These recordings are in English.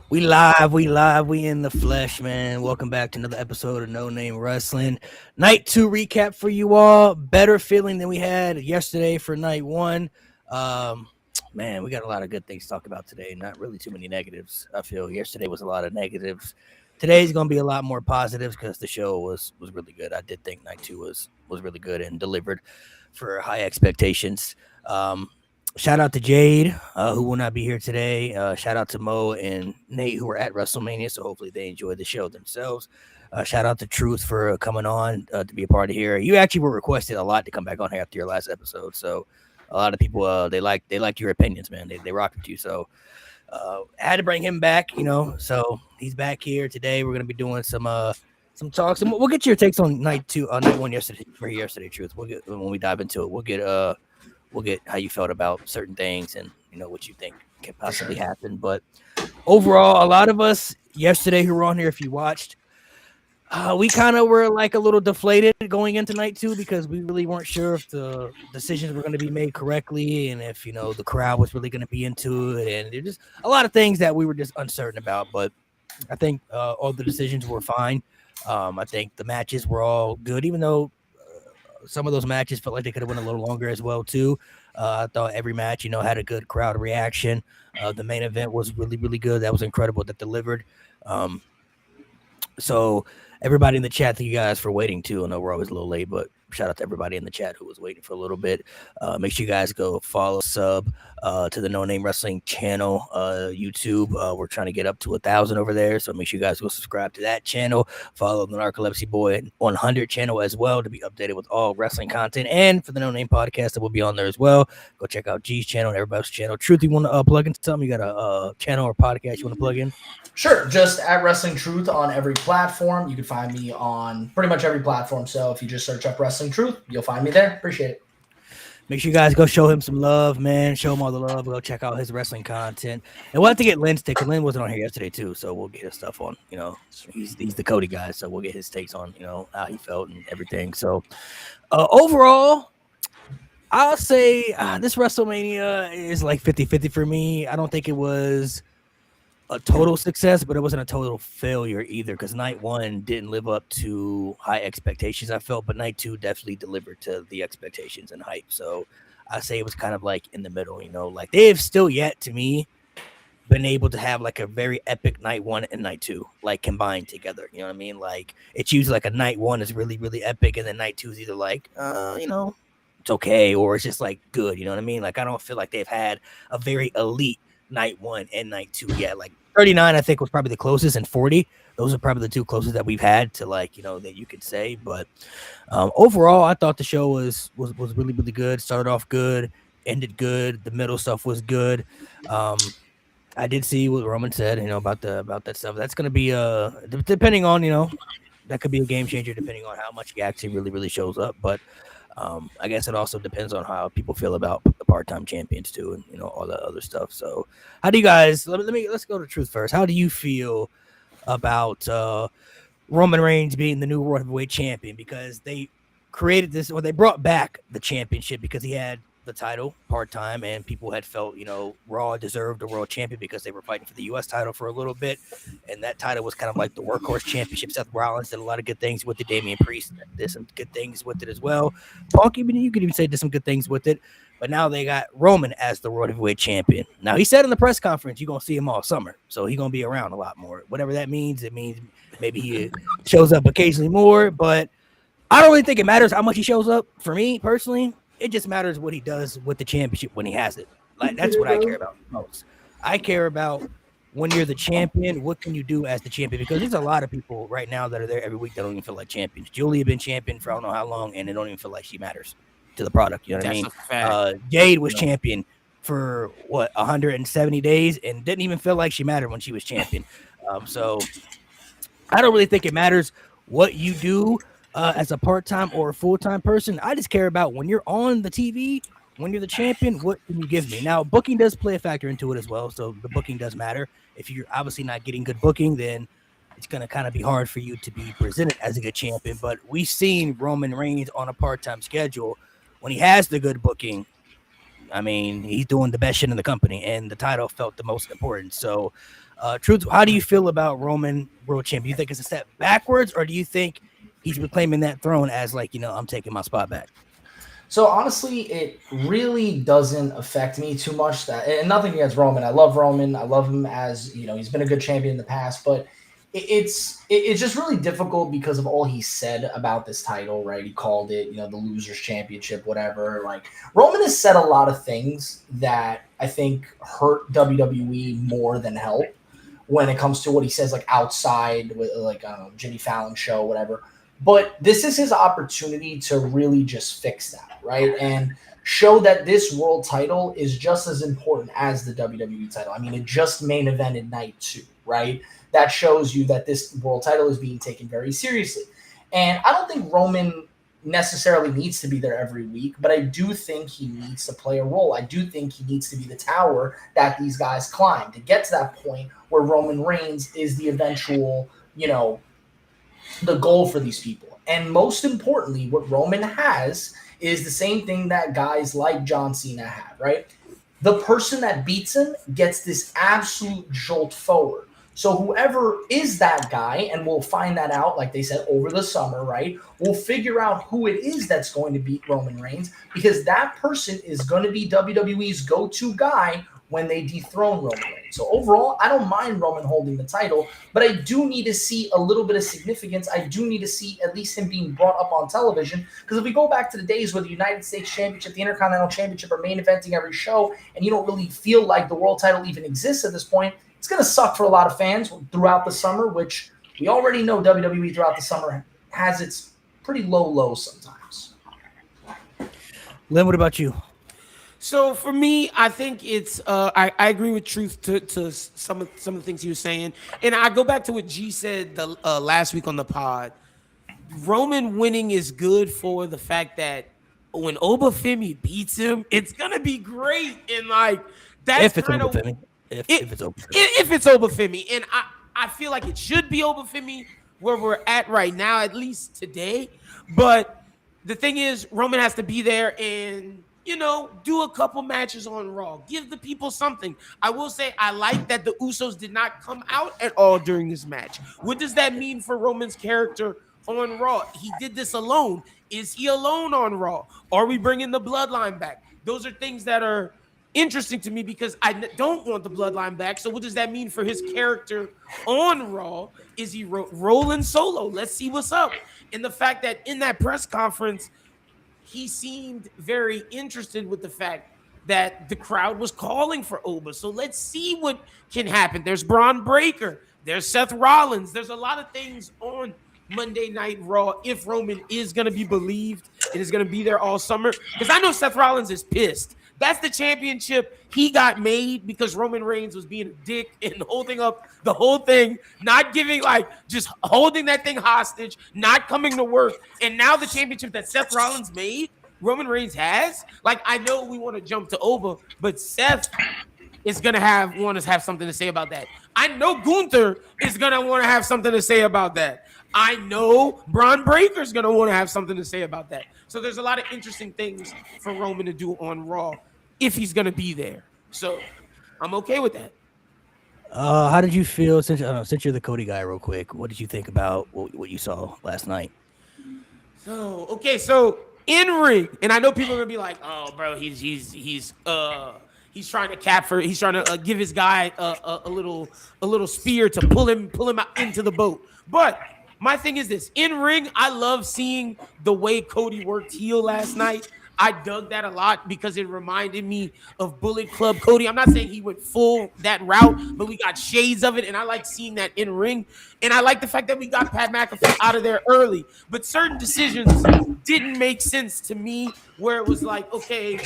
We in the flesh, man. Welcome back to another episode of No Name Wrestling. Night 2 recap for you all. Better feeling than we had yesterday for night 1. Man, we got a lot of good things to talk about today. Not really too many negatives. I feel yesterday was a lot of negatives. Today's going to be a lot more positives because the show was really good. I did think night 2 was really good and delivered for high expectations. Shout out to Jade, who will not be here today. Shout out to Mo and Nate, who were at WrestleMania. So hopefully they enjoyed the show themselves. Shout out to Truth for coming on to be a part of here. You actually were requested a lot to come back on here after your last episode. So a lot of people they like your opinions, man. They rock with you. So had to bring him back, So he's back here today. We're gonna be doing some talks, and we'll get your takes on night 1 yesterday. For yesterday, Truth. We'll get when we dive into it. We'll get how you felt about certain things and what you think can possibly happen. But overall, a lot of us yesterday who were on here, if you watched, we kind of were like a little deflated going into night 2 because we really weren't sure if the decisions were going to be made correctly and if the crowd was really going to be into it, and there's just a lot of things that we were just uncertain about. But I think all the decisions were fine. I think the matches were all good, even though some of those matches felt like they could have went a little longer as well too. I thought every match, had a good crowd reaction. The main event was really, really good. That was incredible. That delivered. So everybody in the chat, thank you guys for waiting too. I know we're always a little late, but shout out to everybody in the chat who was waiting for a little bit. Make sure you guys go follow, sub to the No Name Wrestling channel, YouTube. We're trying to get up to 1,000 over there, so make sure you guys go subscribe to that channel. Follow the Narcolepsy Boy 100 channel as well to be updated with all wrestling content, and for the No Name podcast that will be on there as well. Go check out G's channel and everybody's channel. Truth, you want to plug into something? You got a channel or podcast you want to plug in? Sure, just at Wrestling Truth on every platform. You can find me on pretty much every platform. So if you just search up Wrestling Truth, you'll find me there. Appreciate it. Make sure you guys go show him some love, man. Show him all the love. Go check out his wrestling content. And we'll have to get Lynn's take. Lynn wasn't on here yesterday, too, so we'll get his stuff on. He's the Cody guy, so we'll get his takes on, how he felt and everything. So overall, I'll say this WrestleMania is like 50-50 for me. I don't think it was a total success, but it wasn't a total failure either, because night 1 didn't live up to high expectations, I felt, but night 2 definitely delivered to the expectations and hype. So I say it was kind of like in the middle, like they have still yet to me been able to have like a very epic night 1 and night 2 like combined together. You know what I mean? Like it's usually like a night 1 is really, really epic, and then night 2 is either like it's okay, or it's just like good. You know what I mean? Like I don't feel like they've had a very elite night 1 and night 2 yet. Like 39 I think was probably the closest, and 40, those are probably the two closest that we've had to like that you could say. But overall I thought the show was really, really good. Started off good, ended good, the middle stuff was good. I did see what Roman said about that stuff. That's going to be depending on that could be a game changer depending on how much he actually really, really shows up. But I guess it also depends on how people feel about the part-time champions too, and all that other stuff. So, how do you guys? Let's go to Truth first. How do you feel about Roman Reigns being the new World Heavyweight Champion? Because they created this, or they brought back the championship because he had the title part-time, and people had felt Raw deserved a world champion because they were fighting for the U.S. title for a little bit, and that title was kind of like the workhorse championship. Seth Rollins did a lot of good things with it. Damian Priest did some good things with it as well. Punk, you could even say, did some good things with it. But now they got Roman as the World Heavyweight Champion. Now he said in the press conference you're gonna see him all summer, so he's gonna be around a lot more. Whatever that means, it means maybe he shows up occasionally more, but I don't really think it matters how much he shows up. For me personally, it just matters what he does with the championship when he has it. Like that's what I care about most. I care about when you're the champion, what can you do as the champion? Because there's a lot of people right now that are there every week that don't even feel like champions. Julia been champion for I don't know how long, and they don't even feel like she matters to the product. You know what I mean? Jade was champion for 170 days and didn't even feel like she mattered when she was champion. So I don't really think it matters what you do as a part-time or a full-time person. I just care about when you're on the TV, when you're the champion, what can you give me? Now, booking does play a factor into it as well, so the booking does matter. If you're obviously not getting good booking, then it's going to kind of be hard for you to be presented as a good champion. But we've seen Roman Reigns on a part-time schedule. When he has the good booking, I mean, he's doing the best shit in the company, and the title felt the most important. So Truth, how do you feel about Roman world champion? Do you think it's a step backwards, or do you think he's reclaiming that throne as like, I'm taking my spot back? So honestly, it really doesn't affect me too much. That and nothing against Roman. I love Roman. I love him as he's been a good champion in the past, but it's just really difficult because of all he said about this title. Right? He called it the losers championship, whatever. Like Roman has said a lot of things that I think hurt WWE more than help when it comes to what he says like outside with like I don't know Jimmy Fallon show, whatever. But this is his opportunity to really just fix that, right? And show that this world title is just as important as the WWE title. I mean, it just main evented night two, right? That shows you that this world title is being taken very seriously. And I don't think Roman necessarily needs to be there every week, but I do think he needs to play a role. I do think he needs to be the tower that these guys climb to get to that point where Roman Reigns is the eventual, the goal for these people. And most importantly, what Roman has is the same thing that guys like John Cena have, right? The person that beats him gets this absolute jolt forward. So whoever is that guy, and we'll find that out, like they said, over the summer, right? We'll figure out who it is that's going to beat Roman Reigns because that person is going to be WWE's go-to guy when they dethrone Roman Reigns. So overall, I don't mind Roman holding the title, but I do need to see a little bit of significance. I do need to see at least him being brought up on television. Because if we go back to the days where the United States Championship, the Intercontinental Championship are main eventing every show, and you don't really feel like the world title even exists at this point, it's going to suck for a lot of fans throughout the summer, which we already know WWE throughout the summer has its pretty low sometimes. Lynn, what about you? So for me, I think it's I agree with Truth to some of the things he was saying, and I go back to what G said the last week on the pod. Roman winning is good for the fact that when Obafemi beats him, it's gonna be great, and like that's If it's kind of Obafemi. If it's Obafemi. if it's Obafemi, and I feel like it should be Obafemi where we're at right now, at least today. But the thing is, Roman has to be there and do a couple matches on Raw. Give the people something. I will say I like that the Usos did not come out at all during this match. What does that mean for Roman's character on Raw? He did this alone. Is he alone on Raw? Are we bringing the Bloodline back? Those are things that are interesting to me because I don't want the Bloodline back. So what does that mean for his character on Raw? Is he rolling solo? Let's see what's up. And the fact that in that press conference, he seemed very interested with the fact that the crowd was calling for Oba. So let's see what can happen. There's Braun Breaker. There's Seth Rollins. There's a lot of things on Monday Night Raw if Roman is going to be believed and is going to be there all summer. Because I know Seth Rollins is pissed. That's the championship he got made because Roman Reigns was being a dick and holding up the whole thing, not giving, just holding that thing hostage, not coming to work. And now the championship that Seth Rollins made, Roman Reigns has. I know we want to jump to Oba, but Seth is going to want to have something to say about that. I know Gunther is going to want to have something to say about that. I know Braun Breaker is going to want to have something to say about that. So there's a lot of interesting things for Roman to do on Raw if he's going to be there. So I'm okay with that. How did you feel since you're the Cody guy real quick? What did you think about what you saw last night? So in ring, and I know people are going to be like, oh, bro, he's trying to he's trying to give his guy a little spear to pull him out into the boat. But my thing is this: in ring, I love seeing the way Cody worked heel last night. I dug that a lot because it reminded me of Bullet Club Cody. I'm not saying he went full that route, but we got shades of it, and I like seeing that in ring. And I like the fact that we got Pat McAfee out of there early. But certain decisions didn't make sense to me, where it was like, okay,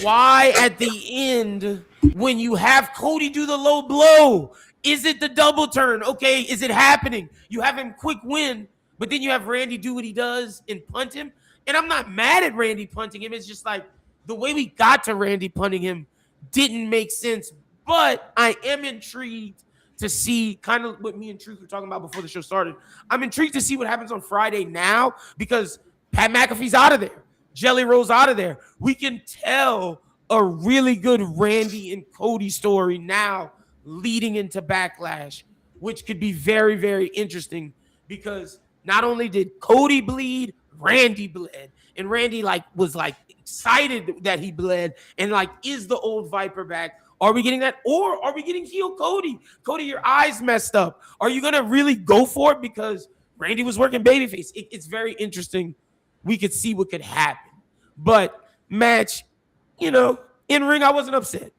why at the end when you have Cody do the low blow? Is it the double turn? Okay, is it happening? You have him quick win, but then you have Randy do what he does and punt him. And I'm not mad at Randy punting him. It's just like the way we got to Randy punting him didn't make sense. But I am intrigued to see kind of what me and Truth were talking about before the show started. I'm intrigued to see what happens on Friday now because Pat McAfee's out of there. Jelly Roll's out of there. We can tell a really good Randy and Cody story now leading into Backlash, which could be very, very interesting because not only did Cody bleed, Randy bled. And Randy was excited that he bled and is the old Viper back? Are we getting that? Or are we getting heel Cody? Cody, your eyes messed up. Are you going to really go for it because Randy was working babyface? It's very interesting. We could see what could happen. But match, in ring, I wasn't upset.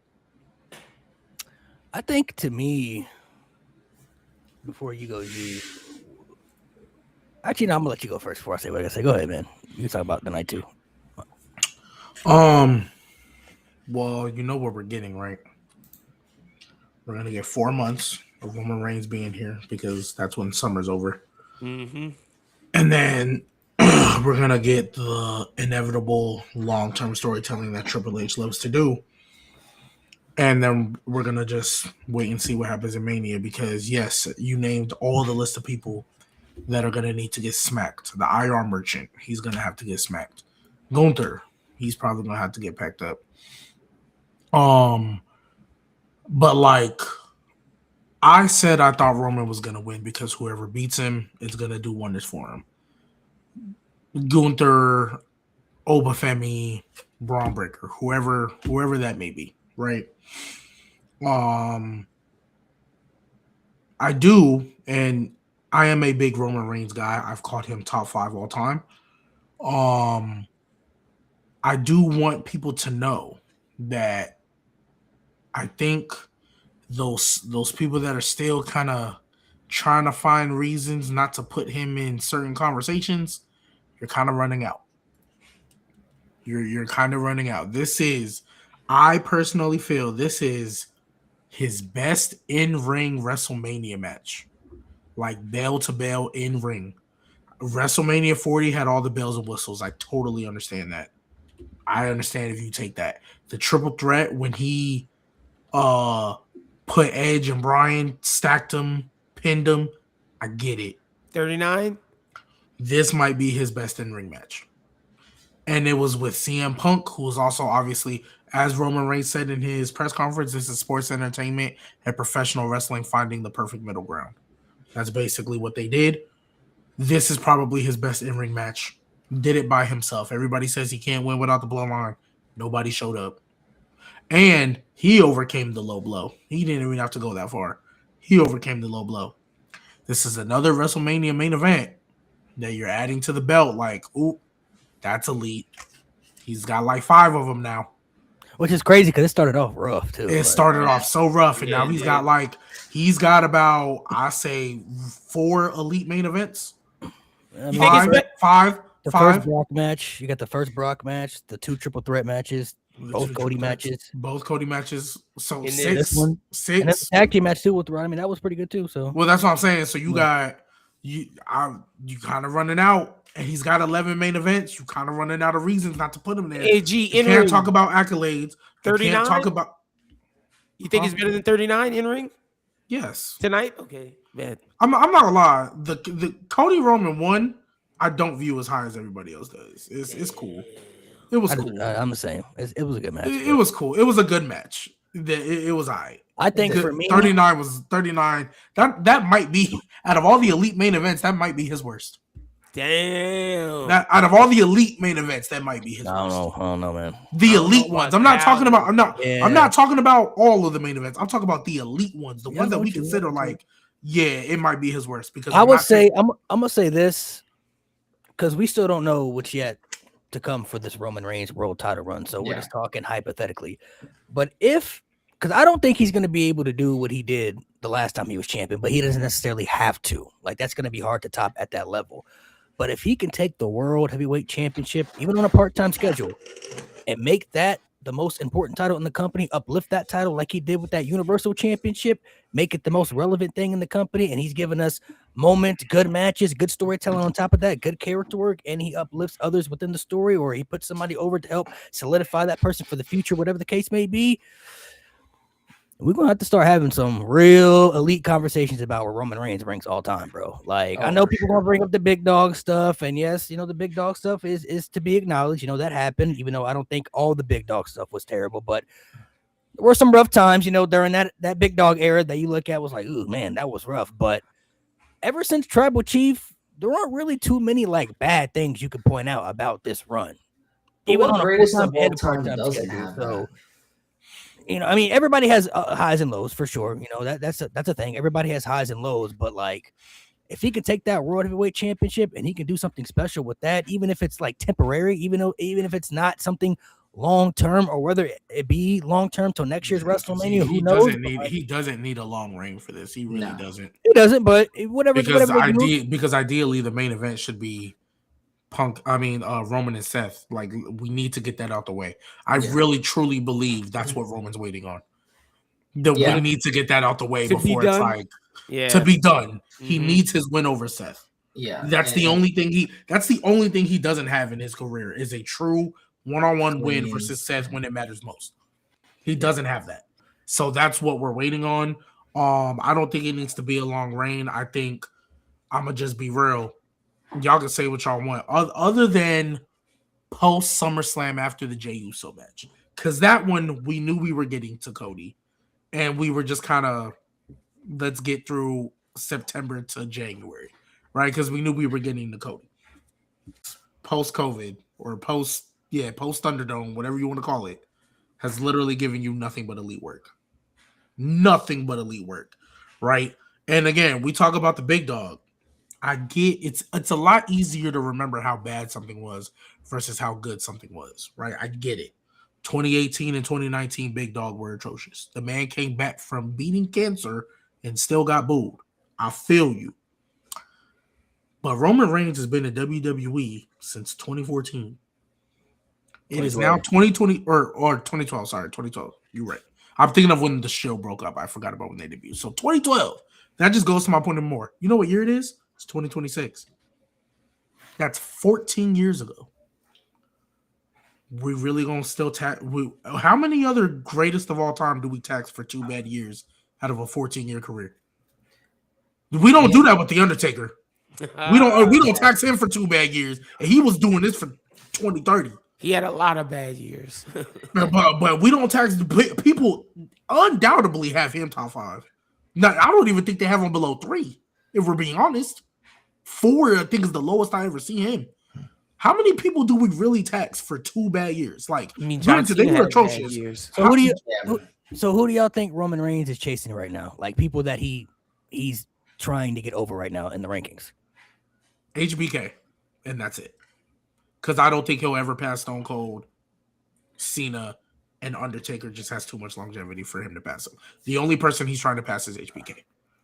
I think to me, before you go, actually, no, I'm gonna let you go first before I say what I gotta say. Go ahead, man. You can talk about the night too. Well, you know what we're getting, right? We're gonna get 4 months of Roman Reigns being here because that's when summer's over. Mm-hmm. And then we're gonna get the inevitable long-term storytelling that Triple H loves to do. And then we're gonna just wait and see what happens in Mania because yes, you named all the list of people that are gonna need to get smacked. The IR merchant, he's gonna have to get smacked. Gunther, he's probably gonna have to get packed up. But I said I thought Roman was gonna win because whoever beats him is gonna do wonders for him. Gunther, Obafemi, Braun Breaker, whoever that may be, right? I do, and I am a big Roman Reigns guy. I've called him top 5 all time. I do want people to know that I think those people that are still kind of trying to find reasons not to put him in certain conversations, you're kind of running out. You're kind of running out. I personally feel this is his best in-ring WrestleMania match. Like bell to bell in ring. WrestleMania 40 had all the bells and whistles. I totally understand that. I understand if you take that. The triple threat when he put Edge and Bryan, stacked them, pinned them, I get it. 39? This might be his best in-ring match. And it was with CM Punk, who was also obviously, as Roman Reigns said in his press conference, this is sports entertainment and professional wrestling finding the perfect middle ground. That's basically what they did. This is probably his best in-ring match. Did it by himself. Everybody says he can't win without the bloodline. Nobody showed up. And he overcame the low blow. He didn't even have to go that far. He overcame the low blow. This is another WrestleMania main event that you're adding to the belt. Like, ooh, that's elite. He's got like 5 of them now. Which is crazy because it started off rough too. It started off so rough, and now he's got about, I say, 4 elite main events. I mean, Five. First Brock match. You got the first Brock match, the 2 triple threat matches, both Cody matches. Both Cody matches. So And 6. And then the tag team match too with Ron. I mean, that was pretty good too. So well, that's what I'm saying. So you got you kind of running out, and he's got 11 main events. You kind of running out of reasons not to put him there. AG you can't talk about accolades. 39. Can't talk about. You think he's better than 39 in ring? Yes. Tonight? Okay, man. I'm not gonna lie. The Cody Roman 1, I don't view as high as everybody else does. It's cool. It was cool. I'm the same. It was a good match. It was cool. It was a good match. It was all right. I think for me, 39 was 39. That might be, out of all the elite main events, that might be his worst. Damn. That out of all the elite main events, that might be his worst. I don't know, man. The elite ones. I'm not talking about. I'm not talking about all of the main events. I'm talking about the elite ones, the ones that we consider like, yeah, it might be his worst. Because I would say I'm gonna say this because we still don't know what's yet to come for this Roman Reigns world title run. So we're just talking hypothetically. But because I don't think he's going to be able to do what he did the last time he was champion, but he doesn't necessarily have to. Like, that's going to be hard to top at that level. But if he can take the World Heavyweight Championship, even on a part-time schedule, and make that the most important title in the company, uplift that title like he did with that Universal Championship, make it the most relevant thing in the company, and he's given us moments, good matches, good storytelling on top of that, good character work, and he uplifts others within the story, or he puts somebody over to help solidify that person for the future, whatever the case may be. We're going to have to start having some real elite conversations about where Roman Reigns ranks all time, bro. Like, I know people going to bring up the big dog stuff, and yes, the big dog stuff is to be acknowledged. That happened, even though I don't think all the big dog stuff was terrible, but there were some rough times, during that big dog era that you look at was like, ooh, man, that was rough. But ever since Tribal Chief, there aren't really too many like bad things you could point out about this run. But Even what on a greatest full-time of all and a time part-time doesn't schedule. have So, that? I mean, everybody has highs and lows for sure. That's a thing. Everybody has highs and lows, but like, if he can take that World Heavyweight Championship and he can do something special with that, even if it's like temporary, even if it's not something long term, or whether it be long term till next year's WrestleMania, who knows? He doesn't need a long reign for this. He really doesn't. It doesn't, but whatever. Because whatever ideally the main event should be Roman and Seth. Like, we need to get that out the way. I really truly believe that's what Roman's waiting on. We need to get that out the way before it's like to be done. He needs his win over Seth. Yeah, that's the only thing he doesn't have in his career is a true one-on-one win versus Seth when it matters most. He doesn't have that. So that's what we're waiting on. I don't think it needs to be a long reign. I think I'm gonna just be real. Y'all can say what y'all want, other than post SummerSlam after the Jey Uso match, because that one we knew we were getting to Cody, and we were just kind of let's get through September to January, right? Because we knew we were getting to Cody. Post COVID or post Thunderdome, whatever you want to call it, has literally given you nothing but elite work. Nothing but elite work, right? And again, we talk about the big dog. I get it's a lot easier to remember how bad something was versus how good something was, right? I get it. 2018 and 2019 big dog were atrocious. The man came back from beating cancer and still got booed. I feel you. But Roman Reigns has been in WWE since 2014. It is now 2020 or 2012. Sorry, 2012. You're right. I'm thinking of when the show broke up. I forgot about when they debuted. So 2012. That just goes to my point and more. You know what year it is? It's 2026. That's 14 years ago. We really gonna still tax? How many other greatest of all time do we tax for 2 bad years out of a 14-year career? We don't do that with the Undertaker. We don't tax him for 2 bad years, and he was doing this for 20, 30. He had a lot of bad years. but we don't tax people. Undoubtedly have him top 5. Now, I don't even think they have him below 3. If we're being honest, 4 I think is the lowest I ever see him. How many people do we really tax for 2 bad years? Like, granted, they were atrocious. So who do y'all think Roman Reigns is chasing right now? Like, people that he's trying to get over right now in the rankings. HBK, and that's it. Because I don't think he'll ever pass Stone Cold, Cena, and Undertaker. Just has too much longevity for him to pass him. The only person he's trying to pass is HBK.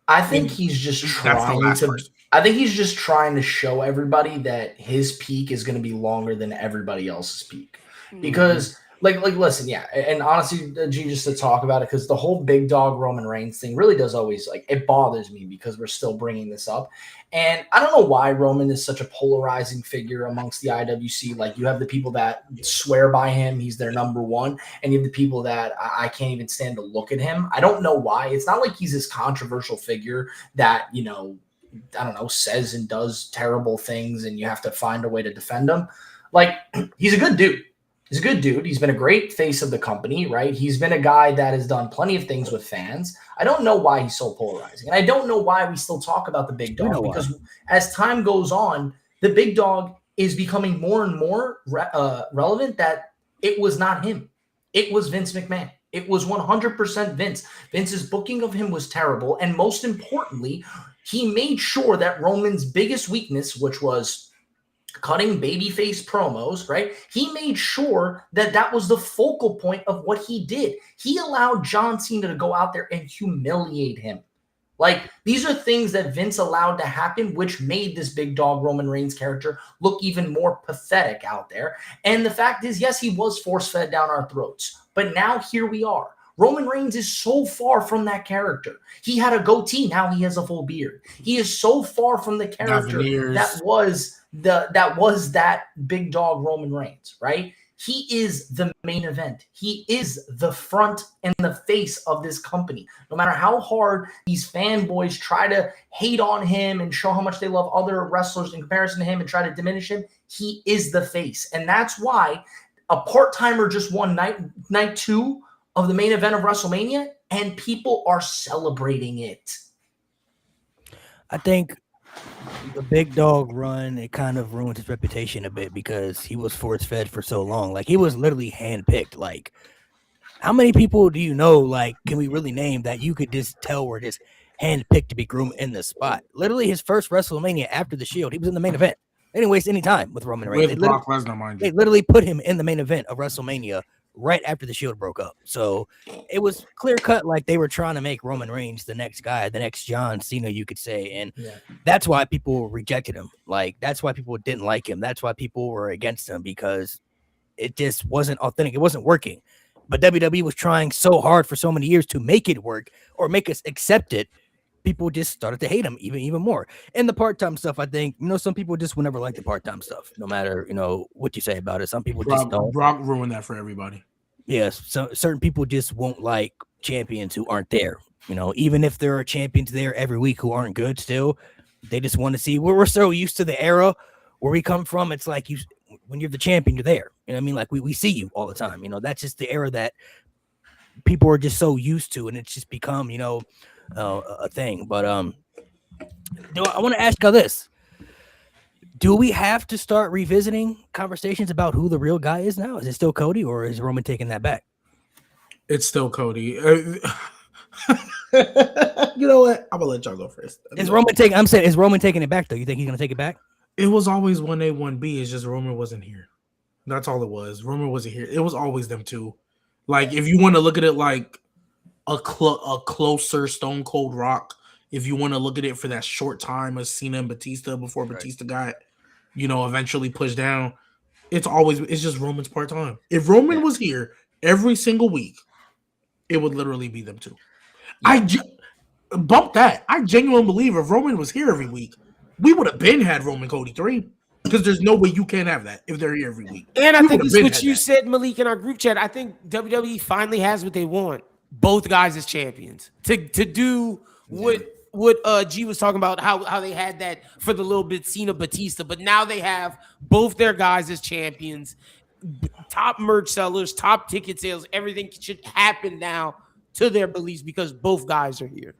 I think he's just trying to. I think he's just trying to show everybody that his peak is going to be longer than everybody else's peak. Because, listen, yeah, and honestly, G, just to talk about it, because the whole big dog Roman Reigns thing really does always it bothers me because we're still bringing this up, and I don't know why Roman is such a polarizing figure amongst the IWC. Like, you have the people that swear by him, he's their number one, and you have the people that I can't even stand to look at him. I don't know why. It's not like he's this controversial figure that I don't know, says and does terrible things and you have to find a way to defend him. Like, he's a good dude. He's a good dude. He's been a great face of the company, right? He's been a guy that has done plenty of things with fans. I don't know why he's so polarizing. And I don't know why we still talk about the big dog, because as time goes on, the big dog is becoming more and more relevant that it was not him. It was Vince McMahon. It was 100% Vince. Vince's booking of him was terrible. And most importantly, he made sure that Roman's biggest weakness, which was cutting babyface promos, right? He made sure that that was the focal point of what he did. He allowed John Cena to go out there and humiliate him. Like, these are things that Vince allowed to happen, which made this big dog Roman Reigns character look even more pathetic out there. And the fact is, yes, he was force-fed down our throats, but now here we are. Roman Reigns is so far from that character. He had a goatee, now he has a full beard. He is so far from the character that was that big dog Roman Reigns, right? He is the main event. He is the front and the face of this company. No matter how hard these fanboys try to hate on him and show how much they love other wrestlers in comparison to him and try to diminish him, he is the face. And that's why a part-timer just won night 2 of the main event of WrestleMania, and people are celebrating it. I think the big dog run, it kind of ruined his reputation a bit because he was force fed for so long. Like, he was literally handpicked. Like, how many people do you know, like, can we really name that you could just tell were just handpicked to be groomed in the spot? Literally, his first WrestleMania after the Shield, he was in the main event. They didn't waste any time with Roman Reigns. With Brock Lesnar, mind They you. literally put him in the main event of WrestleMania right after the Shield broke up. So it was clear cut, like they were trying to make Roman Reigns the next guy, the next John Cena, you could say. And that's why people rejected him. Like, that's why people didn't like him. That's why people were against him, because it just wasn't authentic. It wasn't working. But WWE was trying so hard for so many years to make it work or make us accept it. People just started to hate him even more. And the part-time stuff, I think, some people just will never like the part-time stuff, no matter, what you say about it. Some people just don't. Brock ruined that for everybody. Yes. So certain people just won't like champions who aren't there, even if there are champions there every week who aren't good still, they just want to see. We're so used to the era where we come from. It's like when you're the champion, you're there. You know what I mean? Like we see you all the time. That's just the era that people are just so used to, and it's just become, a thing. But I want to ask you this: do we have to start revisiting conversations about who the real guy is now? Is it still Cody, or is Roman taking that back? It's still Cody. You know what? I'm gonna let y'all go first. Is Roman taking it back though? You think he's gonna take it back? It was always 1A, 1B. It's just Roman wasn't here. That's all it was. Roman wasn't here. It was always them two. Like, if you want to look at it like a closer Stone Cold Rock, if you want to look at it for that short time of Cena and Batista before Batista got, eventually pushed down, it's just Roman's part time. If Roman was here every single week, it would literally be them two. Yeah. Bump that. I genuinely believe if Roman was here every week, we would have had Roman Cody 3. Because there's no way you can't have that if they're here every week. And I think it's what you said, Malik, in our group chat. I think WWE finally has what they want. Both guys as champions. To do what G was talking about, how they had that for the little bit Cena Batista, but now they have both their guys as champions. Top merch sellers, top ticket sales, everything should happen now to their beliefs because both guys are here.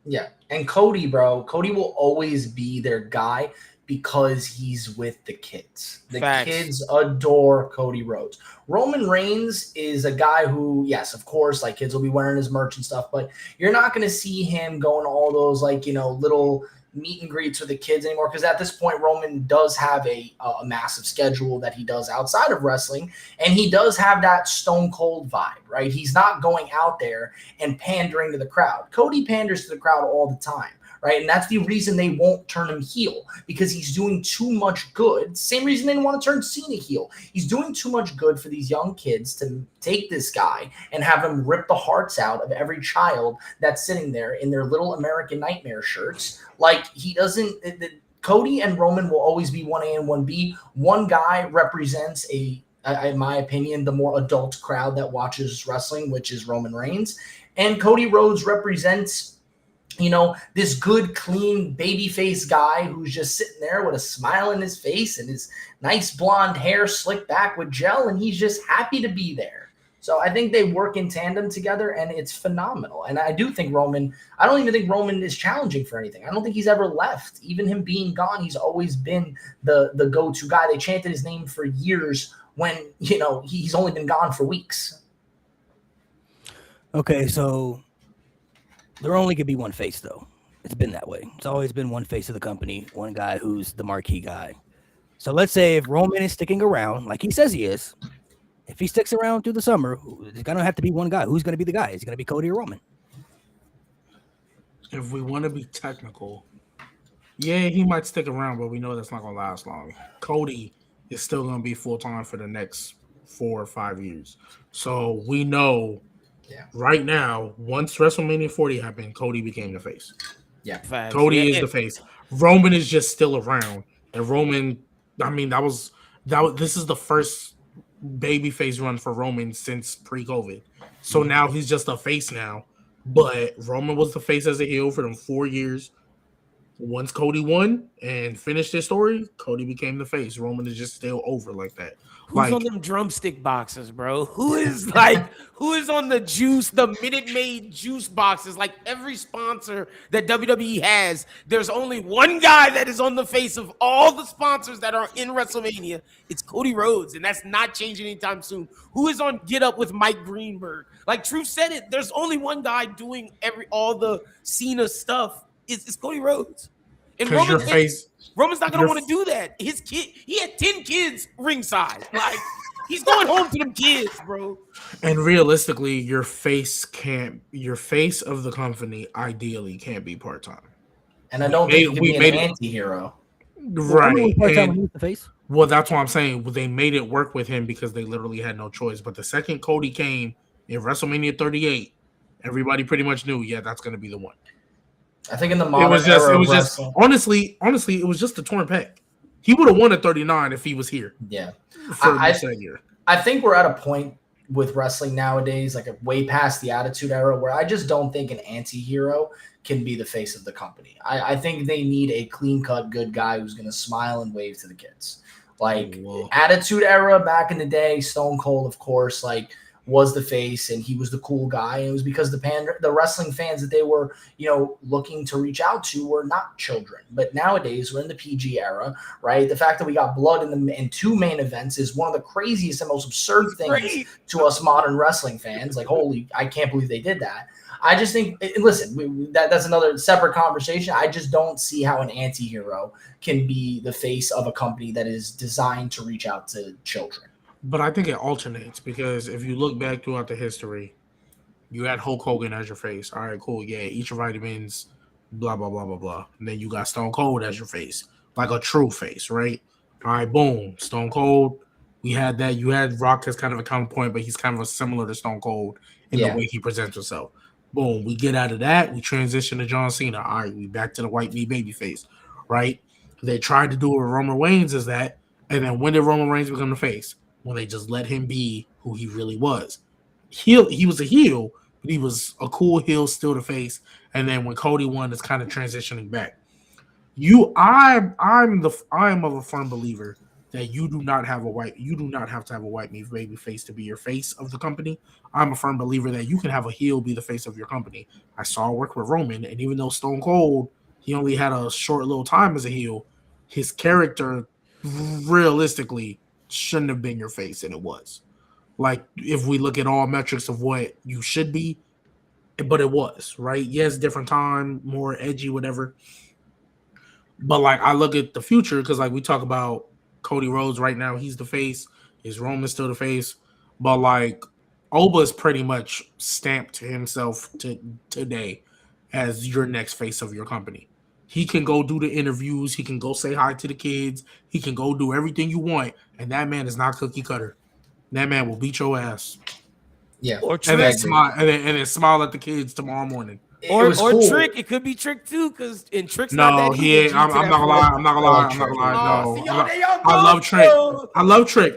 Yeah. And Cody will always be their guy because he's with the kids. The kids adore Cody Rhodes. Roman Reigns is a guy who, yes, of course, like kids will be wearing his merch and stuff, but you're not going to see him going to all those little meet and greets with the kids anymore, because at this point Roman does have a massive schedule that he does outside of wrestling, and he does have that Stone Cold vibe, right? He's not going out there and pandering to the crowd. Cody panders to the crowd all the time, right? And that's the reason they won't turn him heel, because he's doing too much good. Same reason they didn't want to turn Cena heel. He's doing too much good for these young kids to take this guy and have him rip the hearts out of every child that's sitting there in their little American Nightmare shirts. Like, he doesn't – Cody and Roman will always be 1A and 1B. One guy represents in my opinion, the more adult crowd that watches wrestling, which is Roman Reigns. And Cody Rhodes represents – this good, clean, babyface guy who's just sitting there with a smile in his face and his nice blonde hair slicked back with gel, and he's just happy to be there. So I think they work in tandem together, and it's phenomenal. And I do think I don't even think Roman is challenging for anything. I don't think he's ever left. Even him being gone, he's always been the go-to guy. They chanted his name for years when, he's only been gone for weeks. Okay, so there only could be one face, though. It's been that way. It's always been one face of the company, one guy who's the marquee guy. So let's say if Roman is sticking around, like he says he is, if he sticks around through the summer, there's going to have to be one guy. Who's going to be the guy? Is it going to be Cody or Roman? If we want to be technical, yeah, he might stick around, but we know that's not going to last long. Cody is still going to be full-time for the next 4 or 5 years. So we know right now, once WrestleMania 40 happened, Cody became the face. Yeah. Cody is the face. Roman is just still around. And Roman, this is the first babyface run for Roman since pre-COVID. So now he's just a face now. But Roman was the face as a heel for them 4 years. Once Cody won and finished his story, Cody became the face. Roman is just still over like that. Who's Like, on them drumstick boxes, bro? Who is on the juice, the Minute Maid juice boxes? Like every sponsor that WWE has, there's only one guy that is on the face of all the sponsors that are in WrestleMania. It's Cody Rhodes, and that's not changing anytime soon. Who is on Get Up with Mike Greenberg? Like Truth said it, there's only one guy doing all the Cena stuff. It's Cody Rhodes. And because your face. Roman's not gonna want to do that. His kid, he had 10 kids ringside. Like he's going home to them kids, bro. And realistically, your face of the company ideally can't be part-time. And I don't think he can be an anti-hero. Right. The face. Well, that's what I'm saying. They made it work with him because they literally had no choice. But the second Cody came in WrestleMania 38, everybody pretty much knew, yeah, that's going to be the one. I think in the modern era of wrestling, honestly, it was just a torn pec. He would have won at 39 if he was here. Yeah. For that year. I think we're at a point with wrestling nowadays, like way past the Attitude Era, where I just don't think an anti-hero can be the face of the company. I think they need a clean-cut good guy who's going to smile and wave to the kids. Like Attitude Era back in the day, Stone Cold, of course, like was the face and he was the cool guy. And it was because the wrestling fans that they were, looking to reach out to were not children. But nowadays we're in the PG era, right? The fact that we got blood in 2 main events is one of the craziest and most absurd things to us modern wrestling fans. Like, I can't believe they did that. I just think, listen, that's another separate conversation. I just don't see how an anti-hero can be the face of a company that is designed to reach out to children. But I think it alternates because if you look back throughout the history, you had Hulk Hogan as your face. All right, cool. Yeah, eat your vitamins, blah, blah, blah, blah, blah. And then you got Stone Cold as your face, like a true face, right? All right, boom. Stone Cold. We had that. You had Rock as kind of a counterpoint, but he's kind of similar to Stone Cold in the way he presents himself. Boom. We get out of that. We transition to John Cena. All right, we back to the white meat baby face, right? They tried to do it with Roman Reigns as that. And then when did Roman Reigns become the face? When they just let him be who he really was. He was a heel, but he was a cool heel, still the face. And then when Cody won, it's kind of transitioning back. I am of a firm believer that you do not have to have a white meat baby face to be your face of the company. I'm a firm believer that you can have a heel be the face of your company. I saw it work with Roman, and even though Stone Cold, he only had a short little time as a heel, his character realistically shouldn't have been your face, and it was. Like, if we look at all metrics of what you should be, but it was, right? Yes, different time, more edgy, whatever. But, like, I look at the future, because, like, we talk about Cody Rhodes right now, he's the face. Is Roman still the face? But, like, Oba's pretty much stamped himself today as your next face of your company. He can go do the interviews. He can go say hi to the kids. He can go do everything you want. And that man is not cookie cutter. That man will beat your ass. Yeah. Or and then smile at the kids tomorrow morning. Or cool. Trick. It could be Trick too, because in Trick's no, not that he ain't. I'm not gonna lie. I'm not gonna lie. No, I love Trick.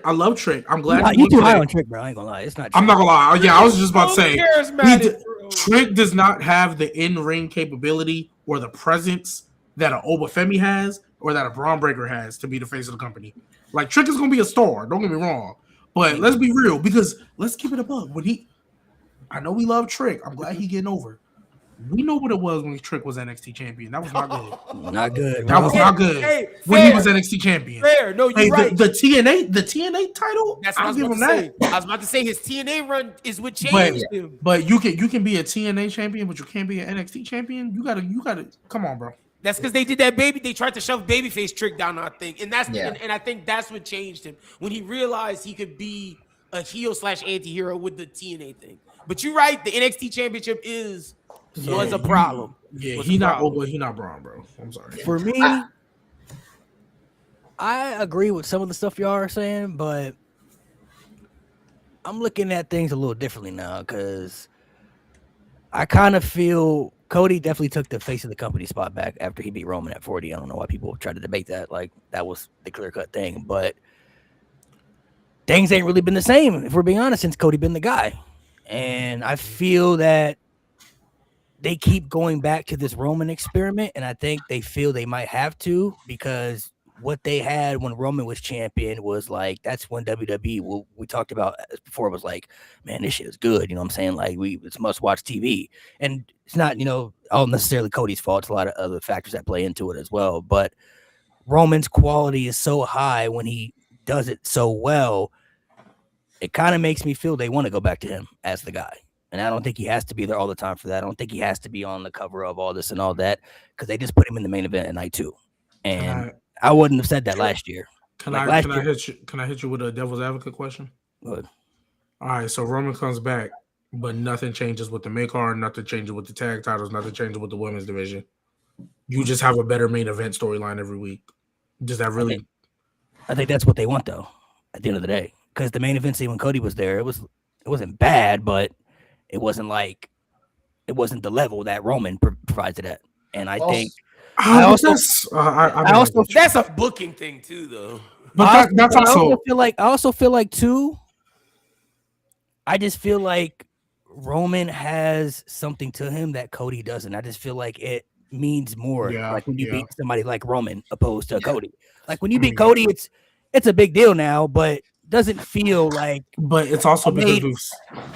I love Trick. I'm glad you too high on Trick, bro. I ain't gonna lie. It's not. Trick. I'm not gonna lie. Yeah, I was just about to say. Charismatic, Trick does not have the in-ring capability or the presence that an Obafemi has or that a Braun Breaker has to be the face of the company. Like, Trick is gonna be a star. Don't get me wrong. But let's be real, because let's keep it above. I know we love Trick. I'm glad he getting over. We know what it was when Trick was NXT champion. That was not good. Not good. That was not good. When he was NXT champion. Fair. No, you're right. The TNA title. That's what I was about to say. I was about to say his TNA run is what changed him. But you can be a TNA champion, but you can't be an NXT champion. You gotta come on, bro. That's because they did that They tried to shove babyface Trick down our thing, and and I think that's what changed him when he realized he could be a heel / anti-hero with the TNA thing. But you're right, the NXT championship was a problem. Yeah, he not Braun, bro. I'm sorry. For me, I agree with some of the stuff y'all are saying, but I'm looking at things a little differently now because I kind of feel Cody definitely took the face of the company spot back after he beat Roman at 40. I don't know why people try to debate that. Like, that was the clear-cut thing. But things ain't really been the same, if we're being honest, since Cody been the guy. And I feel that they keep going back to this Roman experiment, and I think they feel they might have to because what they had when Roman was champion was like that's when WWE. Well, we talked about before was like, man, this shit is good. You know what I'm saying? Like it's must watch TV, and it's not all necessarily Cody's fault. It's a lot of other factors that play into it as well. But Roman's quality is so high when he does it so well. It kind of makes me feel they want to go back to him as the guy. And I don't think he has to be there all the time for that. I don't think he has to be on the cover of all this and all that because they just put him in the main event at night 2. And I wouldn't have said that last year. Can I hit you with a devil's advocate question? Good. All right, so Roman comes back, but nothing changes with the main card, nothing changes with the tag titles, nothing changes with the women's division. You just have a better main event storyline every week. Does that really? I think that's what they want, though. At the end of the day, because the main event scene when Cody was there, it wasn't bad, but it wasn't the level that Roman provides it at. And I think that's a booking thing too, though. But that's also I also feel like too. I just feel like Roman has something to him that Cody doesn't. I just feel like it means more. Like when you beat somebody like Roman opposed to Cody. Like when you beat Cody, it's a big deal now, but doesn't feel like. But it's also because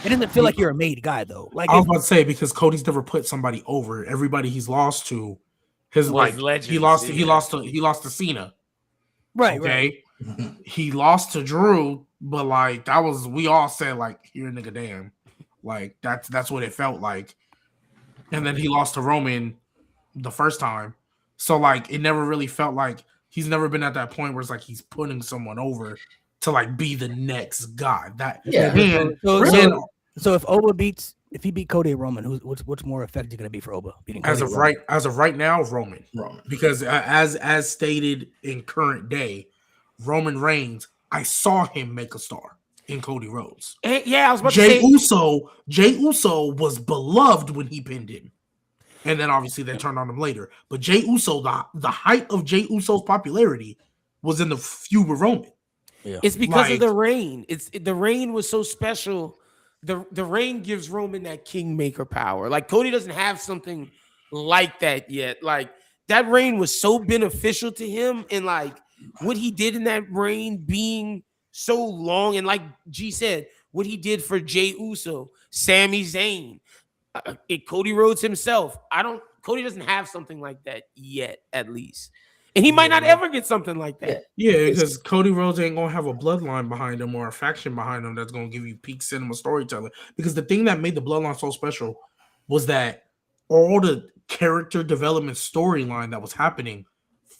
it doesn't feel like you're a made guy though. Like I was about to say because Cody's never put somebody over. Everybody he's lost to, he lost to Cena. Right. Okay. Right. He lost to Drew, but like that was we all said like you're a nigga damn. Like that's what it felt like. And then he lost to Roman the first time. So like it never really felt like he's never been at that point where it's like he's putting someone over to like be the next guy. So if he beat Cody and Roman, what's more effective going to be for Oba beating Cody? As of right now, Roman. Because as stated in current day, Roman Reigns, I saw him make a star in Cody Rhodes. I was about to say Jey Uso was beloved when he pinned him. And then obviously they turned on him later. But Jey Uso, the height of Jey Uso's popularity was in the feud with Roman. Yeah. It's because of the reign. The reign was so special. The reign gives Roman that kingmaker power. Like Cody doesn't have something like that yet. Like that reign was so beneficial to him, and like what he did in that reign being so long, and like G said, what he did for Jey Uso, Sami Zayn, Cody Rhodes himself. Cody doesn't have something like that yet, at least. And he might not ever get something like that. Yeah, because Cody Rhodes ain't going to have a bloodline behind him or a faction behind him that's going to give you peak cinema storytelling. Because the thing that made the bloodline so special was that all the character development storyline that was happening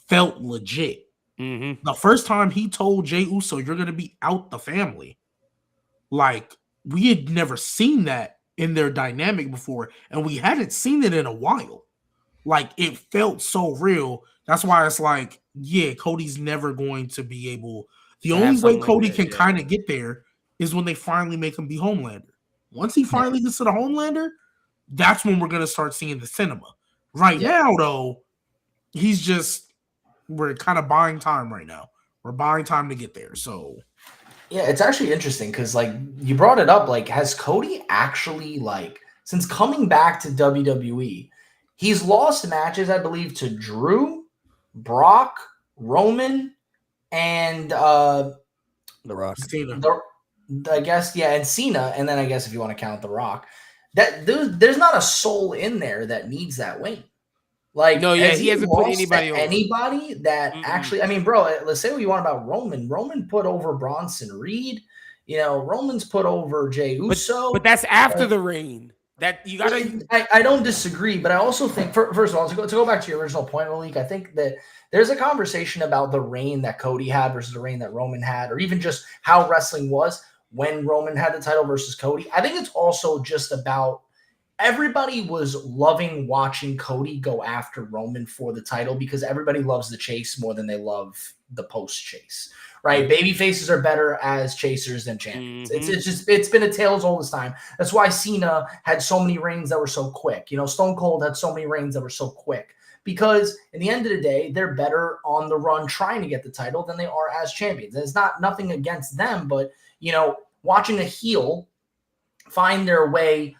felt legit. Mm-hmm. The first time he told Jey Uso, you're going to be out the family. Like, we had never seen that in their dynamic before, and we hadn't seen it in a while. Like, it felt so real. That's why it's like, yeah, Cody's never going to be able. The only way Cody can kind of get there is when they finally make him be Homelander. Once he finally gets to the Homelander, that's when we're going to start seeing the cinema. Right now, though, we're kind of buying time right now. We're buying time to get there. So, yeah, it's actually interesting because, like, you brought it up. Like, has Cody actually, like, since coming back to WWE, he's lost matches, I believe, to Drew, Brock, Roman, and The Rock. Cena. I guess, and Cena, and then I guess if you want to count The Rock, that there's not a soul in there that needs that win. Like, he hasn't put anybody over. Anybody that actually, I mean, bro, let's say what you want about Roman. Roman put over Bronson Reed. Roman's put over Jey Uso. But that's after the reign. That you gotta. I don't disagree, but I also think, first of all, to go back to your original point, Malik, I think that there's a conversation about the reign that Cody had versus the reign that Roman had, or even just how wrestling was when Roman had the title versus Cody. I think it's also just about everybody was loving watching Cody go after Roman for the title because everybody loves the chase more than they love the post chase. Right, baby faces are better as chasers than champions. Mm-hmm. It's been a tales all this time. That's why Cena had so many reigns that were so quick. Stone Cold had so many reigns that were so quick because in the end of the day, they're better on the run trying to get the title than they are as champions. And it's nothing against them, but watching a heel find their way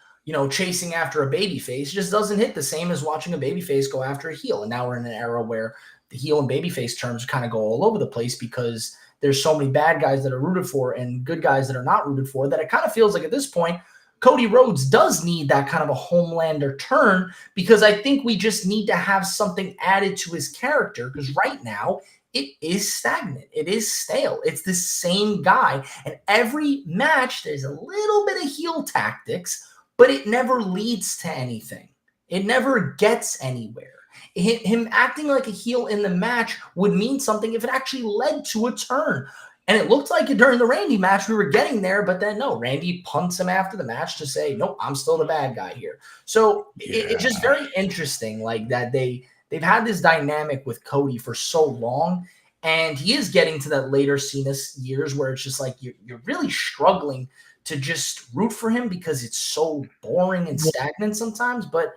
chasing after a babyface just doesn't hit the same as watching a babyface go after a heel. And now we're in an era where the heel and babyface terms kind of go all over the place because there's so many bad guys that are rooted for and good guys that are not rooted for, that it kind of feels like at this point, Cody Rhodes does need that kind of a Homelander turn, because I think we just need to have something added to his character, because right now it is stagnant. It is stale. It's the same guy. And every match, there's a little bit of heel tactics, but it never leads to anything. It never gets anywhere. Him acting like a heel in the match would mean something if it actually led to a turn. And it looked like it during the Randy match we were getting there, but then no, Randy punts him after the match to say, nope, I'm still the bad guy here. So it's just very interesting, like that they've had this dynamic with Cody for so long, and he is getting to that later Cena years where it's just like you're really struggling to just root for him because it's so boring and stagnant sometimes. But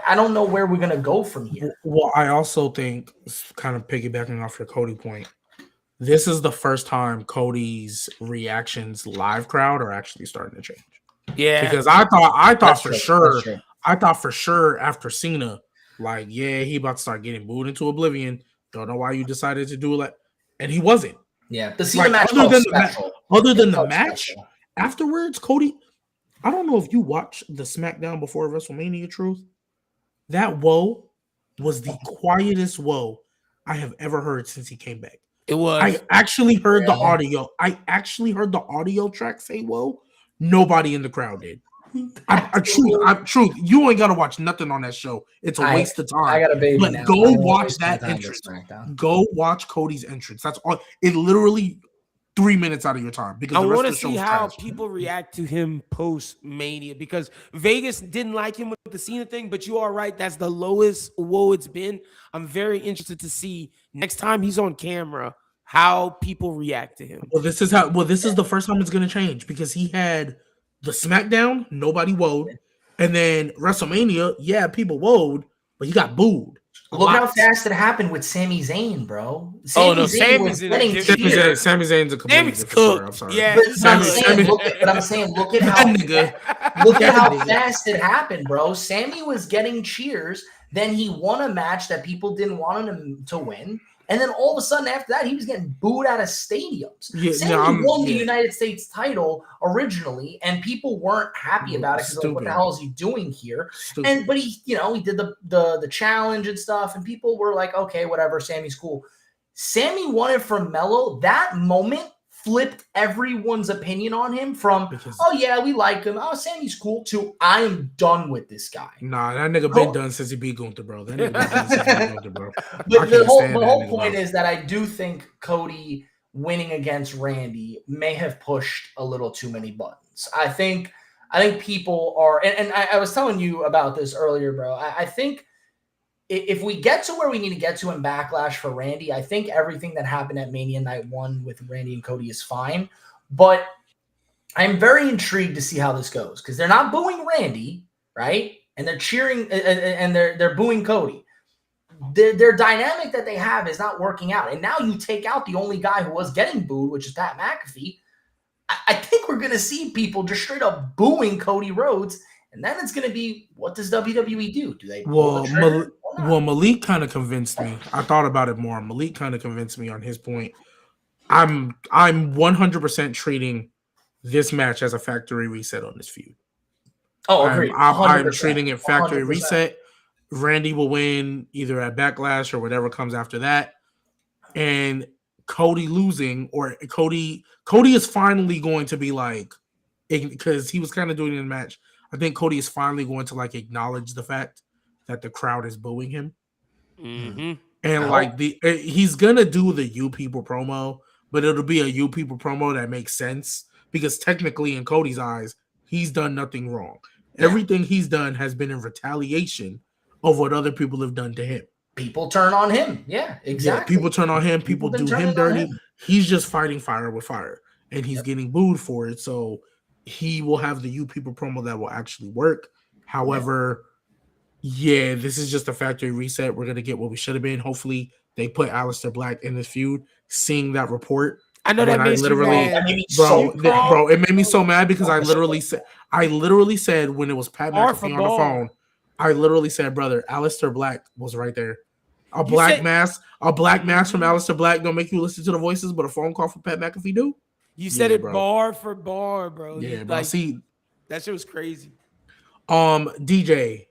I don't know where we're gonna go from here. Well, I also think, kind of piggybacking off your Cody point, this is the first time Cody's reactions live crowd are actually starting to change. Yeah, because I thought That's for true. sure, That's true. I thought for sure after Cena, like, yeah, he about to start getting booed into oblivion. Don't know why you decided to do it, and he wasn't. Yeah, the Cena Like, match other felt than special. Other than the felt match special. afterwards, Cody, I don't know if you watched the SmackDown before WrestleMania. Truth, that woe was the quietest woe I have ever heard since he came back. it was. I actually heard the Really? audio. I actually heard the audio track say "whoa." Nobody in the crowd did. Truth. You ain't gotta watch nothing on that show. It's a waste of time. I got a baby But now. go I don't wanna watch waste my that time with entrance. SmackDown. Go watch Cody's entrance. That's all. It literally 3 minutes out of your time, because I the rest want of to the show see is how trash. people react to him post Mania, because Vegas didn't like him with the Cena thing, but you are right. That's the lowest woe it's been. I'm very interested to see next time he's on camera how people react to him. Well, this is the first time it's gonna change, because he had the SmackDown, nobody woed, and then WrestleMania, yeah, people woed, but he got booed. Look how fast it happened with Sami Zayn, bro. No, Zayn Sammy's was in a getting different- cheered. Sami Zayn's a completely Sammy's different story. I'm cooked. sorry. Yeah, But he's I'm good. saying, look at how That nigga. look at how That nigga. fast it happened, bro. Sammy was getting cheers. Then he won a match that people didn't want him to win. And then all of a sudden after that, he was getting booed out of stadiums. Yeah, Sammy no, won the United States title originally, and people weren't happy about it because like, what the hell is he doing here? Stupid. But he did the challenge and stuff, and people were like, okay, whatever, Sammy's cool. Sammy won it from Mello. That moment flipped everyone's opinion on him from, oh yeah, we like him, oh Sammy's cool, to I'm done with this guy. Nah, that nigga been done since he beat Gunther, bro. That nigga been done since he beat Gunther, bro. But the whole point is that I do think Cody winning against Randy may have pushed a little too many buttons. I think people are, and I was telling you about this earlier, bro. I think if we get to where we need to get to in Backlash for Randy, I think everything that happened at Mania Night 1 with Randy and Cody is fine. But I'm very intrigued to see how this goes, because they're not booing Randy, right? And they're cheering and they're booing Cody. Their dynamic that they have is not working out. And now you take out the only guy who was getting booed, which is Pat McAfee. I think we're going to see people just straight up booing Cody Rhodes. And then it's going to be, what does WWE do? Do they pull the trigger or not? Well, Malik kind of convinced me. I thought about it more. Malik kind of convinced me on his point. I'm 100% treating this match as a factory reset on this feud. Oh, agreed. I'm treating it factory 100%. reset. Randy will win either at Backlash or whatever comes after that. And Cody losing, or Cody is finally going to be like, because he was kind of doing it in the match. I think Cody is finally going to like acknowledge the fact that the crowd is booing him. Mm-hmm. And like he's gonna do the "You People" promo, but it'll be a "You People" promo that makes sense, because technically in Cody's eyes, he's done nothing wrong. Yeah. Everything he's done has been in retaliation of what other people have done to him. People turn on him. Yeah, exactly. Yeah, people turn on him. People do him dirty. He's just fighting fire with fire, and he's getting booed for it. So he will have the "You People" promo that will actually work. However, yeah, this is just a factory reset. We're gonna get what we should have been. Hopefully, they put Aleister Black in this feud. Seeing that report, I know And that then I makes you literally, mad. That made me bro, so mad. bro, it made me so mad because I So literally said when it was Pat Bar for McAfee on the bar. phone, I literally said, brother, Aleister Black was right there. A You black said- mask from Aleister Black don't make you listen to the voices, but a phone call from Pat McAfee do. You said Yeah, it bro. bar for bar, bro. Yeah, You, bro. like See, that shit was crazy. DJ,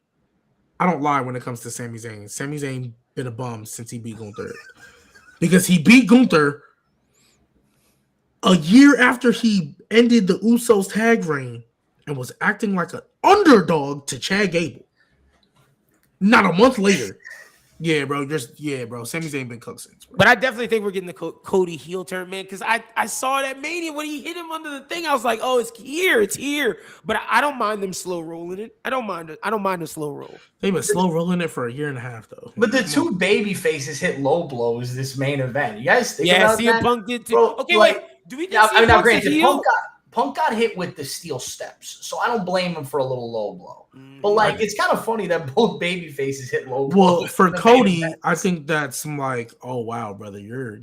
I don't lie when it comes to Sami Zayn. Sami Zayn been a bum since he beat Gunther. Because he beat Gunther a year after he ended the Usos tag reign and was acting like an underdog to Chad Gable. Not a month later. Yeah, bro. Sami Zayn been cooked since. Bro. But I definitely think we're getting the Cody heel turn, man. Because I saw that Mania when he hit him under the thing. I was like, oh, it's here. But I don't mind them slow rolling it. I don't mind the slow roll. They've been slow rolling it for a year and a half though. But the two baby faces hit low blows this main event. You guys think Yeah, about CM that? Punk did too. Bro, Okay, like, wait. Do we think Yeah, I mean, CM now Punk's a granted, heel? Punk got hit with the steel steps, so I don't blame him for a little low blow. But like, it's kind of funny that both baby faces hit low blows. Well, for Cody, I think that's like, oh wow, brother, you're a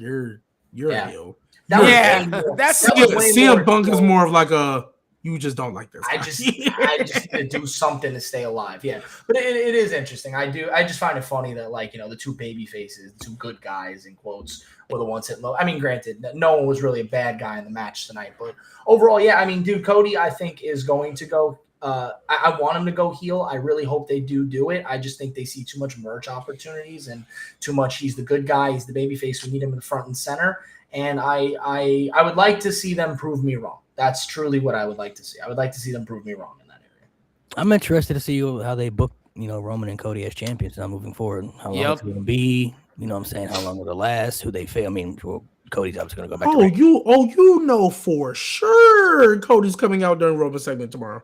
heel. That was Yeah, way more- that's that was way CM more Punk is heel. more of like a you just don't like this. I guy. just need to do something to stay alive. Yeah, but it is interesting. I just find it funny that, like, the two baby faces, the two good guys in quotes, were the ones hitting low. I mean, granted, no one was really a bad guy in the match tonight, but overall, yeah. I mean, dude, Cody, I think is going to go. I want him to go heel. I really hope they do it. I just think they see too much merch opportunities and too much. He's the good guy. He's the baby face. We need him in the front and center. And I would like to see them prove me wrong. That's truly what I would like to see. I would like to see them prove me wrong in that area. I'm interested to see how they book, Roman and Cody as champions now moving forward. How long it's going to be? You know what I'm saying? How long will it last? Who they fail? I mean, Cody's obviously going to go back. You know for sure Cody's coming out during Roman segment tomorrow.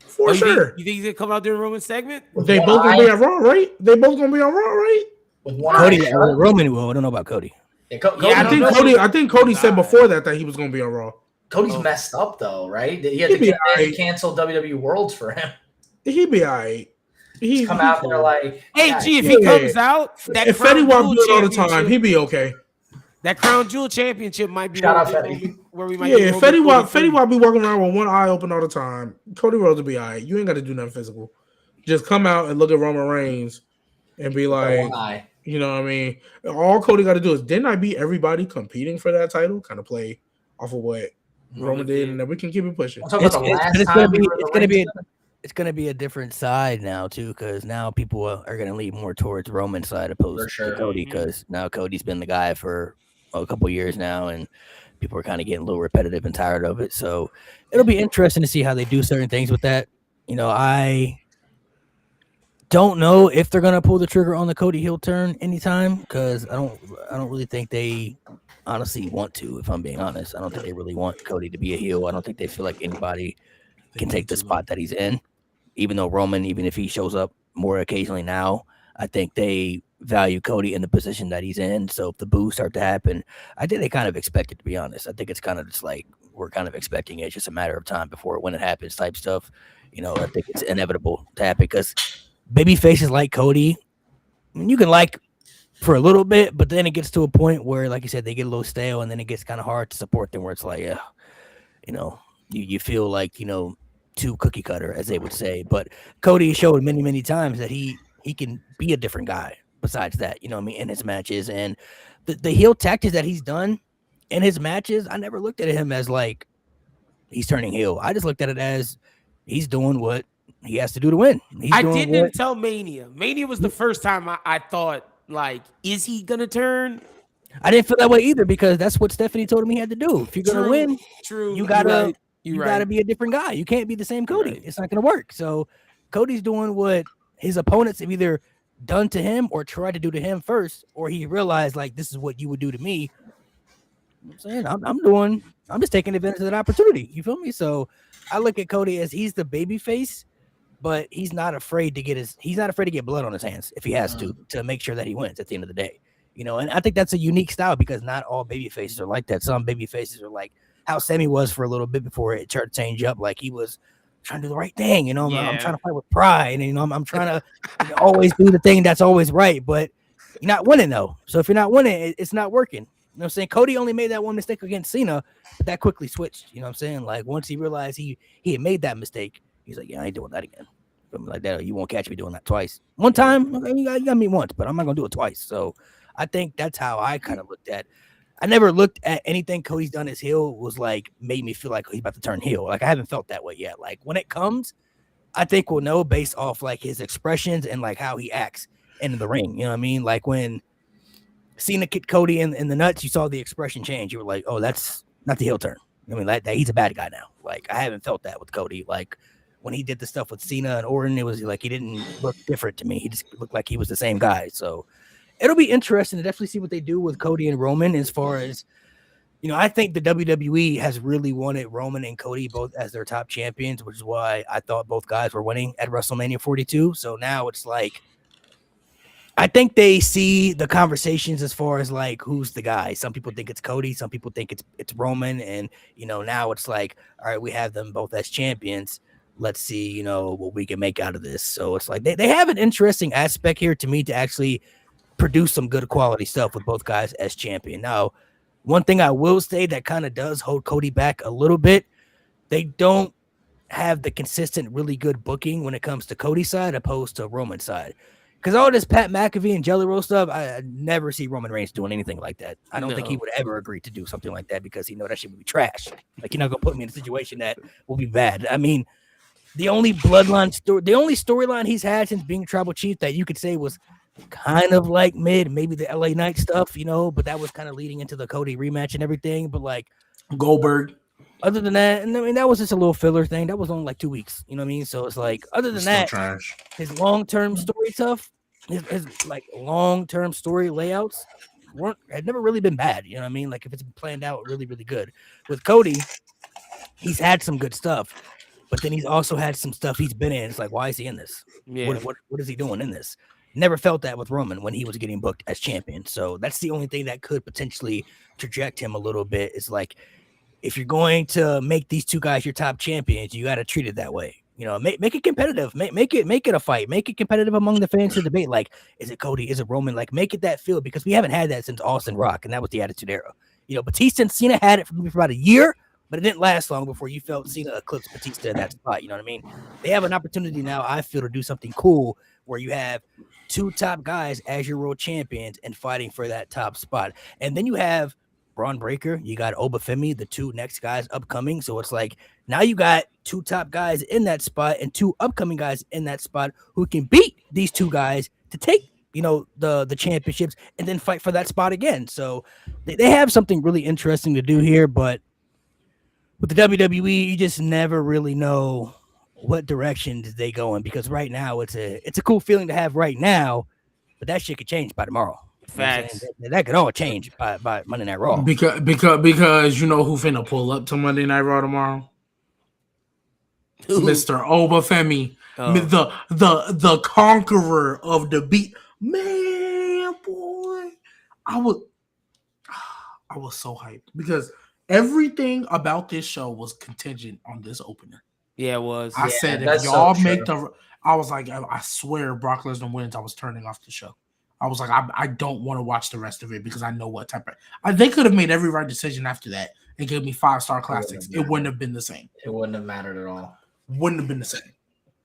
For sure. You think he's gonna come out during Roman segment? They both gonna be on Raw, right? With one Cody, eye Roman will. I don't know about Cody. Yeah, I think Cody said before that he was gonna be on Raw. Cody's messed up though, right? He had to cancel WWE Worlds for him. He'd be all right. He's come out there like, hey, G, if he comes out, if Fetty Wap do it all the time, he'd be okay. That Crown Jewel Championship might be where we might. Yeah, Fetty Wap be walking around with one eye open all the time. Cody Rhodes will be all right. You ain't got to do nothing physical. Just come out and look at Roman Reigns and be like, you know what I mean? All Cody got to do is, didn't I beat everybody competing for that title? Kind of play off of what Roman did, and then we can keep it pushing. It's gonna be a different side now too, because now people are gonna lean more towards Roman's side opposed to Cody, because now Cody's been the guy for a couple years now, and people are kind of getting a little repetitive and tired of it. So it'll be interesting to see how they do certain things with that. I don't know if they're gonna pull the trigger on the Cody heel turn anytime, because I don't really think they honestly want to. If I'm being honest, I don't think they really want Cody to be a heel. I don't think they feel like anybody can take the spot that he's in. Even though Roman, even if he shows up more occasionally now, I think they value Cody in the position that he's in. So if the boos start to happen, I think they kind of expect it, to be honest. I think it's kind of just like we're kind of expecting it. It's just a matter of time before when it happens type stuff. I think it's inevitable to happen, because baby faces like Cody, you can like for a little bit, but then it gets to a point where, like you said, they get a little stale, and then it gets kind of hard to support them, where it's like, you feel like, too cookie cutter, as they would say. But Cody showed many, many times that he can be a different guy besides that, in his matches. And the heel tactics that he's done in his matches, I never looked at him as like he's turning heel. I just looked at it as he's doing what he has to do to win. I didn't until Mania. Mania was the first time I thought, like, is he gonna turn? I didn't feel that way either, because that's what Stephanie told him he had to do. If you're gonna win, you gotta gotta be a different guy. You can't be the same Cody. It's not gonna work. So Cody's doing what his opponents have either done to him or tried to do to him first, or he realized, like, this is what you would do to me. I'm saying I'm just taking advantage of that opportunity. You feel me? So I look at Cody as he's the baby face, but he's not afraid to get blood on his hands if he has to make sure that he wins at the end of the day. And I think that's a unique style, because not all baby faces are like that. Some baby faces are like how Sammy was for a little bit before it started to change up. Like, he was trying to do the right thing. I'm trying to fight with pride, and I'm trying to always do the thing that's always right. But you're not winning though. So if you're not winning, it's not working. You know what I'm saying? Cody only made that one mistake against Cena, but that quickly switched. You know what I'm saying? Like once he realized he had made that mistake, he's like, yeah, I ain't doing that again. Like that, you won't catch me doing that twice. One time, okay, you got me once, but I'm not gonna do it twice. So I think that's how I kind of looked at. I never looked at anything Cody's done as heel was like made me feel like he's about to turn heel. Like I haven't felt that way yet. Like when it comes, I think we'll know based off like his expressions and like how he acts in the ring. You know what I mean? Like when Cena kicked Cody in the nuts, you saw the expression change. You were like, oh, that's not the heel turn. I mean, that he's a bad guy now. Like I haven't felt that with Cody. Like when he did the stuff with Cena and Orton, it was like he didn't look different to me. He just looked like he was the same guy. So it'll be interesting to definitely see what they do with Cody and Roman as far as, you know, I think the WWE has really wanted Roman and Cody both as their top champions, which is why I thought both guys were winning at WrestleMania 42. So now it's like, I think they see the conversations as far as like who's the guy. Some people think it's Cody, some people think it's Roman, and you know now it's like, all right, we have them both as champions. Let's see, you know, what we can make out of this. So it's like they have an interesting aspect here to me to actually produce some good quality stuff with both guys as champion. Now, one thing I will say that kind of does hold Cody back a little bit, they don't have the consistent, really good booking when it comes to Cody's side opposed to Roman's side. Because all this Pat McAfee and Jelly Roll stuff, I never see Roman Reigns doing anything like that. I don't think he would ever agree to do something like that because he know that shit would be trash. Like, you're not going to put me in a situation that will be bad. I mean, the only storyline he's had since being tribal chief that you could say was kind of like mid, maybe the LA Knight stuff, you know, but that was kind of leading into the Cody rematch and everything. But like Goldberg. Other than that, and I mean, that was just a little filler thing. That was only like 2 weeks, you know what I mean? So it's like, other than that, trash. His long-term story stuff, his like long-term story layouts had never really been bad, you know what I mean? Like if it's been planned out really, really good. With Cody, he's had some good stuff, but then he's also had some stuff he's been in. It's like, why is he in this? Yeah. What is he doing in this? Never felt that with Roman when he was getting booked as champion. So that's the only thing that could potentially traject him a little bit. Is like, if you're going to make these two guys your top champions, you got to treat it that way. You know, make it competitive. Make it a fight. Make it competitive among the fans to debate. Like, is it Cody? Is it Roman? Like, make it that feel, because we haven't had that since Austin Rock, and that was the Attitude Era. You know, Batista and Cena had it for about a year, but it didn't last long before you felt Cena eclipse Batista in that spot. You know what I mean? They have an opportunity now, I feel, to do something cool where you have two top guys as your world champions and fighting for that top spot. And then you have Braun Breaker, you got Obafemi, the two next guys upcoming. So it's like, now you got two top guys in that spot and two upcoming guys in that spot who can beat these two guys to take, you know, the championships and then fight for that spot again. So they have something really interesting to do here, but with the WWE, you just never really know what direction did they go in, because right now it's a cool feeling to have right now, but that shit could change by tomorrow. Facts. That could all change by Monday Night Raw. Because you know who finna pull up to Monday Night Raw tomorrow? Mr. Obafemi, the conqueror of the beat. Man, boy, I was so hyped because everything about this show was contingent on this opener. Yeah, it was. I said, if y'all make I was like, I swear Brock Lesnar wins, I was turning off the show. I was like, I don't want to watch the rest of it because I know what type of... they could have made every right decision after that and gave me 5-star classics. It wouldn't have been the same. It wouldn't have mattered at all. Wouldn't have been the same.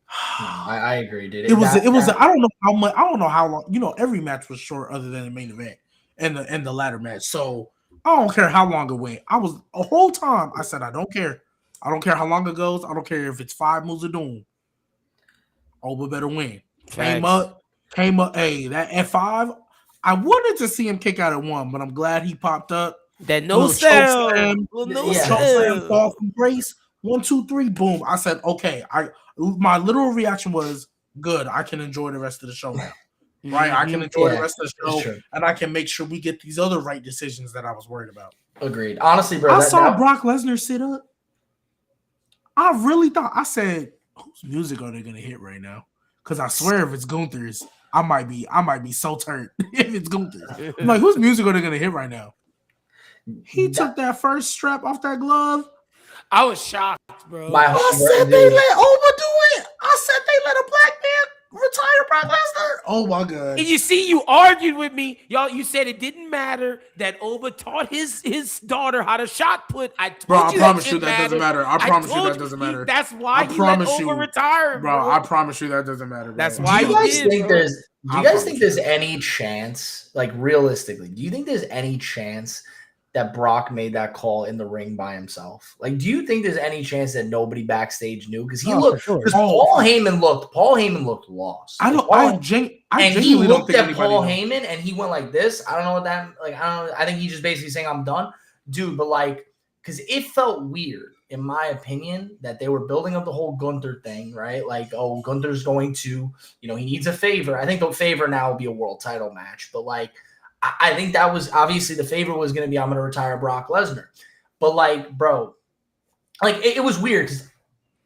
I agree, dude. It was I don't know how much. I don't know how long. You know, every match was short other than the main event and the ladder match. So I don't care how long it went. I was a whole time. I said I don't care. I don't care how long it goes. I don't care if it's 5 moves of doom. Oba better win. Came up. Hey, that F5. I wanted to see him kick out at 1, but I'm glad he popped up. That no slam. Fall from grace. 1, 2, 3, boom. I said, okay. My literal reaction was good. I can enjoy the rest of the show now. Right? I can enjoy the rest of the show, and I can make sure we get these other right decisions that I was worried about. Agreed. Honestly, bro, I saw Brock Lesnar sit up. I really thought, I said, whose music are they gonna hit right now? Because I swear if it's Gunther's, I might be so turned if it's Gunther's. I'm like, whose music are they gonna hit right now? He took that first strap off that glove. I was shocked, bro. I said they let Oba do it. I said they let a black retire Brock Lesnar? Oh my god! And you see, you argued with me, y'all. You said it didn't matter that Oba taught his daughter how to shot put. I told Bro, I you promise that you that doesn't matter. I promise you that doesn't matter. That's why I he let promise Oba you, retire, bro. I promise you that doesn't matter. Bro. That's Do why you he guys did, think bro. there's? Do I you guys promise think there's any chance, like realistically, do you think there's any chance that Brock made that call in the ring by himself? Like, do you think there's any chance that nobody backstage knew? Because he Oh, looked, for sure. because Paul Heyman looked lost. I Like, don't. Paul- I and he genuinely don't looked think at anybody Paul knew. Heyman and he went like this. I don't know what that, like, I don't know. I think he's just basically saying, I'm done. Dude, but like, because it felt weird, in my opinion, that they were building up the whole Gunther thing, right? Like, oh, Gunther's going to, he needs a favor. I think the favor now will be a world title match. But like, I think that was obviously the favor was going to be, I'm going to retire Brock Lesnar. But like, bro, like it was weird because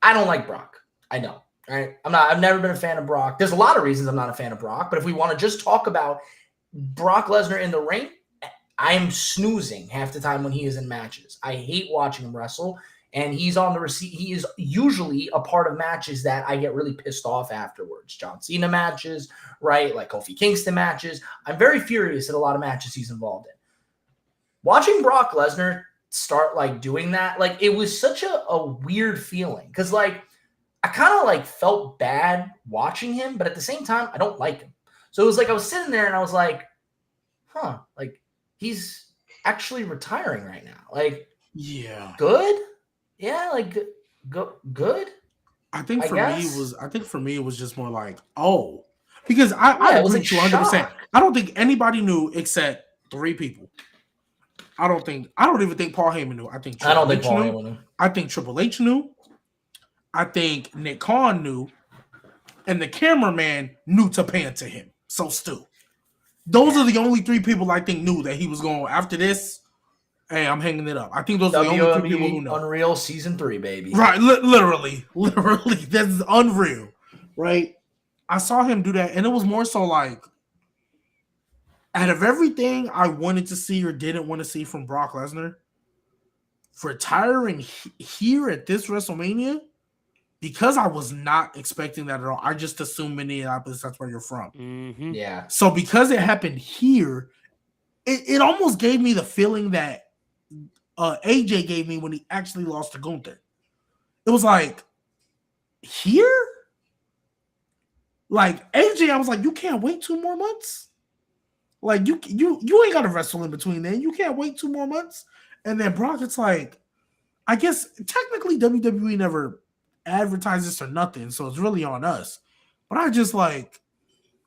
I don't like Brock. I know. Right? I've never been a fan of Brock. There's a lot of reasons I'm not a fan of Brock, but if we want to just talk about Brock Lesnar in the ring, I am snoozing half the time when he is in matches. I hate watching him wrestle, and he's on the receipt. He is usually a part of matches that I get really pissed off afterwards. John Cena matches, right? Like Kofi Kingston matches. I'm very furious at a lot of matches he's involved in. Watching Brock Lesnar start like doing that, like it was such a weird feeling because like I kind of like felt bad watching him, but at the same time, I don't like him. So it was like I was sitting there and I was like, huh, like he's actually retiring right now. Like, Yeah, good. Yeah, like good. I think I for guess. me it was just more like, oh, because I it was agree like 200%. shock. I don't think anybody knew except 3 people. I don't even think Paul Heyman knew. I think I don't think Triple Paul H Heyman knew. I think Triple H knew. I think Nick Khan knew, and the cameraman knew to pan to him. So Stu. Those are the only 3 people I think knew that he was going after this. Hey, I'm hanging it up. I think those are the only 3 people who know. Unreal Season 3, baby. Right, literally, that's unreal, right? I saw him do that, and it was more so like, out of everything I wanted to see or didn't want to see from Brock Lesnar, retiring here at this WrestleMania, because I was not expecting that at all. I just assumed Minneapolis, that's where you're from. Mm-hmm. Yeah. So because it happened here, it almost gave me the feeling that AJ gave me when he actually lost to Gunther. It was like, here? Like AJ, I was like, you can't wait 2 more months? Like you ain't got to wrestle in between then. You can't wait 2 more months. And then Brock, it's like, I guess technically WWE never advertised this or nothing, so it's really on us. But I just like,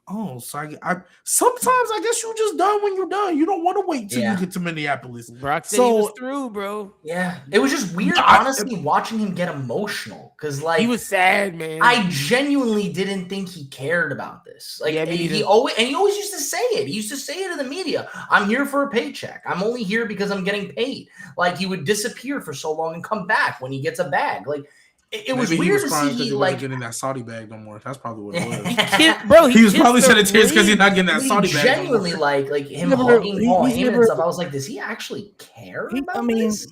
oh, so I sometimes I guess you just done when you're done. You don't want to wait till you get to Minneapolis. Brock said he was through, bro. Yeah, it was just weird, honestly, watching him get emotional because, like, he was sad, man. I genuinely didn't think he cared about this. Like, he always used to say it. He used to say it to the media. I'm here for a paycheck. I'm only here because I'm getting paid. Like, he would disappear for so long and come back when he gets a bag. Like, it was weird to see. He like wasn't getting that Saudi bag no more. That's probably what it was. He was probably shedding tears because he's not getting that Saudi bag. Genuinely, no like him hugging Paul Heyman and stuff. I was like, does he actually care about this?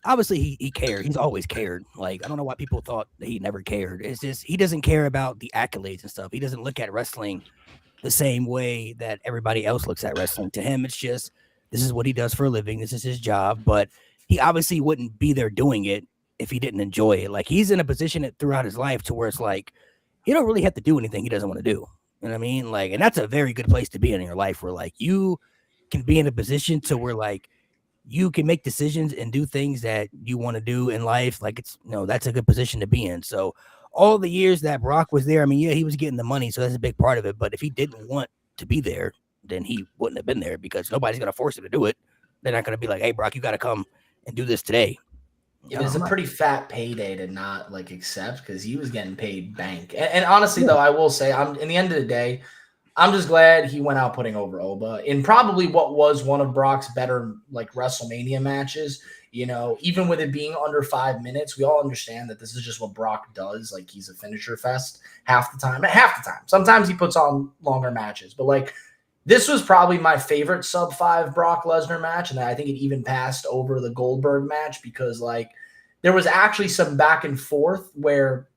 Obviously he cared. He's always cared. Like, I don't know why people thought that he never cared. It's just he doesn't care about the accolades and stuff. He doesn't look at wrestling the same way that everybody else looks at wrestling. To him, it's just this is what he does for a living. This is his job. But he obviously wouldn't be there doing it if he didn't enjoy it. Like, he's in a position throughout his life to where it's like he don't really have to do anything he doesn't want to do. You know what I mean? Like, and that's a very good place to be in your life where like you can be in a position to where like you can make decisions and do things that you want to do in life. Like, it's that's a good position to be in. So all the years that Brock was there, I mean, yeah, he was getting the money, so that's a big part of it. But if he didn't want to be there, then he wouldn't have been there because nobody's gonna force him to do it. They're not gonna be like, hey, Brock, you got to come and do this today. It was a pretty fat payday to not like accept because he was getting paid bank. And honestly, though, I will say, in the end of the day, I'm just glad he went out putting over Oba in probably what was one of Brock's better like WrestleMania matches. Even with it being under 5 minutes, we all understand that this is just what Brock does. Like, he's a finisher fest half the time. Sometimes he puts on longer matches, but like this was probably my favorite sub 5 Brock Lesnar match. And I think it even passed over the Goldberg match because like there was actually some back and forth where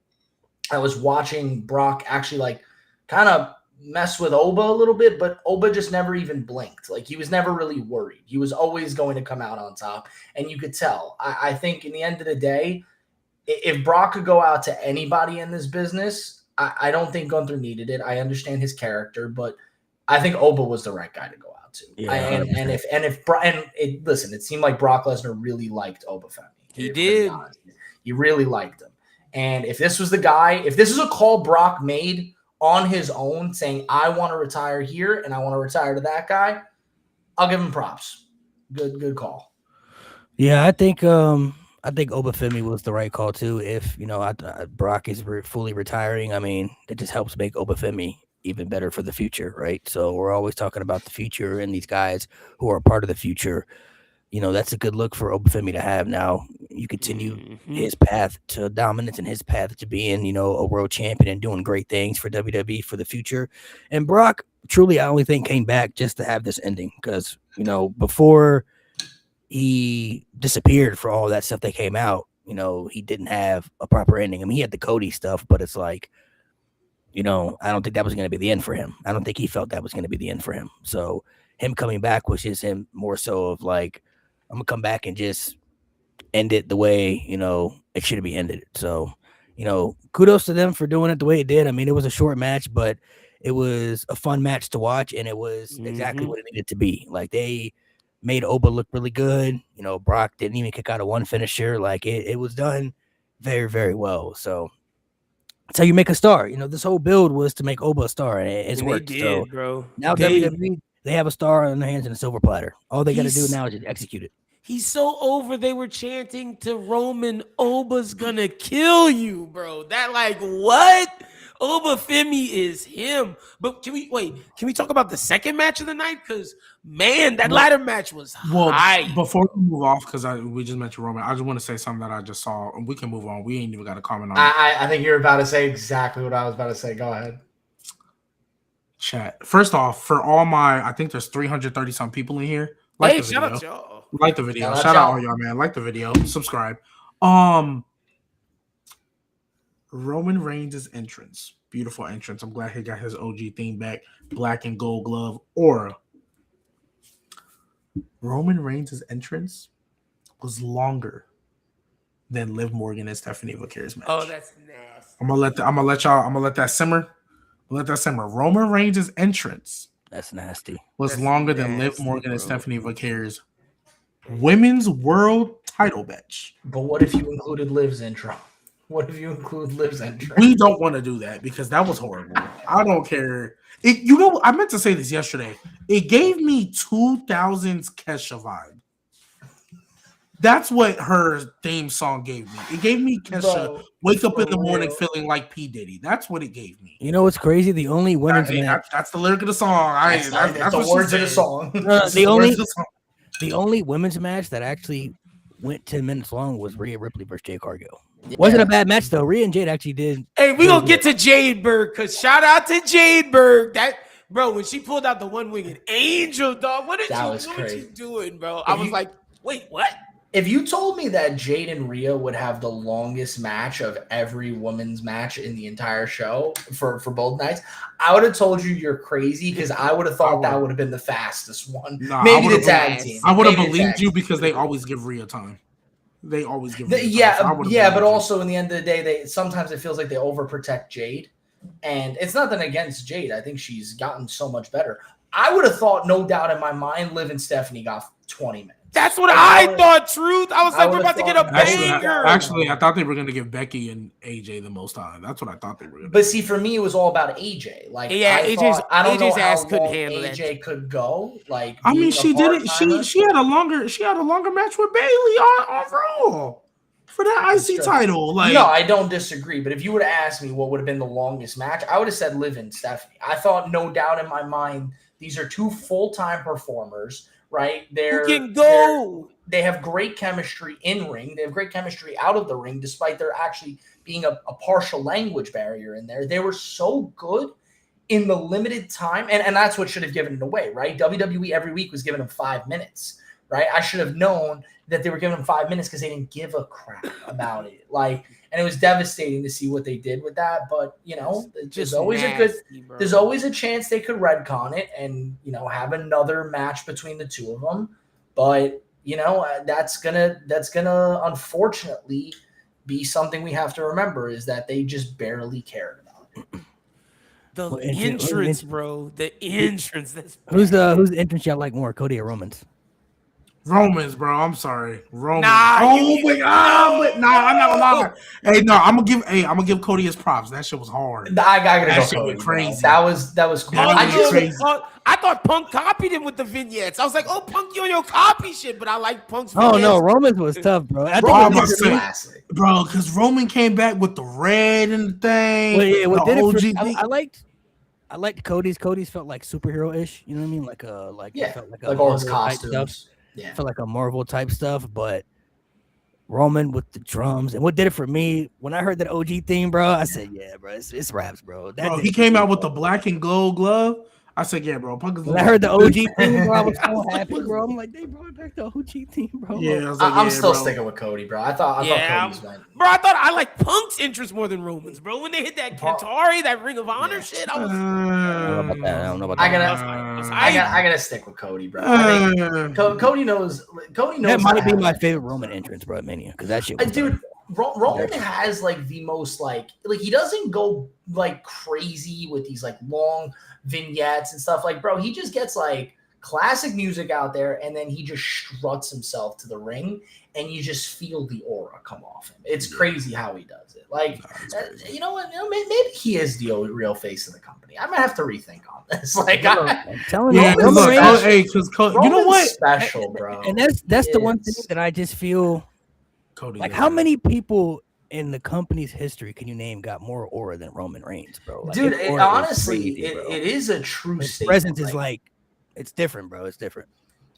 I was watching Brock actually like kind of mess with Oba a little bit, but Oba just never even blinked. Like, he was never really worried. He was always going to come out on top, and you could tell. I think in the end of the day, if Brock could go out to anybody in this business, I don't think Gunther needed it. I understand his character, but I think Oba was the right guy to go out to. Yeah, Listen, it seemed like Brock Lesnar really liked Oba Femi. He did. He really liked him. And if this was the guy, if this is a call Brock made on his own saying, I want to retire here and I want to retire to that guy, I'll give him props. Good call. Yeah, I think Obafemi was the right call too. If Brock is fully retiring, I mean, it just helps make Obafemi even better for the future, right? So we're always talking about the future and these guys who are part of the future. That's a good look for Obafemi to have. Now you continue his path to dominance and his path to being, a world champion and doing great things for WWE for the future. And Brock, truly, I only think came back just to have this ending because, before he disappeared for all that stuff that came out, he didn't have a proper ending. I mean, he had the Cody stuff, but it's like, I don't think that was going to be the end for him. I don't think he felt that was going to be the end for him. So him coming back was just him more so of like, I'm gonna come back and just end it the way, it should be ended. So, kudos to them for doing it the way it did. I mean, it was a short match, but it was a fun match to watch, and it was exactly what it needed to be. Like, they made Oba look really good. Brock didn't even kick out of one finisher. Like, it was done very, very well. So that's how you make a star. This whole build was to make Oba a star, and it's worked. They did, so bro. now WWE, they have a star on their hands and a silver platter. All they got to do now is just execute it. He's so over. They were chanting to Roman, Oba's gonna kill you, bro. That like what? Obafemi is him. But can we talk about the second match of the night? Because man, that ladder match was high. Before we move off, because we just mentioned Roman, I just want to say something that I just saw, and we can move on. We ain't even got to comment on it. I think you're about to say exactly what I was about to say. Go ahead. Chat. First off, for all I think there's 330 some people in here. Like the video. Shout out y'all. Like the video. Shout out all y'all, man. Like the video. Subscribe. Roman Reigns' entrance. Beautiful entrance. I'm glad he got his OG theme back. Black and gold glove. Aura. Roman Reigns' entrance was longer than Liv Morgan and Stephanie Vaquer's match. Oh, that's nasty. I'm gonna let that simmer. Roman Reigns' entrance. That's nasty. Was longer than Liv Morgan and Stephanie Vaquer's women's world title match. But what if you included Liv's intro? What if you include Liv's intro? We don't want to do that because that was horrible. I don't care. I meant to say this yesterday. It gave me 2000s Kesha vibe. That's what her theme song gave me. It gave me Kesha wake up in the morning feeling like P. Diddy. That's what it gave me. You know what's crazy? The only women's match. That's the lyric of the song. That's the words of the song. The only women's match that actually went 10 minutes long was Rhea Ripley versus Jade Cargill. Yeah. Wasn't a bad match though. Rhea and Jade actually did. Hey, we gonna get to Jade Berg because shout out to Jade Berg. That bro, when she pulled out the one-winged angel, dog. What you doing, bro? I was like, wait, what? If you told me that Jade and Rhea would have the longest match of every women's match in the entire show for both nights, I would have told you you're crazy because I would have thought that would have been the fastest one. Maybe the tag team. I would have believed you because they always give Rhea time. They always give Rhea time. But also in the end of the day, sometimes it feels like they overprotect Jade. And it's nothing against Jade. I think she's gotten so much better. I would have thought, no doubt in my mind, Liv and Stephanie got 20 minutes. That's what I thought, Truth. I was like, we're about to get a banger. Actually, I thought they were going to give Becky and AJ the most time. That's what I thought they were going to do. But see, for me, it was all about AJ. Like, AJ's ass couldn't handle that. AJ could go. Like, I mean, she did it. She had a longer match with Bayley on Raw for that IC title. Like, no, I don't disagree. But if you would have asked me what would have been the longest match, I would have said Liv and Stephanie. I thought, no doubt in my mind, these are two full-time performers. Right? They have great chemistry in ring. They have great chemistry out of the ring, despite there actually being a partial language barrier in there. They were so good in the limited time, and that's what should have given it away, right? WWE every week was giving them 5 minutes, right? I should have known that they were giving him 5 minutes because they didn't give a crap about it. Like, and it was devastating to see what they did with that. But there's always there's always a chance they could retcon it and have another match between the two of them. But that's gonna unfortunately be something we have to remember, is that they just barely cared about it. The entrance, bro. The entrance. Who's the entrance y'all like more, Cody or Roman's? Romans, bro. I'm sorry, Romans. Nah, my God, but I'm not gonna lie. Hey, no, I'm gonna give Cody his props. That shit was hard. I gotta that go shit Cody, was crazy. Bro. That was cool. I thought Punk copied him with the vignettes. I was like, oh, Punk, you on your copy shit, but I like Punk's vignettes. Oh no, Romans was tough, bro. I think was classic, bro, because Roman came back with the red and the thing. Well, yeah, what did it for, I liked Cody's. Cody's felt like superhero-ish. You know what I mean? Felt like all his costumes. Yeah, felt like a Marvel type stuff. But Roman with the drums, and what did it for me when I heard that OG theme, bro? I said, yeah, bro, it's raps, bro. He came out with the black and gold glove. I said, yeah, bro. When I heard the OG theme, bro, I was so happy, bro. I'm like, they brought back the OG theme, bro. Yeah, I'm still sticking with Cody, bro. I thought Cody's went. Bro, I thought I like Punk's interest more than Roman's, bro. When they hit that Qatari, that Ring of Honor shit, I was. I don't know about that. I gotta stick with Cody, bro. I think Cody knows. That might be my favorite Roman entrance, bro, at Mania, because that shit was dude. Roman has like the most like he doesn't go like crazy with these like long vignettes and stuff. Like, bro, he just gets like classic music out there, and then he just struts himself to the ring, and you just feel the aura come off him. It's crazy how he does it. Like, you know what? Maybe he is the real face of the company. I might have to rethink on this. Like, I'm telling you, you know what? Special, bro. And that's the one thing that I just feel. Cody, like, how many people in the company's history can you name got more aura than Roman Reigns, bro? Like, dude, honestly, it is a true his statement. Presence is like, it's different, bro. It's different.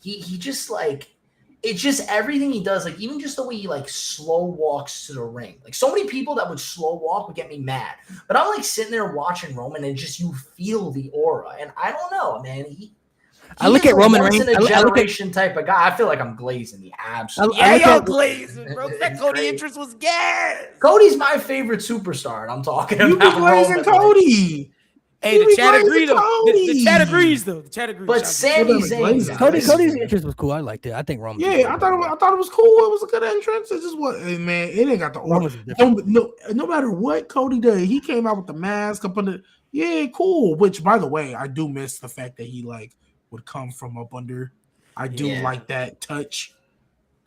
He just like, it's just everything he does. Like, even just the way he like slow walks to the ring. Like, so many people that would slow walk would get me mad. But I'm like sitting there watching Roman, and just you feel the aura. And I don't know, man. I look at Roman Reigns. In a generation type of guy. I feel like I'm glazing the absolute. You're glazing, bro. That Cody interest was gas. Cody's my favorite superstar, and I'm talking about. You be glazing Cody. Hey, the chat agrees though. The chat agrees though. The chat agrees. But Sami Zayn, Cody's interest was cool. I liked it. I think Roman. Yeah, I thought it was cool. It was a good entrance. It's just man, it ain't got the aura. No matter what Cody did, he came out with the mask up under. Yeah, cool. Which, by the way, I do miss the fact that he like would come from up under. I do like that touch.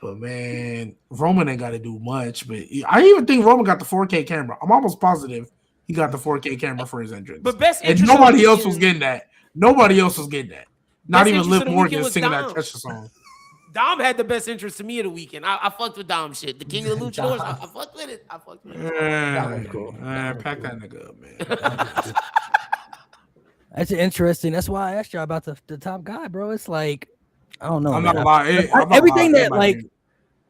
But man, Roman ain't got to do much. But I even think Roman got the 4K camera. I'm almost positive he got the 4K camera for his entrance. But and nobody else was getting that. Nobody else was getting that. Not even Liv Morgan singing that Kesha song. Dom had the best interest to me of the weekend. I fucked with Dom shit. The King of the Luchadors. I fucked with it. Cool. Pack that nigga up, man. That's interesting. That's why I asked you about the top guy, bro. It's like, I don't know. I'm not gonna lie.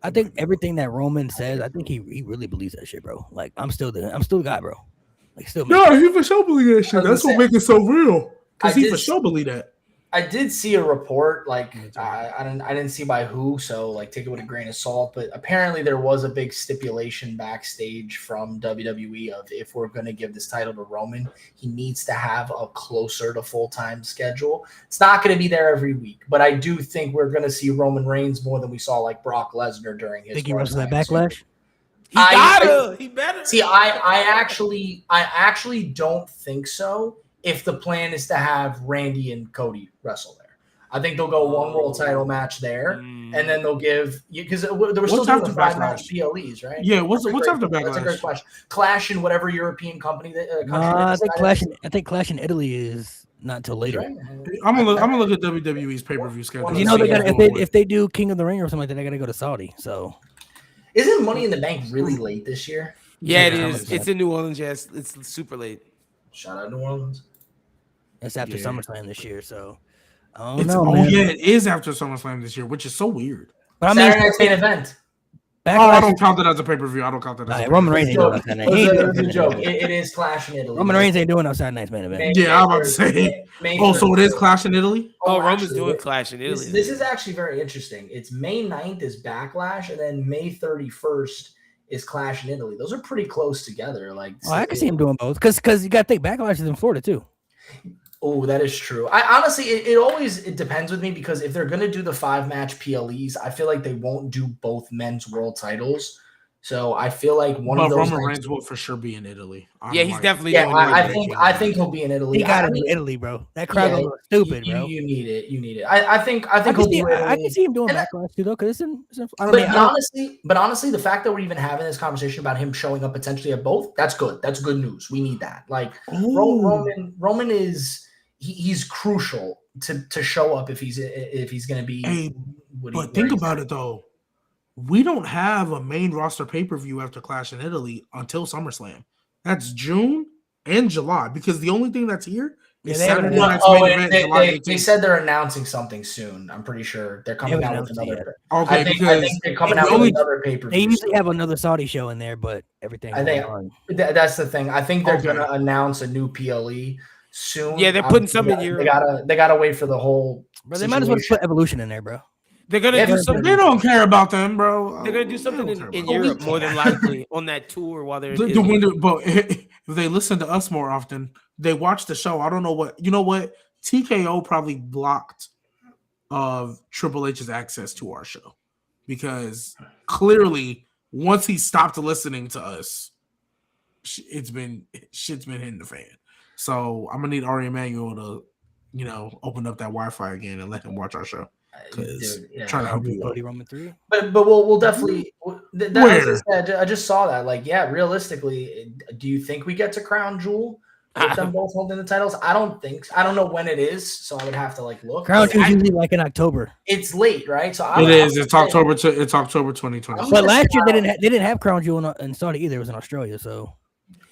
I think everything that Roman says, I think he really believes that shit, bro. Like, I'm still the guy, bro. Like, still. Yeah, he for sure believe that shit. That's what makes it so real. Because he for sure believe that. I did see a report, like I didn't see by who, so like take it with a grain of salt. But apparently there was a big stipulation backstage from WWE of if we're going to give this title to Roman, he needs to have a closer to full-time schedule. It's not going to be there every week, but I do think we're going to see Roman Reigns more than we saw like Brock Lesnar during his. Think he wrestles that Backlash? He better. See, I actually don't think so. If the plan is to have Randy and Cody wrestle there, I think they'll go one world title match there, and then they'll give because they were still doing the 5-match PLEs, right? Yeah, what's after Backlash? That's a great question. Clash in whatever European company that. I think Clash in Italy is not until later. Right. I'm gonna look at WWE's pay-per-view schedule. You know, if they do King of the Ring or something like that, they gotta go to Saudi. So, isn't Money in the Bank really late this year? Yeah, it is. It's in New Orleans. Yes, it's super late. Shout out New Orleans. It's after SummerSlam this year, so I don't know. Yeah, it is after SummerSlam this year, which is so weird. But Saturday night's main event. Backlash. don't count that as a pay-per-view. I don't count that as a pay-per-view. Roman Reigns ain't doing outside night. He ain't It doing was a outside joke. night. It is Clash in Italy. Roman Reigns ain't doing outside night's main event. Yeah, I'm about to say. So it is Clash in Italy? Oh, Roman's actually, doing Clash in Italy. This is actually very interesting. It's May 9th is Backlash, and then May 31st is Clash in Italy. Those are pretty close together. Like, I can see him doing both because you got to think Backlash is in Florida too. Oh, that is true. I honestly, it depends with me because if they're gonna do the 5-match PLEs, I feel like they won't do both men's world titles. So I feel like one of those. Roman Reigns will for sure be in Italy. Yeah, he's definitely Yeah, doing I think he'll be in Italy. He got to do Italy, bro. That crowd goes stupid, bro. You need it. You need it. I think he'll do Italy. I can see him doing Backlash too, though, because but honestly, the fact that we're even having this conversation about him showing up potentially at both, that's good. That's good news. We need that. Like Roman is he's crucial to show up if he's going to be. Hey, but think about it though. We don't have a main roster pay-per-view after Clash in Italy until SummerSlam. That's June and July because the only thing that's here is Saturday night's main event. They said they're announcing something soon. I'm pretty sure they're coming out with another. Okay, I think they're coming out with another pay-per-view. They usually have another Saudi show in there, but everything. I think that's the thing. I think they're gonna announce a new PLE soon. Yeah, they're putting some in Europe. They gotta wait for the whole. Bro, they might as well put Evolution in there, bro. They're gonna do something. They don't care about them, bro. They're gonna do something in Europe more than likely on that tour while they're. But if they listen to us more often, they watch the show. I don't know what you know. What TKO probably blocked of Triple H's access to our show because clearly once he stopped listening to us, shit's been hitting the fan. So I'm gonna need Ari Emanuel to open up that Wi-Fi again and let him watch our show. Trying to help you out. Roman 3. But we'll definitely. I just saw that. Like, yeah, realistically, do you think we get to Crown Jewel with them both holding the titles? I don't think. I don't know when it is, so I would have to look. Crown Jewel usually like in October. It's late, right? So it is. It's October. It's October 2020. But last year they didn't have Crown Jewel in Saudi either. It was in Australia, so.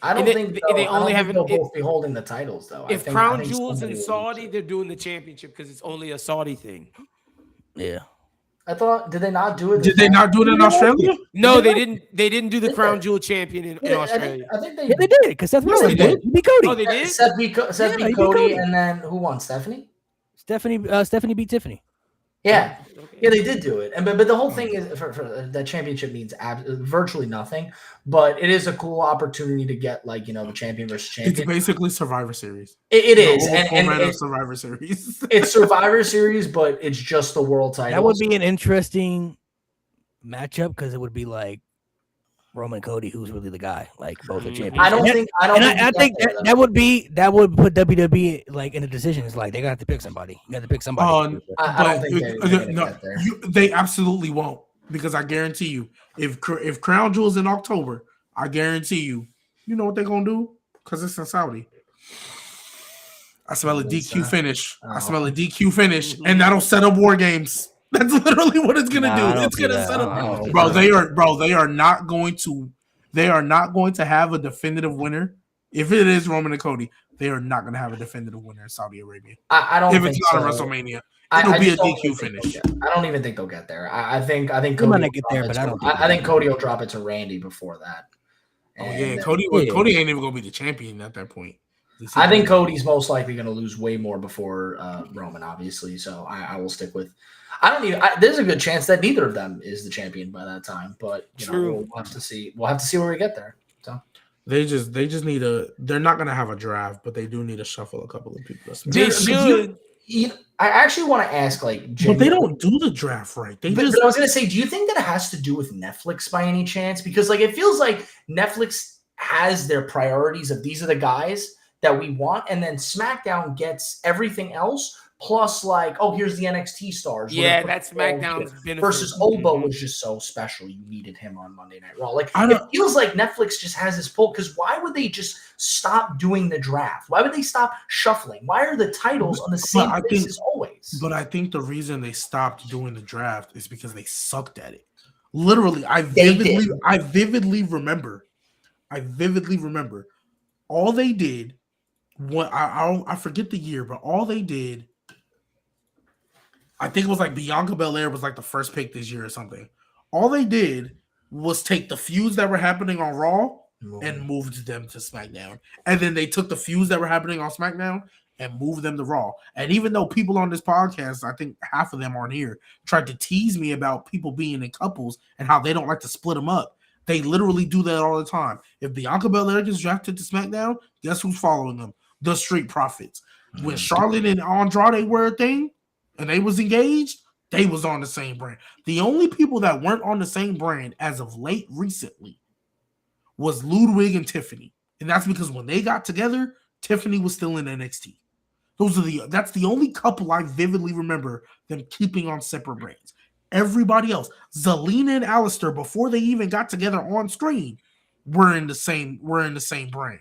I don't think they'll both be holding the titles though. If Crown Jewel's in Saudi, they're doing the championship because it's only a Saudi thing. Yeah. I thought, did they not do it? Did they not do it in Australia? No, they didn't. They didn't do the Crown Jewel champion in Australia. I think they did because Seth Rollins did. He beat Cody. Oh, they did. Seth beat Cody, and then who won? Stephanie beat Tiffany. Yeah, yeah, they did do it, but the whole thing is for that championship means virtually nothing, but it is a cool opportunity to get the champion versus champion. It's basically Survivor Series. It is, and Survivor Series. It's Survivor Series, but it's just the world title. That would be an interesting matchup because it would be like Roman and Cody, who's really the guy? Like both are champions. I think that would put WWE in a decision. It's like they got to pick somebody. You got to pick somebody. I don't think they absolutely won't because I guarantee you, if Crown Jewel's in October, I guarantee you know what they're gonna do because it's in Saudi. I smell a DQ finish. I smell a DQ finish, and that'll set up War Games. That's literally what it's gonna do. It's gonna set up, bro. They are not going to have a definitive winner. If it is Roman and Cody, they are not going to have a definitive winner in Saudi Arabia. I don't. If it's not a WrestleMania, it'll be a DQ finish. I don't even think they'll get there. I think Cody might get there, but I don't. I think Cody will drop it to Randy before that. Cody ain't even gonna be the champion at that point. I think Cody's most likely going to lose way more before Roman, obviously. So I will stick with. There's a good chance that neither of them is the champion by that time, but we'll have to see. We'll have to see where we get there. So they just need They're not going to have a draft, but they do need to shuffle a couple of people. They should. I actually want to ask, but they don't do the draft right. But I was going to say, do you think that it has to do with Netflix by any chance? Because it feels like Netflix has their priorities of these are the guys that we want, and then SmackDown gets everything else. Plus, here's the NXT stars. Yeah, that's SmackDown's benefit. Versus Obo was just so special. You needed him on Monday Night Raw. It feels like Netflix just has this pull. Because why would they just stop doing the draft? Why would they stop shuffling? Why are the titles on the same place as always? But I think the reason they stopped doing the draft is because they sucked at it. Literally, I vividly remember. All they did. I forget the year, but all they did. I think it was Bianca Belair was the first pick this year or something. All they did was take the feuds that were happening on Raw and moved them to SmackDown. And then they took the feuds that were happening on SmackDown and moved them to Raw. And even though people on this podcast, I think half of them aren't here, tried to tease me about people being in couples and how they don't like to split them up, they literally do that all the time. If Bianca Belair gets drafted to SmackDown, guess who's following them? The Street Profits. When Charlotte and Andrade were a thing and they was engaged, they was on the same brand. The only people that weren't on the same brand as of late recently was Ludwig and Tiffany. And that's because when they got together, Tiffany was still in NXT. That's the only couple I vividly remember them keeping on separate brands. Everybody else, Zelina and Alistair, before they even got together on screen, were in the same brand.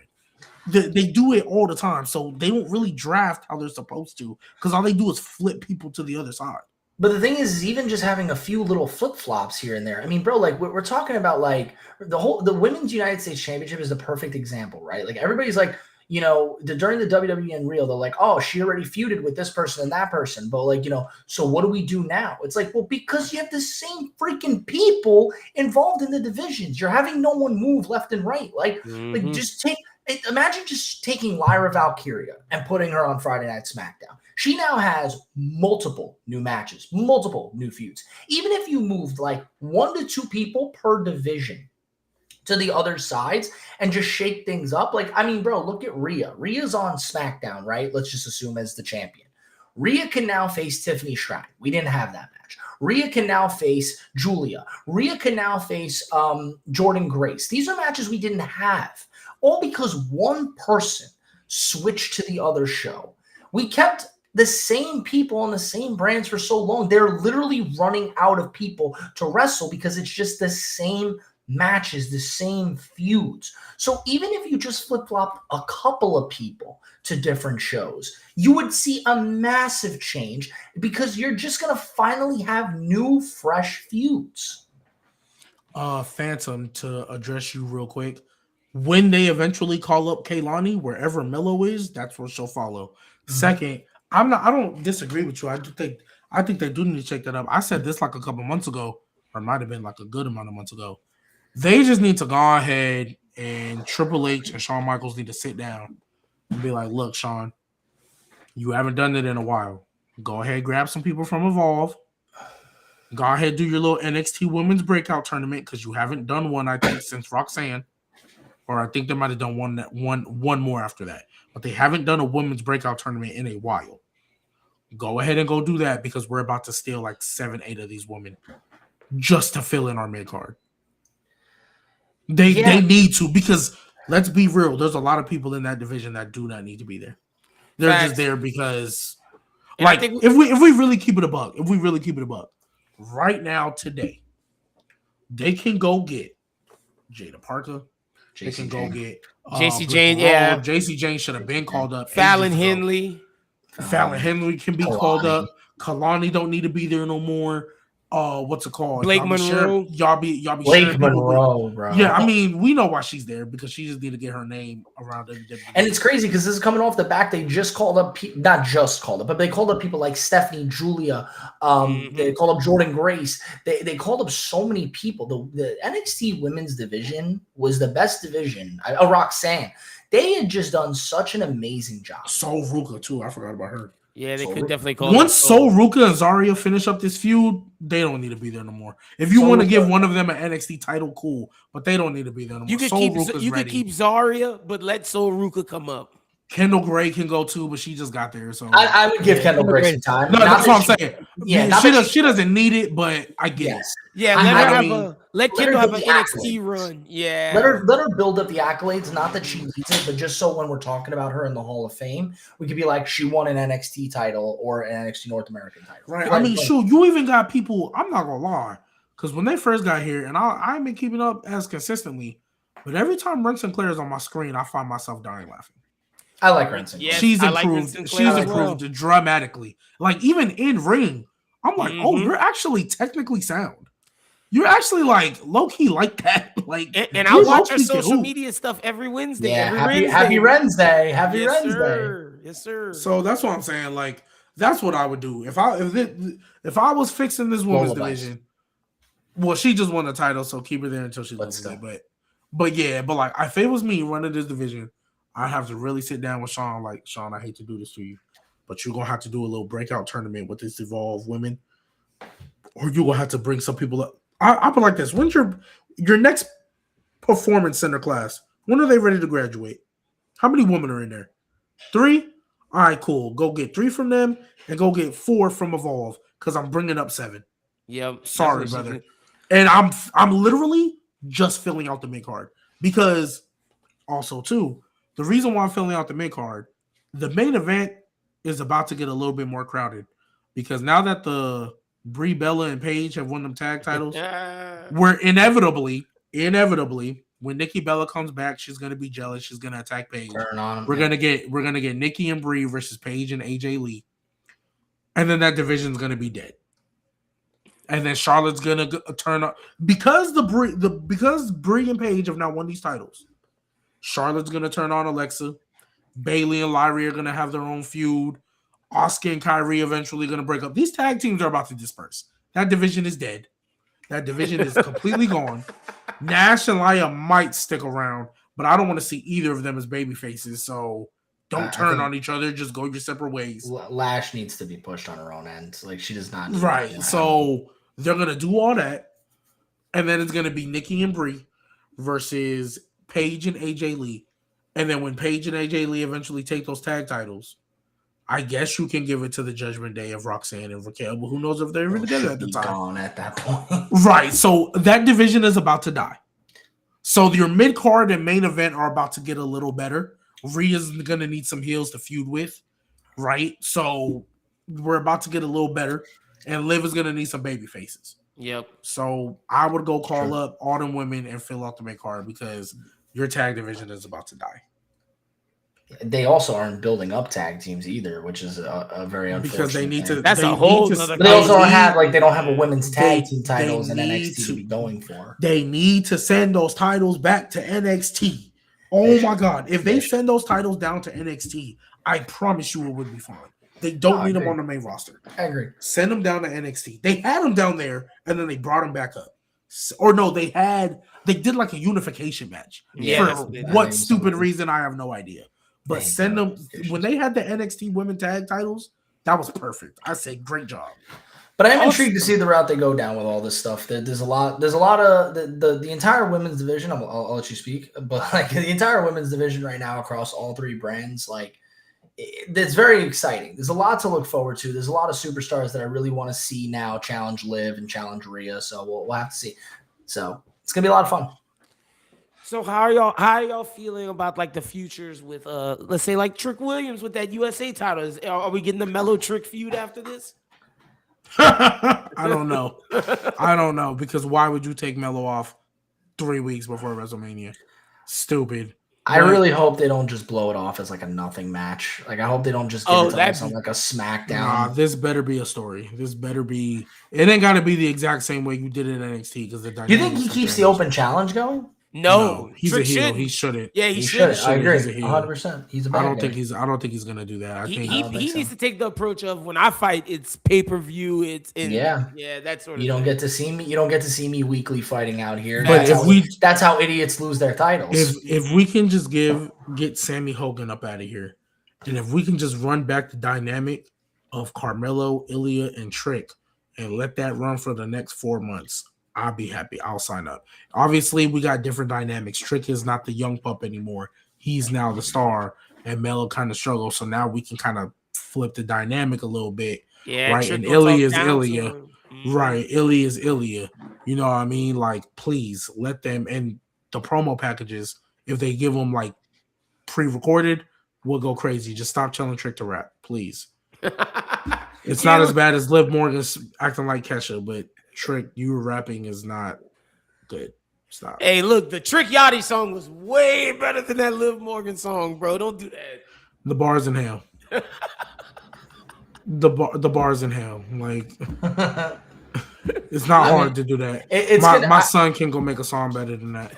They do it all the time, so they don't really draft how they're supposed to, because all they do is flip people to the other side. But the thing is even just having a few little flip-flops here and there. I mean, bro, like we're talking about like the Women's United States Championship is the perfect example, right? Like everybody's like, you know, during the WWE and Real, they're like, oh, she already feuded with this person and that person. But like, you know, so what do we do now? It's like, well, because you have the same freaking people involved in the divisions. You're having no one move left and right. Like just imagine just taking Lyra Valkyria and putting her on Friday Night SmackDown. She now has multiple new matches, multiple new feuds. Even if you moved like 1 to 2 people per division to the other sides and just shake things up. Like, I mean, bro, look at Rhea. Rhea's on SmackDown, right? Let's just assume as the champion. Rhea can now face Tiffany Stratton. We didn't have that match. Rhea can now face Julia. Rhea can now face Jordan Grace. These are matches we didn't have. All because one person switched to the other show. We kept the same people on the same brands for so long. They're literally running out of people to wrestle because it's just the same matches, the same feuds. So even if you just flip-flop a couple of people to different shows, you would see a massive change because you're just going to finally have new, fresh feuds. Phantom, to address you real quick, when they eventually call up Kaylani, wherever Melo is, that's where she'll follow. Second, I don't disagree with you. I think they do need to check that up. I said this like a couple months ago, or it might have been like a good amount of months ago. They just need to go ahead and Triple H and Shawn Michaels need to sit down and be like, look, Shawn, you haven't done it in a while. Go ahead, grab some people from Evolve. Go ahead, do your little NXT Women's Breakout Tournament, because you haven't done one, I think, since Roxanne. Or I think they might have done one more after that. But they haven't done a women's breakout tournament in a while. Go ahead and go do that, because we're about to steal like 7-8 of these women just to fill in our mid card. They need to, because let's be real, there's a lot of people in that division that do not need to be there. They're just there because, like, if we really keep it a buck, right now today, they can go get Jada Parker. They can go get JC Jane. Yeah, JC Jane should have been called up. Fallon Henley. Fallon Henley can be called up. Kalani don't need to be there no more. What's it called? Blake Monroe. Y'all be Blake Monroe, bro. Yeah, I mean, we know why she's there, because she just need to get her name around WWE. And it's crazy because this is coming off the back. They just called up, not just called up, but they called up people like Stephanie, Julia. They called up Jordan Grace. They called up so many people. The NXT women's division was the best division. Roxanne. They had just done such an amazing job. Sol Ruka too. I forgot about her. Yeah, they could definitely call. Once Sol Ruka and Zarya finish up this feud, they don't need to be there no more. If you want to give one of them an NXT title, cool, but they don't need to be there no more. You could keep Zarya, but let Sol Ruka come up. Kendall Gray can go too, but she just got there. So I would give Kendall Gray some time. No, that's what I'm saying. Yeah, she doesn't need it, but I get it. Yeah, let Kendall have an NXT run. Yeah, let her build up the accolades. Not that she needs it, but just so when we're talking about her in the Hall of Fame, we could be like, she won an NXT title or an NXT North American title. Right. I mean, shoot, you even got people. I'm not gonna lie, because when they first got here, and I ain't been keeping up as consistently, but every time Ren Sinclair is on my screen, I find myself dying laughing. I like Ren Sinclair. Yes, she's improved dramatically. Like, even in ring, I'm like, oh, you're actually technically sound. You're actually like low key like that. Like, and I watch her social media stuff every Wednesday. Yeah, happy Wednesday. Happy Wednesday. Sir. Yes, sir. So that's what I'm saying. Like, that's what I would do if I was fixing this women's division. Well, she just won the title, so keep her there until she loses it. But like if it was me running this division, I have to really sit down with Sean. Like, Sean, I hate to do this to you, but you're gonna have to do a little breakout tournament with this Evolve women, or you're gonna have to bring some people up. I put like this: when's your next performance center class? When are they ready to graduate? How many women are in there? 3? All right, cool. Go get 3 from them and go get 4 from Evolve because I'm bringing up 7. Yep. Sorry, brother. And I'm literally just filling out the mid card because also too the reason why I'm filling out the mid card, the main event is about to get a little bit more crowded because now that the Brie Bella and Paige have won them tag titles, we're inevitably when Nikki Bella comes back, she's gonna be jealous. She's gonna attack Paige. We're gonna get Nikki and Brie versus Paige and AJ Lee, and then that division's gonna be dead. And then Charlotte's gonna turn up because because Brie and Paige have now won these titles. Charlotte's gonna turn on Alexa. Bayley and Lyra are gonna have their own feud. Asuka and Kyrie eventually gonna break up. These tag teams are about to disperse. That division is dead. That division is completely gone. Nash and Laya might stick around, but I don't want to see either of them as baby faces. So don't turn on each other. Just go your separate ways. Lash needs to be pushed on her own end. Like she does not need right. So they're gonna do all that, and then it's gonna be Nikki and Brie versus Paige and AJ Lee. And then when Paige and AJ Lee eventually take those tag titles, I guess you can give it to the Judgment Day of Roxanne and Raquel, but who knows if they're even together at the time. Gone at that point. Right. So that division is about to die. So your mid card and main event are about to get a little better. Rhea's gonna need some heels to feud with, right? So we're about to get a little better, and Liv is gonna need some baby faces. Yep. So I would go call up all them women and fill out the mid card because your tag division is about to die. They also aren't building up tag teams either, which is a very unfortunate because they need thing. to. That's a whole other. They also don't have they don't have a women's tag team titles in NXT to be going for. They need to send those titles back to NXT. Oh my God! If they send those titles down to NXT, I promise you it would be fine. They don't need them on the main roster. I agree. Send them down to NXT. They had them down there, and then they brought them back up. Or no, they did like a unification match. Yeah. For what stupid reason? I have no idea. But send them when they had the NXT women tag titles. That was perfect. I say great job. But I'm intrigued to see the route they go down with all this stuff. There's a lot of the entire women's division. I'll let you speak, but like the entire women's division right now across all 3 brands, like it's very exciting. There's a lot to look forward to. There's a lot of superstars that I really want to see now challenge Liv and challenge Rhea. So we'll have to see. So it's gonna be a lot of fun. So how are y'all feeling about like the futures with let's say like Trick Williams with that USA title? Are we getting the Mellow Trick feud after this? I don't know because why would you take Mello off 3 weeks before WrestleMania? Stupid. I really hope they don't just blow it off as like a nothing match. Like I hope they don't just give it to us on like a SmackDown. Nah, this better be a story. This better be. It ain't got to be the exact same way you did it in NXT because the. You think he keeps the open challenge going? No, he's a heel. He shouldn't. Yeah, he should. I agree. 100%. He's a bad I don't think he's gonna do that. He needs to take the approach of when I fight, it's pay-per-view. It's that sort of. You don't get to see me. You don't get to see me weekly fighting out here. But that's how idiots lose their titles. If we can just get Sammy Hogan up out of here, and if we can just run back the dynamic of Carmelo, Ilya, and Trick, and let that run for the next 4 months. I'll be happy. I'll sign up. Obviously, we got different dynamics. Trick is not the young pup anymore. He's now the star, and Melo kind of struggles. So now we can kind of flip the dynamic a little bit. Yeah, right. And Ilya is Ilya. Right. Ilya is Ilya. You know what I mean? Like, please let them. And the promo packages, if they give them like pre-recorded, we'll go crazy. Just stop telling Trick to rap, please. It's not as bad as Liv Morgan's acting like Kesha, but Trick, you rapping is not good. Stop. Hey, look, the Trick Yachty song was way better than that Liv Morgan song, bro. Don't do that. The bar's in hell. the bar's in hell. Like It's not hard to do that. My son can go make a song better than that.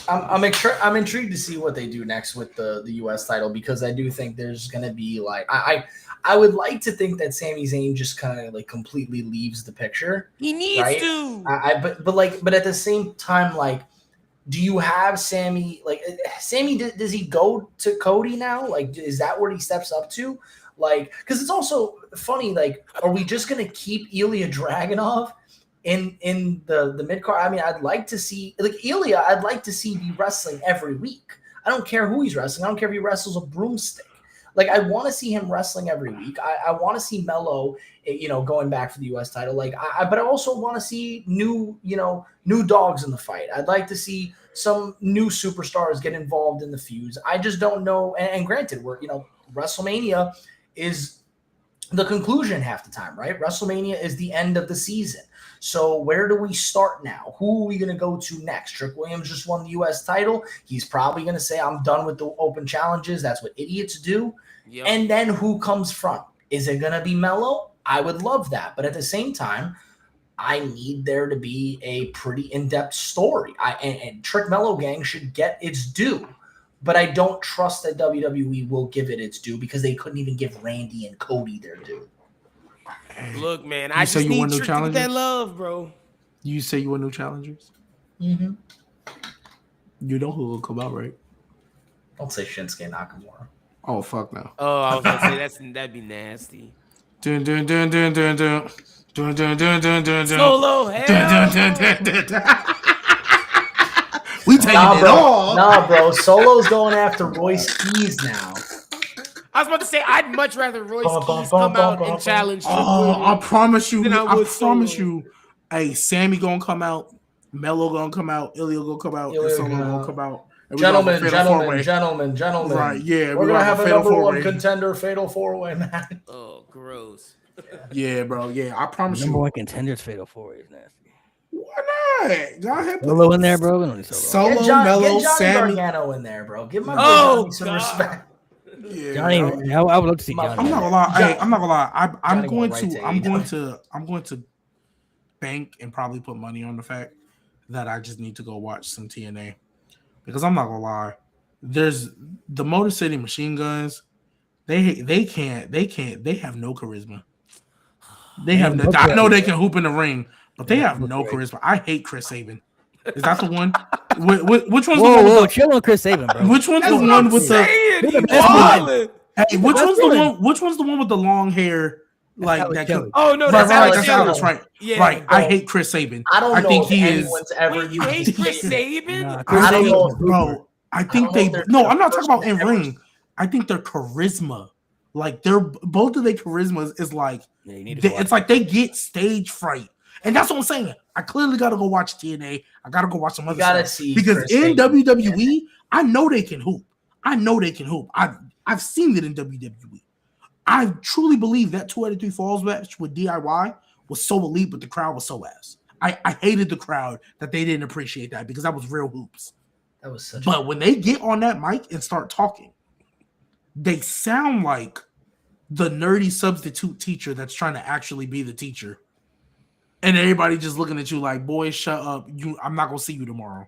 I'm intrigued to see what they do next with the U.S. title, because I do think there's going to be like I would like to think that Sami Zayn just kind of like completely leaves the picture. He needs to. But at the same time, like, do you have Sami? Like, Sami, does he go to Cody now? Like, is that what he steps up to? Like, because it's also funny. Like, are we just gonna keep Ilya Dragunov in the mid card? I mean, I'd like to see like Ilya. I'd like to see be wrestling every week. I don't care who he's wrestling. I don't care if he wrestles a broomstick. Like, I want to see him wrestling every week. I want to see Melo, going back for the U.S. title. Like, but I also want to see new dogs in the fight. I'd like to see some new superstars get involved in the feuds. I just don't know. And granted, WrestleMania is the conclusion half the time, right? WrestleMania is the end of the season. So where do we start now? Who are we going to go to next? Trick Williams just won the U.S. title. He's probably going to say, I'm done with the open challenges. That's what idiots do. Yep. And then who comes front? Is it going to be Melo? I would love that. But at the same time, I need there to be a pretty in-depth story. And Trick Melo Gang should get its due. But I don't trust that WWE will give it its due, because they couldn't even give Randy and Cody their due. Look, man, I just need Trick to get that love, bro. You say you want new challengers? Mm-hmm. You know who will come out, right? Don't say Shinsuke Nakamura. Oh, fuck no. Oh, I was going to say that'd be nasty. Dun, dun, dun, dun, dun, dun. Dun, dun, dun, dun, dun, dun. Solo, hell. Dun, dun, dun, dun, dun. We taking it all. Nah, bro. Solo's going after Royce Keys now. I was about to say, I'd much rather Royce Keys come out and challenge. I promise you. I promise you. Hey, Sammy gonna come out. Melo gonna come out. Ilya gonna come out. And Solo gonna come out. Gentlemen. Right, yeah. We're gonna have a number one contender fatal 4-way match. Oh, gross. Yeah, bro. Yeah, I promise you. Number one contenders fatal 4-way is nasty. Why not? Y'all have Solo in there, bro. We don't need Solo, Melo, Sammy. Gargano in there, bro. Give my some respect. Yeah, Johnny, I would love to see Johnny. I'm not gonna lie. Hey, I'm not gonna lie. I'm going to bank and probably put money on the fact that I just need to go watch some TNA, because I'm not gonna lie. There's the Motor City Machine Guns. They have no charisma. They have no. I know they can hoop in the ring, but they have no charisma. I hate Chris Sabin. Is that the one? Which one's the one? Whoa, chill on Chris Sabin, bro. Which one's the one with the? Hey, which one's the one? Which one's the one with the long hair? Like that. Oh no, that's Alex, right? Yeah, right. I hate Chris Sabin. I think he is. You hate Chris Sabin? I don't know, bro. I think they. No, I'm not talking about in ring. I think their charisma, like both of their charismas, is like it's like they get stage fright, and that's what I'm saying. I clearly got to go watch TNA. I got to go watch some other stuff, because Chris in WWE, I know they can hoop. I've seen it in WWE. I truly believe that 2 out of 3 falls match with DIY was so elite, but the crowd was so ass. I hated the crowd that they didn't appreciate that, because that was real hoops. That was such. But when they get on that mic and start talking, they sound like the nerdy substitute teacher that's trying to actually be the teacher, and everybody just looking at you like, "Boy, shut up! I'm not gonna see you tomorrow."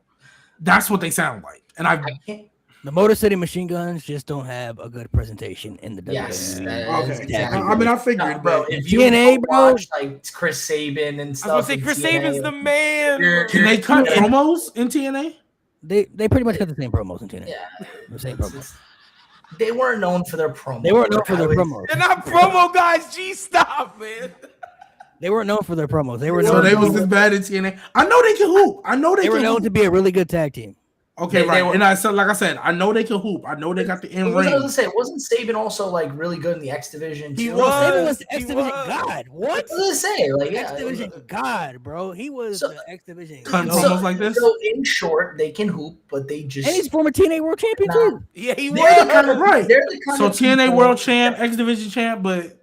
That's what they sound like, and the Motor City Machine Guns just don't have a good presentation in the WWE. Yes, okay. I mean, I figured, bro. If you TNA, bro, watch like Chris Sabin and stuff, I was gonna say Chris Sabin's the man. Can they cut promos in TNA? They pretty much got the same promos in TNA. Yeah, the same promos. They weren't known for their promos. They weren't known for their promos. They're not promo guys. Stop, man. They weren't known for their promos. They were known. So they was this bad in TNA. I know they can hoop. They were known to be a really good tag team. Okay, right. And I said, like I said, I know they can hoop. I know they got the in ring. I was gonna say, wasn't Sabin also like really good in the X Division? He was the X Division god. What? I was gonna say, like X Division god, bro. He was the X Division. Promos like this. So in short, they can hoop, but they just. And he's former TNA World Champion too. Yeah, he was. Right. So TNA World Champ, X Division Champ, but.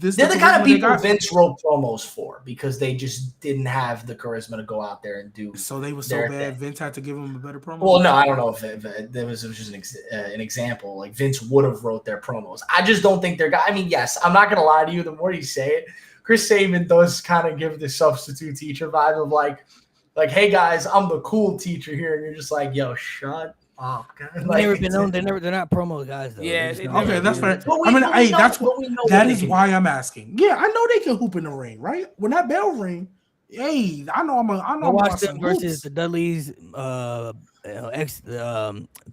They're the kind of people Vince wrote promos for, because they just didn't have the charisma to go out there and do. So they were so bad, Vince had to give them a better promo. Well, no, I don't know if it was just an example. Like Vince would have wrote their promos. I just don't think they're. I mean, yes, I'm not gonna lie to you. The more you say it, Chris Sabin does kind of give the substitute teacher vibe of like, hey guys, I'm the cool teacher here, and you're just like, yo, shut up. They've never been known. They're not promo guys though. Yeah, okay, that's fair. That's that is why I'm asking. Yeah, I know they can hoop in the ring, right? When that bell ring, hey, I know I watched them versus the Dudleys,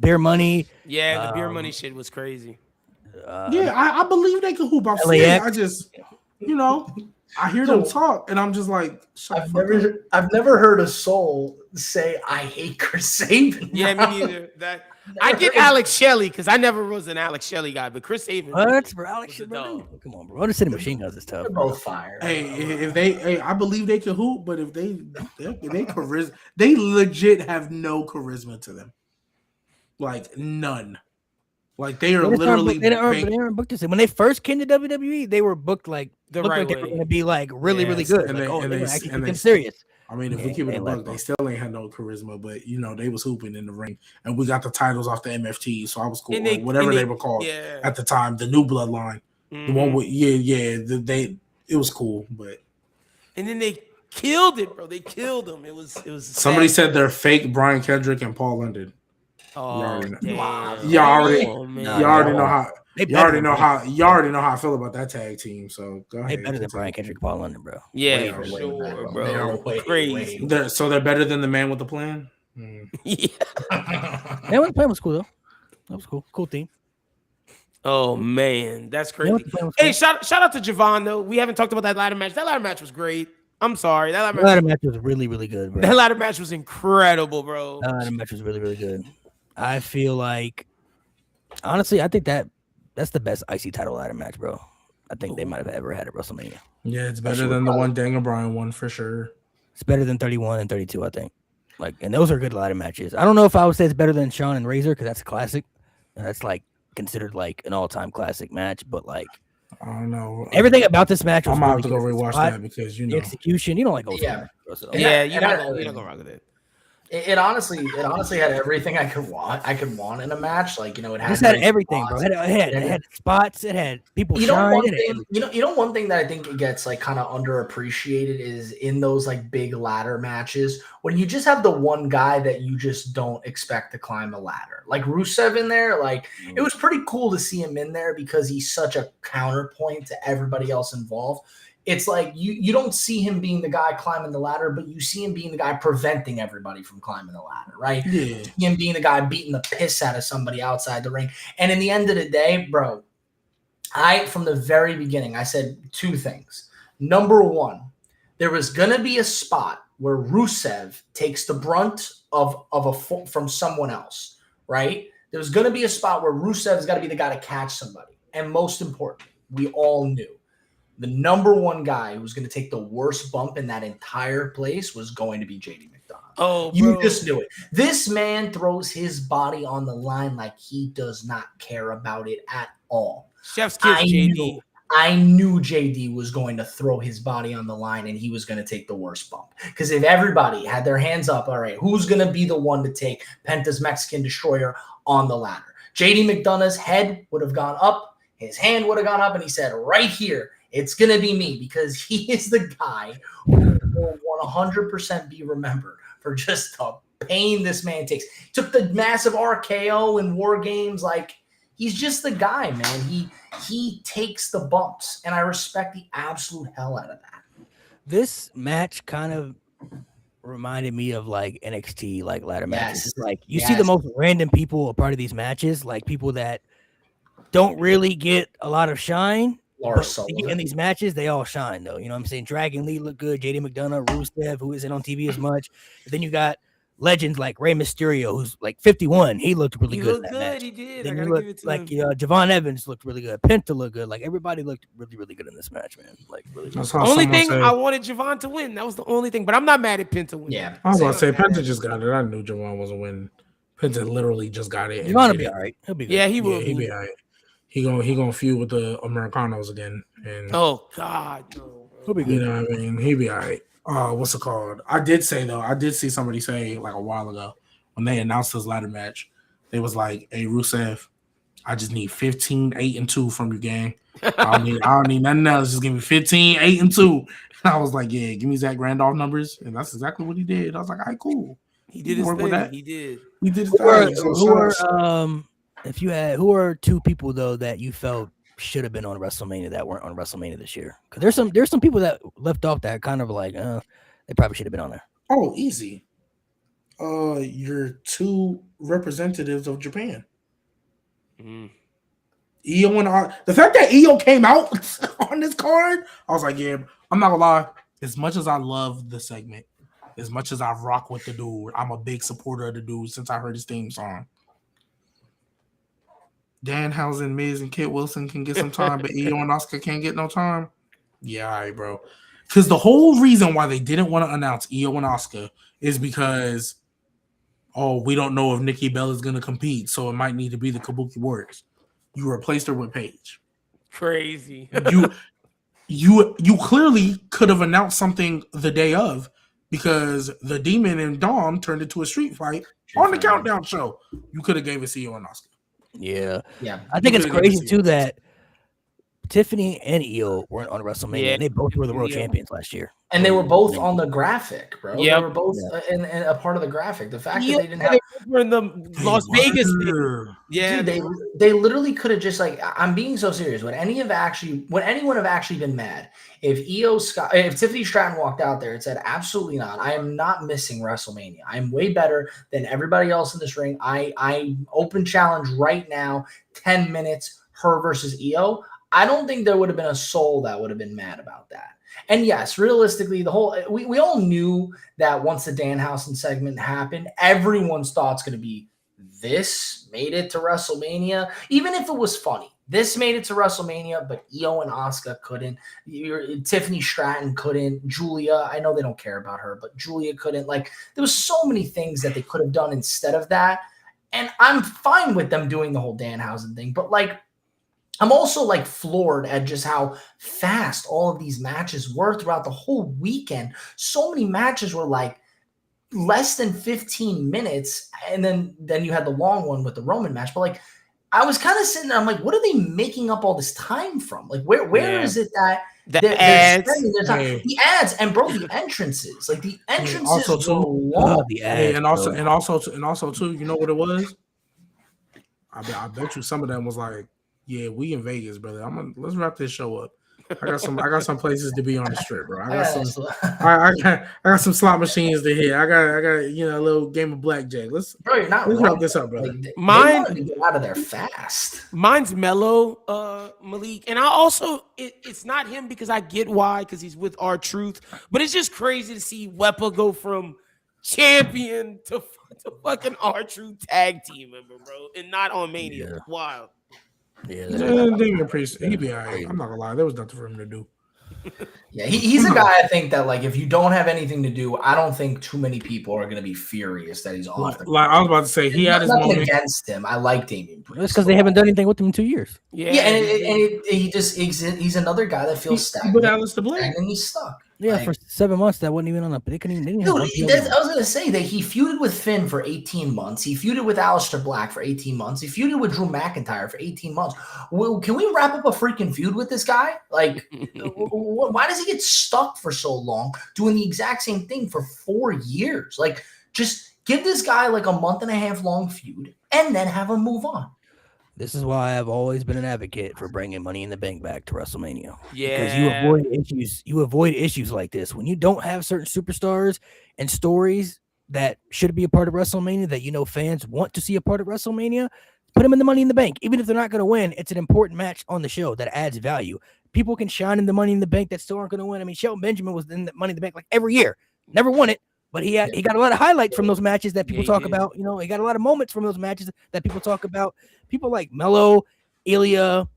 Beer Money. Yeah, the Beer Money shit was crazy. I believe they can hoop. I just, I hear them talk, and I'm just like, I've never heard a soul say I hate Chris Sabin. Yeah, me neither. I get Alex Shelley because I never was an Alex Shelley guy, but Chris Sabin. What, bro? Alex Shelley? Come on, bro. Motor City Machine Guns is tough. They're both fire. Hey, I believe they can hoop, but if they charisma, they legit have no charisma to them, like none. Like they are literally. They aren't booked the same. When they first came to WWE, they were booked like they were going to be like really good. And they actually serious. I mean, if we keep it a buck, they still ain't had no charisma, but they was hooping in the ring, and we got the titles off the MFT, so I was cool. Whatever they were called at the time, the new bloodline, the one with it was cool, but and then they killed it, bro. They killed them. It was. Somebody said they're fake Brian Kendrick and Paul London. Oh, you already know how. You already know how I feel about that tag team. So go ahead. They better than Brian Kendrick, Paul London, bro. Yeah, for sure, bro. Crazy. So they're better than the man with the plan. Yeah. Man with the plan was cool though. That was cool. Cool team. Oh man, that's crazy. Hey, shout out to Javon though. We haven't talked about that ladder match. That ladder match was great. I'm sorry. That ladder match was really, really good, bro. That ladder match was incredible, bro. That ladder match was really, really good. I feel like, honestly, I think that's the best IC title ladder match, bro. I think they might have ever had at WrestleMania. Yeah, it's better than the one Daniel Bryan won for sure. It's better than 31 and 32, I think. And those are good ladder matches. I don't know if I would say it's better than Shawn and Razor because that's a classic. That's considered an all-time classic match, but I don't know. Everything about this match was I'm gonna have to go rewatch that because the execution. You don't like old school. Yeah, you don't go wrong with it. It honestly had everything I could want in a match. It had everything, bro. It had spots. It had people. One thing that I think it gets kind of underappreciated is in those big ladder matches when you just have the one guy that you just don't expect to climb a ladder. Like Rusev in there, it was pretty cool to see him in there because he's such a counterpoint to everybody else involved. It's you don't see him being the guy climbing the ladder, but you see him being the guy preventing everybody from climbing the ladder, right? Yeah. Him being the guy beating the piss out of somebody outside the ring. And in the end of the day, bro, from the very beginning, I said two things. Number one, there was going to be a spot where Rusev takes the brunt from someone else, right? There was going to be a spot where Rusev's got to be the guy to catch somebody. And most importantly, we all knew the number one guy who was going to take the worst bump in that entire place was going to be JD McDonough. Oh, you just knew it. This man throws his body on the line like he does not care about it at all. Chef's kiss, JD. I knew JD was going to throw his body on the line and he was going to take the worst bump. Because if everybody had their hands up, all right, who's going to be the one to take Penta's Mexican Destroyer on the ladder? JD McDonough's head would have gone up, his hand would have gone up, and he said, right here, it's going to be me because he is the guy who will 100% be remembered for just the pain this man takes. Took the massive RKO in War Games. He's just the guy, man. He takes the bumps, and I respect the absolute hell out of that. This match kind of reminded me of NXT ladder matches. You see the most random people a part of these matches, people that don't really get a lot of shine. In these matches, they all shine, though. You know what I'm saying? Dragon Lee looked good. JD McDonough, Rusev, who isn't on TV as much. And then you got legends like Rey Mysterio, who's 51. He looked really good in that match. He did. Then Javon Evans looked really good. Penta looked good. Everybody looked really, really good in this match, man. Really good. Only thing I wanted Javon to win. That was the only thing. But I'm not mad at Penta winning. Yeah. I was about to say Penta just got it. I knew Javon wasn't winning. Penta literally just got it. Javon will be all right. He'll be good. Yeah, he will. He'll be all right. He gonna feud with the Americanos again. And oh God, no. He'll be good. You know what I mean? He'll be all right. What's it called? I did see somebody say a while ago when they announced this ladder match, they was like, "Hey Rusev, I just need 15, 8, and 2 from you, gang. I don't need nothing else. Just give me 15, 8, and 2. And I was like, yeah, give me Zach Randolph numbers. And that's exactly what he did. I was like, all right, cool. He did his thing. He did. He did his thing. Who are two people though that you felt should have been on WrestleMania that weren't on WrestleMania this year? Because there's some people that left off that kind of like, they probably should have been on there. Oh, easy. Your two representatives of Japan. Io and the fact that Io came out on this card, I was like, yeah, I'm not gonna lie. As much as I love the segment, as much as I rock with the dude, I'm a big supporter of the dude since I heard his theme song. Danhausen, Miz, and Kit Wilson can get some time, but Io and Asuka can't get no time. Yeah, all right, bro. Because the whole reason why they didn't want to announce Io and Asuka is because, we don't know if Nikki Bella is going to compete, so it might need to be the Kabuki Warriors. You replaced her with Paige. Crazy. You clearly could have announced something the day of because the Demon and Dom turned into a street fight on the Countdown show. You could have gave us Io and Asuka. Yeah. I think it's crazy too that Tiffany and Io weren't on WrestleMania. And they both were the world champions last year. And they were both on the graphic, bro. They were both in a part of the graphic. The fact that they didn't have were in the Las Vegas thing. Yeah, dude, they literally could have just like, I'm being so serious. Would anyone have actually been mad if Tiffany Stratton walked out there and said, absolutely not, I am not missing WrestleMania. I'm way better than everybody else in this ring. I open challenge right now, 10 minutes, her versus Io. I don't think there would have been a soul that would have been mad about that. And yes, realistically, we all knew that once the Danhausen segment happened, everyone's thought's going to be, this made it to WrestleMania, even if it was funny. This made it to WrestleMania, but Io and Asuka couldn't. Tiffany Stratton couldn't. Julia, I know they don't care about her, but Julia couldn't. Like, there was so many things that they could have done instead of that. And I'm fine with them doing the whole Danhausen thing, but like, I'm also like floored at just how fast all of these matches were throughout the whole weekend. So many matches were like less than 15 minutes. And then you had the long one with the Roman match. But like, I was kind of sitting there, I'm like, what are they making up all this time from? Like, where is it that the ads, the ads, and bro, the entrances, like the entrances also too, long. The ads, and also too, you know what it was? I bet you some of them was like, yeah, we in Vegas, brother. Let's wrap this show up. I got some places to be on the strip, bro. I got some slot machines to hit. I got a little game of blackjack. Let's wrap this up, brother. Like, mine to get out of there fast. Mine's Mello, Malik, and I also it's not him because I get why, because he's with R-Truth, but it's just crazy to see Wepa go from champion to fucking R-Truth tag team member, bro, and not on Mania. Yeah. Wild. Yeah, Damien Priest, he'd be all right. I'm not gonna lie, there was nothing for him to do. Yeah, he's a guy I think that like if you don't have anything to do, I don't think too many people are gonna be furious that he's off. Like I was about to say, he had his moment against him. I like Damien Priest. That's because they haven't done anything with him in 2 years. He's another guy that feels stagnant. And he's stuck. Yeah, for 7 months that wasn't even on the. They couldn't even. Dude, I was gonna say that he feuded with Finn for 18 months. He feuded with Aleister Black for 18 months. He feuded with Drew McIntyre for 18 months. Well, can we wrap up a freaking feud with this guy? Like, why does he get stuck for so long doing the exact same thing for 4 years? Like, just give this guy like a month and a half long feud and then have him move on. This is why I've always been an advocate for bringing Money in the Bank back to WrestleMania. Yeah, because you avoid issues like this when you don't have certain superstars and stories that should be a part of WrestleMania that fans want to see a part of WrestleMania. Put them in the Money in the Bank, even if they're not going to win. It's an important match on the show that adds value. People can shine in the Money in the Bank that still aren't going to win. I mean, Shelton Benjamin was in the Money in the Bank like every year, never won it. But he got a lot of highlights from those matches that people talk about. He got a lot of moments from those matches that people talk about. People like Mello, Ilya,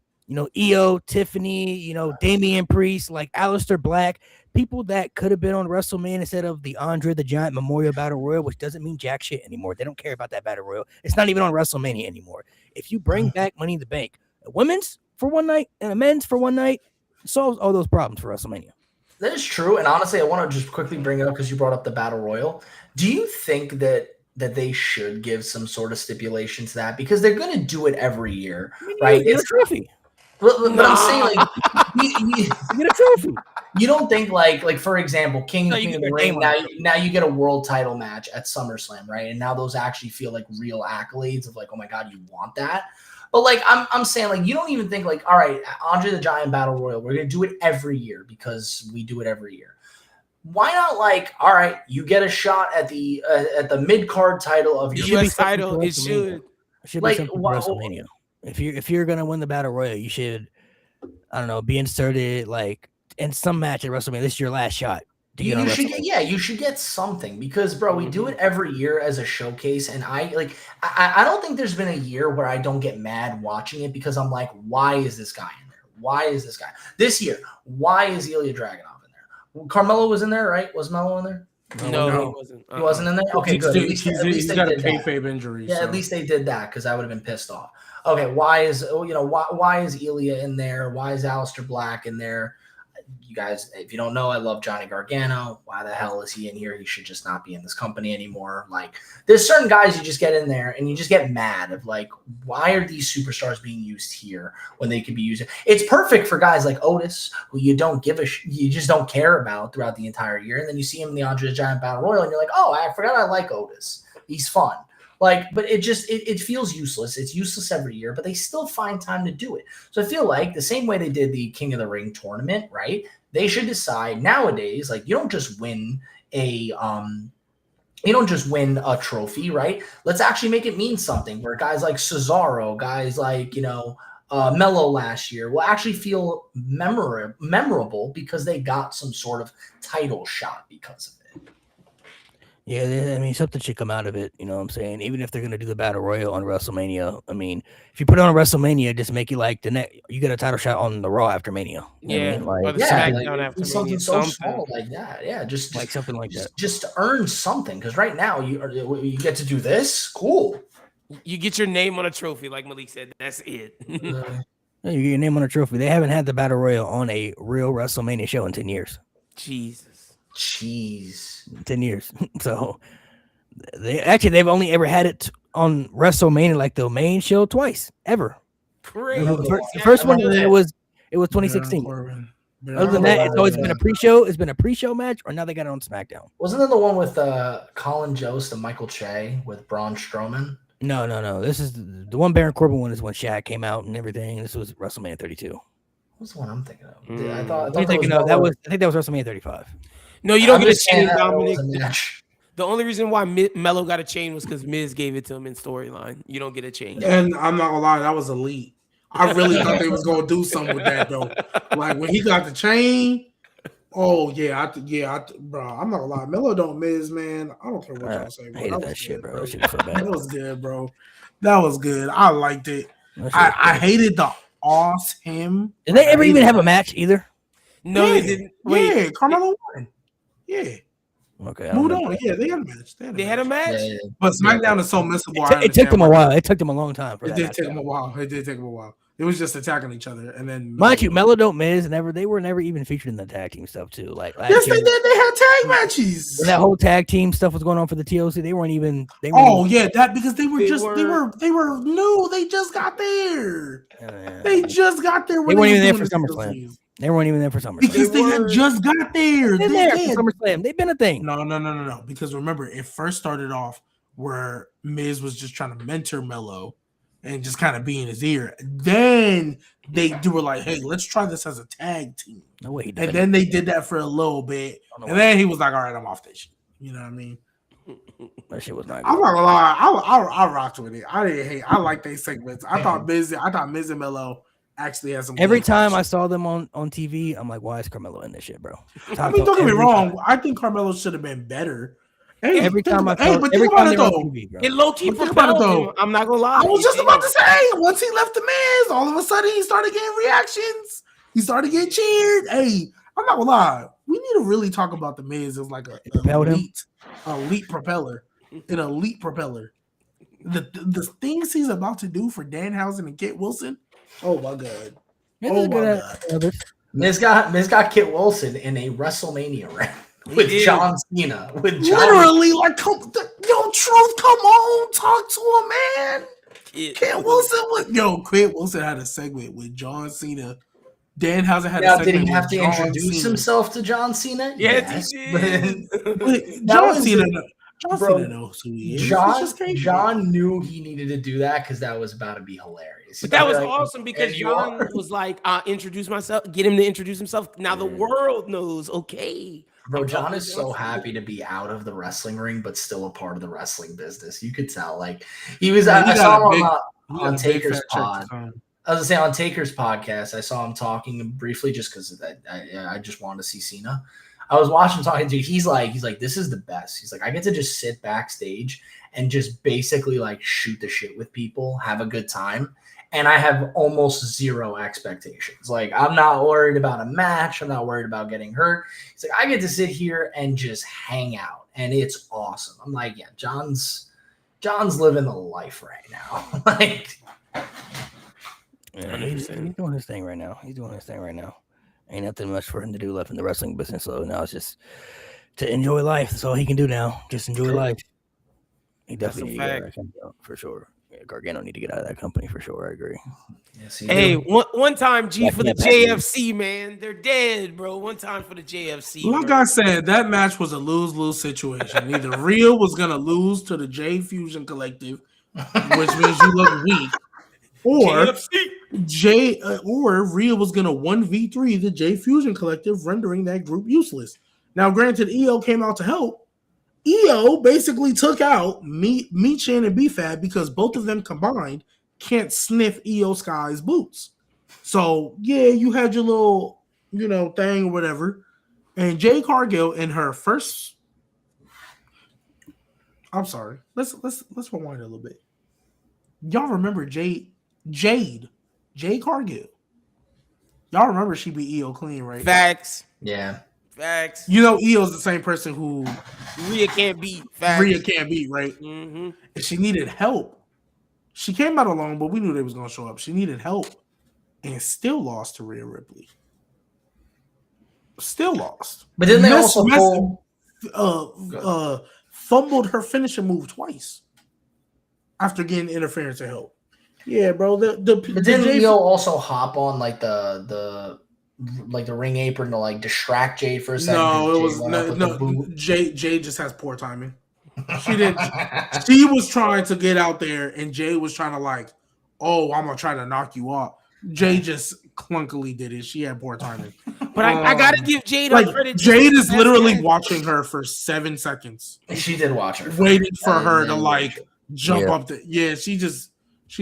Io, Tiffany, Damian Priest, like Aleister Black, people that could have been on WrestleMania instead of the Andre the Giant Memorial Battle Royal, which doesn't mean jack shit anymore. They don't care about that Battle Royal. It's not even on WrestleMania anymore. If you bring back Money in the Bank, a women's for one night and a men's for one night, it solves all those problems for WrestleMania. That is true. And honestly, I want to just quickly bring it up because you brought up the Battle Royal. Do you think that that they should give some sort of stipulation to that because they're going to do it every year, I mean, right? You get a trophy. But I'm saying, like, You get a trophy. you don't think like for example, King No, and you Queen get of the your Ring. name on it. Now you get a world title match at SummerSlam, right? And now those actually feel like real accolades of like, oh my god, you want that. But like I'm saying, like, you don't even think like, all right, Andre the Giant Battle Royal, we're gonna do it every year because we do it every year. Why not, like, all right, you get a shot at the mid card title of The your US title, it should. It should Like, be something for WrestleMania. If you're gonna win the Battle Royal, you should, I don't know, be inserted like in some match at WrestleMania. This is your last shot. You should get something because, bro, we do it every year as a showcase, and I don't think there's been a year where I don't get mad watching it because I'm like, why is this guy in there? Why is this guy this year? Why is Ilya Dragunov in there? Carmelo was in there, right? Was Melo in there? No, he wasn't. He wasn't in there. Okay, good. At least he's they got a did that. kayfabe injury. Yeah, so. at least they did that because I would have been pissed off. Okay, why is Ilya in there? Why is Aleister Black in there? You guys, if you don't know, I love Johnny Gargano. Why the hell is he in here? He should just not be in this company anymore. Like, there's certain guys you just get in there and you just get mad of like, why are these superstars being used here when they could be used? It's perfect for guys like Otis, who you just don't care about throughout the entire year, and then you see him in the Andre the Giant Battle Royal, and you're like, oh, I forgot I like Otis. He's fun. Like, but it feels useless. It's useless every year, but they still find time to do it. So I feel like the same way they did the King of the Ring tournament, right? They should decide nowadays, like, you don't just win a trophy, right? Let's actually make it mean something where guys like Cesaro, guys like, Melo last year will actually feel memorable because they got some sort of title shot because of it. Yeah, I mean, something should come out of it. You know what I'm saying? Even if they're going to do the Battle Royal on WrestleMania, I mean, if you put it on WrestleMania, just make it like you get a title shot on the Raw after Mania. Yeah, or the SmackDown after something so small like that. Yeah, just like something like that. Just to earn something, because right now you get to do this. Cool. You get your name on a trophy, like Malik said. That's it. Yeah, you get your name on a trophy. They haven't had the Battle Royal on a real WrestleMania show in 10 years. Jesus. 10 years. So they've only ever had it on WrestleMania, like the main show, twice ever. Crazy. The first one it was 2016. Other than that, it's always been a pre-show. It's been a pre-show match, or now they got it on SmackDown. Wasn't there the one with Colin Jost and Michael Che with Braun Strowman? No. This is the one. Baron Corbin one is when Shaq came out and everything. This was WrestleMania 32. What's the one I'm thinking of? I think that was WrestleMania 35. No, you don't get a chain, Dominic. The only reason why Melo got a chain was because Miz gave it to him in storyline. You don't get a chain. And I'm not gonna lie, that was elite. I really thought they was gonna do something with that though. Like when he got the chain. Oh bro. I'm not gonna lie. Melo don't Miz, man. I don't care what y'all say. Bro. I hated that shit, bro. That shit was so bad. That was good, bro. That was good. I liked it. I hated the him. Did they ever even have a match either? No, they didn't. Wait, yeah, Carmelo won. Yeah. Okay. Moved on. Yeah, they had a match. They had a match. Yeah. But SmackDown is so missable. It took them a while. It took them a long time. It did take them a while. It was just attacking each other, and then mind you, Melo don't Miz, they were never even featured in the tag team stuff too. Like yes, they did. They had tag matches. When that whole tag team stuff was going on for the TLC, they weren't even. That because they were new. They just got there. They just got there. They weren't even there for SummerSlam. They weren't even there for SummerSlam because they had just got there. They've been there for SummerSlam. They've been a thing. No. Because remember, it first started off where Miz was just trying to mentor Melo and just kind of be in his ear. Then they were like, "Hey, let's try this as a tag team." No way. And then they did that for a little bit, and then he was like, "All right, I'm off this shit." You know what I mean? That shit was not good. I'm not gonna lie. I rocked with it. I didn't hate. I like these segments. I thought Miz and Melo actually had some. Every time I saw them on TV, I'm like, why is Carmelo in this shit, bro? I mean, don't get me wrong. I think Carmelo should have been better. Hey, every time I saw but think about it though. It low key propelled him. I'm not gonna lie. I was just about to say, once he left the Miz, all of a sudden he started getting reactions. He started getting cheered. Hey, I'm not gonna lie. We need to really talk about the Miz as like an elite propeller. An elite propeller. The things he's about to do for Danhausen and Kit Wilson. Oh my god. Miz got Kit Wilson in a WrestleMania ring. with John Cena. With John. Literally, like, Truth, come on, talk to him, man. Kit Wilson had a segment with John Cena. Danhausen had a segment. Did he have with to John introduce Cena. himself to John Cena? Yes, he did. But John Cena knows who he is. John knew he needed to do that because that was about to be hilarious. But that was awesome because John was like, introduce myself, get him to introduce himself. Now the world knows, okay. Bro, John is so happy to be out of the wrestling ring, but still a part of the wrestling business. You could tell. Like he was. I saw him on Taker's pod. I was gonna say on Taker's podcast, I saw him talking briefly just because I just wanted to see Cena. I was watching him talking to. He's like, this is the best. He's like, I get to just sit backstage and just basically like shoot the shit with people, have a good time. And I have almost zero expectations. Like, I'm not worried about a match. I'm not worried about getting hurt. It's like, I get to sit here and just hang out. And it's awesome. I'm like, yeah, John's living the life right now. Like, yeah, he's doing his thing right now. Ain't nothing much for him to do left in the wrestling business. So now it's just to enjoy life. That's all he can do now. Just enjoy life. He definitely needs to get out of that company, for sure. Yeah, Gargano need to get out of that company for sure. I agree. Yes, hey, one time, G, for the JFC, man. They're dead, bro. One time for the JFC. Like I said, that match was a lose-lose situation. Either Rhea was going to lose to the J Fusion Collective, which means you look weak, or Rhea was going to 1v3 the J Fusion Collective, rendering that group useless. Now, granted, EO came out to help. EO basically took out Michin and BFAB because both of them combined can't sniff EO Sky's boots. So, yeah, you had your little, thing or whatever. And Jade Cargill in her first... I'm sorry. Let's rewind a little bit. Y'all remember Jade Cargill. Y'all remember she beat EO clean, right? Facts. Yeah. Facts. EO's the same person who Rhea can't beat. Facts. Rhea can't beat, right? Mm-hmm. And she needed help. She came out alone, but we knew they was going to show up. She needed help and still lost to Rhea Ripley. Still lost. But then they also fumbled her finishing move twice after getting interference to help. Yeah, bro. But didn't EO also hop on like the ring apron to like distract Jade for a second? No, it was no. Jade just has poor timing. She didn't. She was trying to get out there, and Jade was trying to like, I'm gonna try to knock you off. Jade just clunkily did it. She had poor timing. But I gotta give Jade credit. Jade is literally watching her for 7 seconds. She did watch her, waiting for her to like jump up. She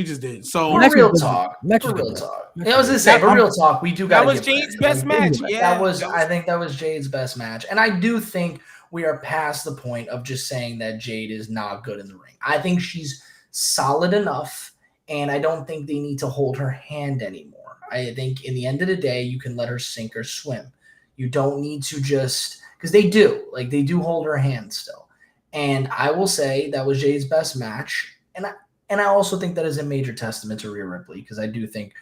just did. So real talk. I was gonna say, real talk. We do got. That was Jade's best match. Yeah, I think that was Jade's best match, and I do think we are past the point of just saying that Jade is not good in the ring. I think she's solid enough, and I don't think they need to hold her hand anymore. I think in the end of the day, you can let her sink or swim. You don't need to just because they do hold her hand still. And I will say that was Jade's best match, and I also think that is a major testament to Rhea Ripley because I do think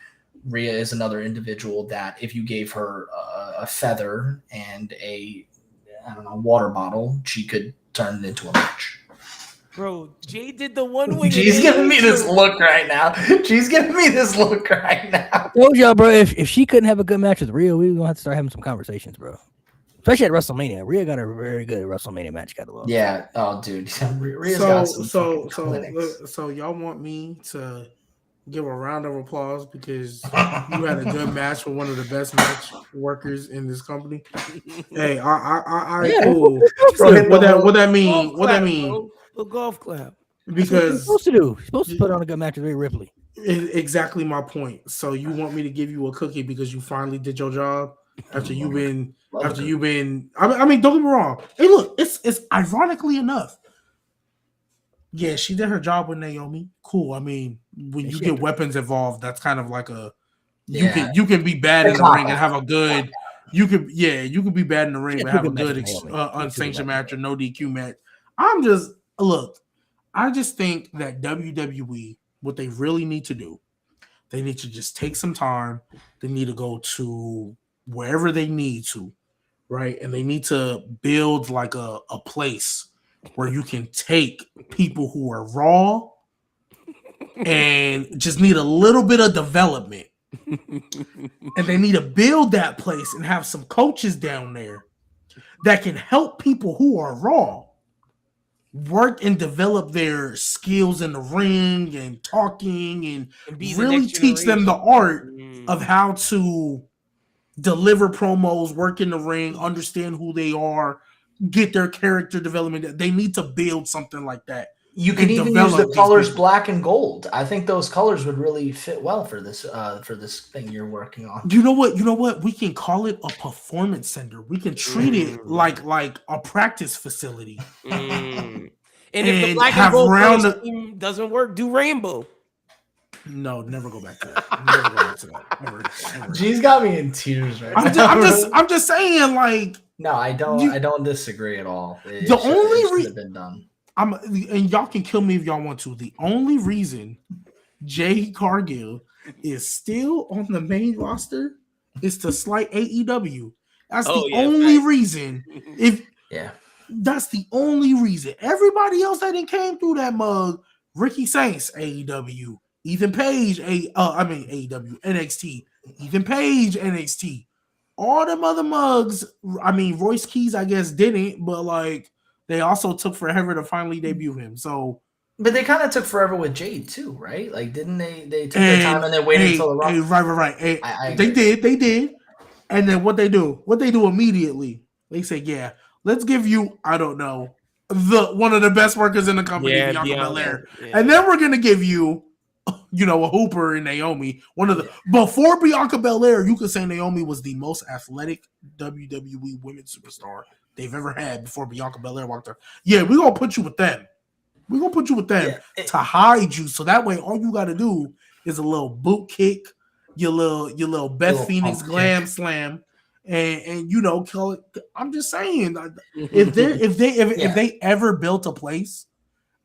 Rhea is another individual that if you gave her a feather and a water bottle, she could turn it into a match. Bro, Jay did the one wing. She's giving me this look right now. I told y'all, bro, if she couldn't have a good match with Rhea, we were gonna have to start having some conversations, bro. Especially at WrestleMania. Rhea got a very good WrestleMania match catalog. Yeah. Oh, dude. Rhea's got some so y'all want me to give a round of applause because you had a good match with one of the best match workers in this company. Hey, cool. What that mean? What that mean? A golf clap. Because you're supposed to do. You're supposed to put on a good match with Rhea Ripley. Exactly my point. So you want me to give you a cookie because you finally did your job after you've been. I mean, don't get me wrong. Hey, look, it's ironically enough. Yeah, she did her job with Naomi. Cool. I mean, when you get weapons involved, that's kind of like you can be bad in the ring and have a good. You could be bad in the ring but have a good unsanctioned match or no DQ match. I just think that WWE, what they really need to do, they need to just take some time. They need to go to wherever they need to, right? And they need to build like a place where you can take people who are raw and just need a little bit of development. And they need to build that place and have some coaches down there that can help people who are raw work and develop their skills in the ring and talking and be the really next teach them the art generation. of how to deliver promos, work in the ring, understand who they are, get their character development. They need to build something like that. You can and even use the develop these colors people. black and gold. I think those colors would really fit well for this thing you're working on. You know what? We can call it a performance center. We can treat it like a practice facility. And if the And black and have gold round color scheme doesn't work, do rainbow. No, never go back to that. Never go back to that. Never. G's got me in tears right I'm just saying, like. No, I don't disagree at all. It The should, only it should have been done. And y'all can kill me if y'all want to. The only reason Jade Cargill is still on the main roster is to slight AEW. That's the only reason. That's the only reason. Everybody else that didn't came through that mug, Ricky Saints, AEW, Ethan Page, AEW, NXT, Ethan Page, NXT. All them other mugs, I mean, Royce Keys, I guess, didn't, but like they also took forever to finally debut him. So, but they kind of took forever with Jade too, right? Like, didn't they? They took their time and they waited until the run. Right. They did. And then what they do immediately? They say, "Yeah, let's give you, I don't know, one of the best workers in the company, Bianca Belair, and then we're gonna give you." A Hooper and Naomi. Before Bianca Belair, you could say Naomi was the most athletic WWE women's superstar they've ever had before Bianca Belair walked her. Yeah, we're gonna put you with them. We're gonna put you with them to hide you. So that way, all you gotta do is a little boot kick, your little Beth Phoenix glam slam, and kill it. I'm just saying, if they ever built a place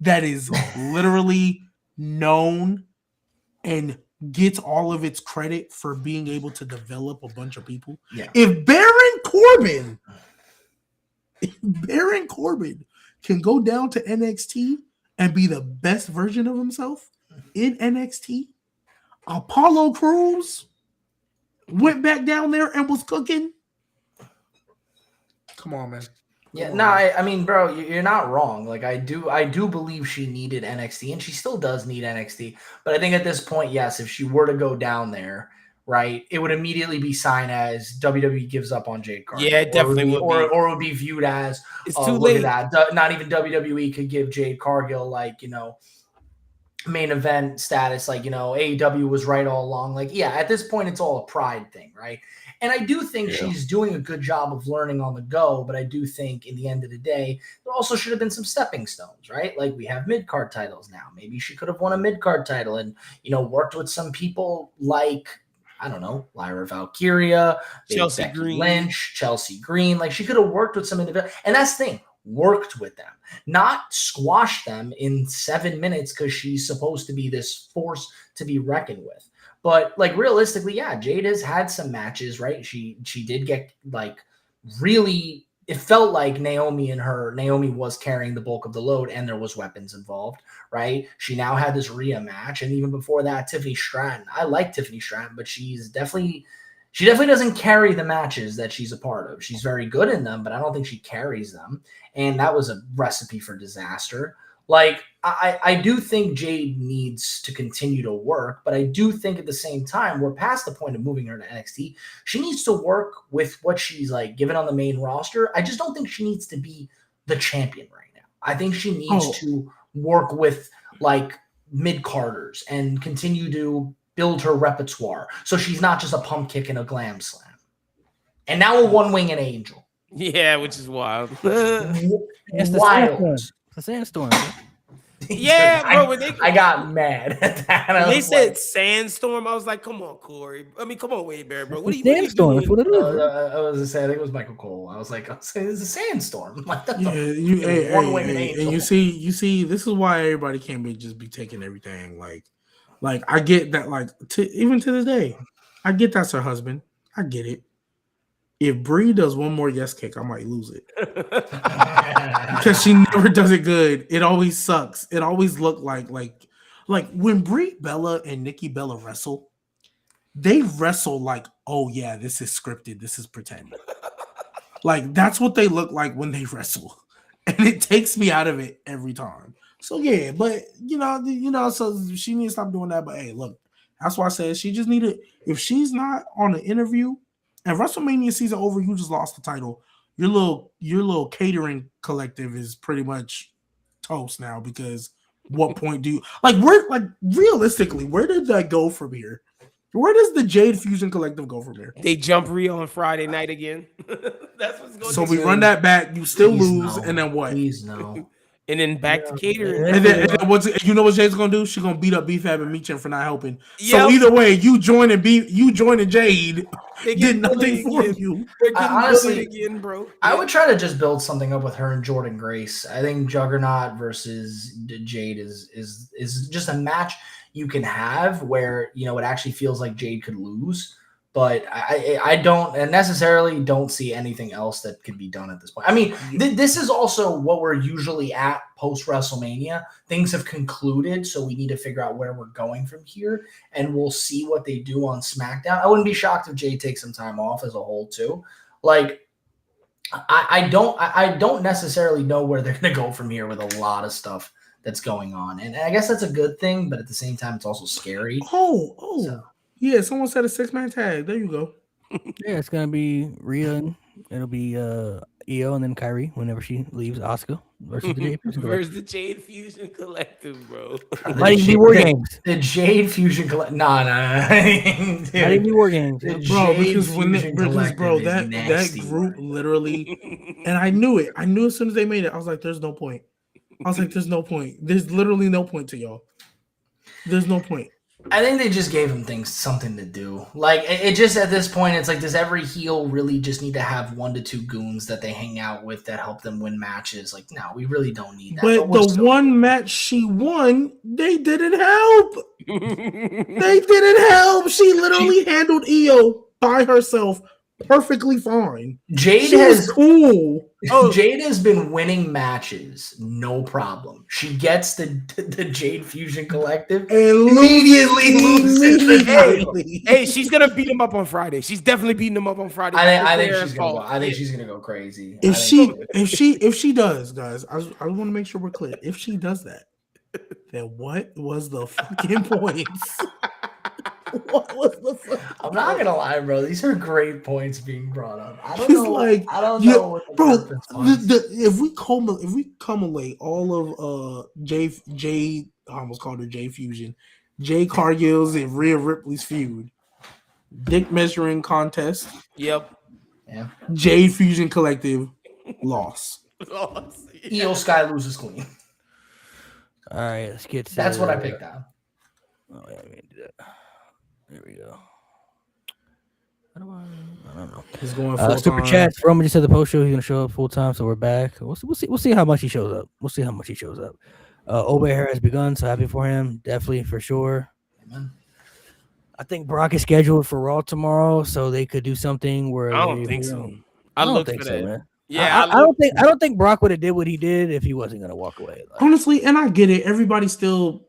that is literally known and gets all of its credit for being able to develop a bunch of people. Yeah. If Baron Corbin can go down to NXT and be the best version of himself in NXT, Apollo Crews went back down there and was cooking. Come on, man. Yeah, no, I mean, bro, you're not wrong. Like, I do believe she needed NXT, and she still does need NXT. But I think at this point, yes, if she were to go down there, right, it would immediately be signed as WWE gives up on Jade Cargill. Yeah, it definitely would be. Or it would be viewed as, it's too late. Look at that. Not even WWE could give Jade Cargill, like, main event status. Like, AEW was right all along. Like, yeah, at this point, it's all a pride thing, right? And I do think she's doing a good job of learning on the go, but I do think in the end of the day, there also should have been some stepping stones, right? Like we have mid-card titles now. Maybe she could have won a mid-card title and, worked with some people like, I don't know, Lyra Valkyria, Chelsea Becky Green. Lynch, Chelsea Green. Like she could have worked with some individuals. And that's the thing, worked with them, not squashed them in 7 minutes because she's supposed to be this force to be reckoned with. But like realistically, yeah, Jade has had some matches, right? She did get like really, it felt like Naomi was carrying the bulk of the load and there was weapons involved, right? She now had this Rhea match. And even before that, Tiffany Stratton. I like Tiffany Stratton, but she definitely doesn't carry the matches that she's a part of. She's very good in them, but I don't think she carries them. And that was a recipe for disaster. Like, I do think Jade needs to continue to work, but I do think at the same time, we're past the point of moving her to NXT. She needs to work with what she's like given on the main roster. I just don't think she needs to be the champion right now. I think she needs to work with like mid-carders and continue to build her repertoire. So she's not just a pump kick and a glam slam. And now a one-winged angel. Yeah, which is wild. It's wild. The sandstorm. Yeah, bro. I got mad at that. They said sandstorm. I was like, "Come on, Corey. I mean, come on, Wade Bear, bro. What are you sandstorm? doing?" What it is? I was just saying, I think it was Michael Cole. I was saying it's a sandstorm. Like that's and you see, this is why everybody can't just be taking everything like I get that, like even to this day, I get that's her husband. I get it. if Brie does one more yes kick, I might lose it. Because she never does it good. It always sucks. It always looked like when Brie Bella and Nikki Bella wrestle, they wrestle like, oh yeah, this is scripted. This is pretend. Like that's what they look like when they wrestle. And it takes me out of it every time. So yeah, but so she needs to stop doing that. But hey, look, that's why I said she just needed. If she's not on an interview, and WrestleMania season over, you just lost the title. Your little catering collective is pretty much toast now because what point do you realistically, where did that go from here? Where does the Jade Fusion Collective go from here? They jump Rio on Friday night again. That's what's going. So we run that back. You still lose, and then what? Please no. And then back to catering. And then what Jade's gonna do? She's gonna beat up BFAB and Meechin for not helping. So either way, you join and Jade did nothing for you. Honestly, again, bro. I would try to just build something up with her and Jordan Grace. I think Juggernaut versus Jade is just a match you can have where it actually feels like Jade could lose. But I don't necessarily don't see anything else that could be done at this point. I mean, this is also what we're usually at post WrestleMania. Things have concluded, so we need to figure out where we're going from here, and we'll see what they do on SmackDown. I wouldn't be shocked if Jay takes some time off as a whole too. Like, I don't necessarily know where they're going to go from here with a lot of stuff that's going on, and I guess that's a good thing, but at the same time, it's also scary. Yeah, someone said a 6-man tag. There you go. Yeah, it's gonna be Rhea and it'll be Io and then Kyrie whenever she leaves Asuka versus the Jade Fusion versus the Jade Fusion Collective, bro. Might even be War Games. The Jade Fusion Collective. Nah. Might even be War Games, bro. Because that group literally, and I knew it. I knew as soon as they made it. I was like, "There's no point." "There's no point. There's literally no point to y'all. There's no point." I think they just gave him something to do. Like it just at this point, it's like, does every heel really just need to have 1 to 2 goons that they hang out with that help them win matches? Like, no, we really don't need that. But the one match she won, they didn't help. They didn't help. She literally handled Io by herself perfectly fine. Jade has been winning matches, no problem. She gets the Jade Fusion Collective and immediately loses. Hey, she's gonna beat him up on Friday. She's definitely beating him up on Friday. I think she's gonna go crazy. If she does, guys, I want to make sure we're clear. If she does that, then what was the fucking points? What was the fuck? I'm not gonna lie, bro. These are great points being brought up. I don't know. I don't know what the purpose was. If we cumulate all of Jay, I almost called her Jay Fusion, Jay Cargill's and Rhea Ripley's feud, dick measuring contest. Yep. Yeah. Jay Fusion Collective loss. Io Sky loses clean. All right, let's get to that's what I picked out. Oh yeah, I mean do that. There we go. I don't know. He's going full super time. chats. Roman just said the post show he's gonna show up full time, so we're back. We'll see how much he shows up. Obeah has begun, so happy for him. Definitely for sure. Amen. I think Brock is scheduled for Raw tomorrow, so they could do something where I don't think so. I don't think so, man. Yeah, I don't think Brock would have did what he did if he wasn't gonna walk away. Honestly, and I get it. Everybody still,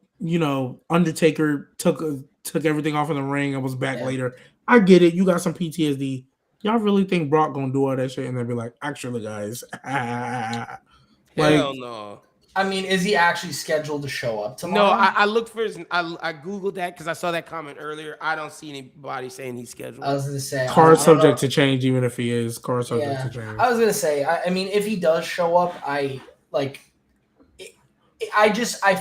Undertaker took everything off in the ring and was back later. I get it. You got some PTSD. Y'all really think Brock gonna do all that shit and then be like, actually, guys, hell no. I mean, is he actually scheduled to show up tomorrow? No, I looked for his. I googled that because I saw that comment earlier. I don't see anybody saying he's scheduled. I was gonna say card subject to change, even if he is card subject to change. I was gonna say. I mean, if he does show up, I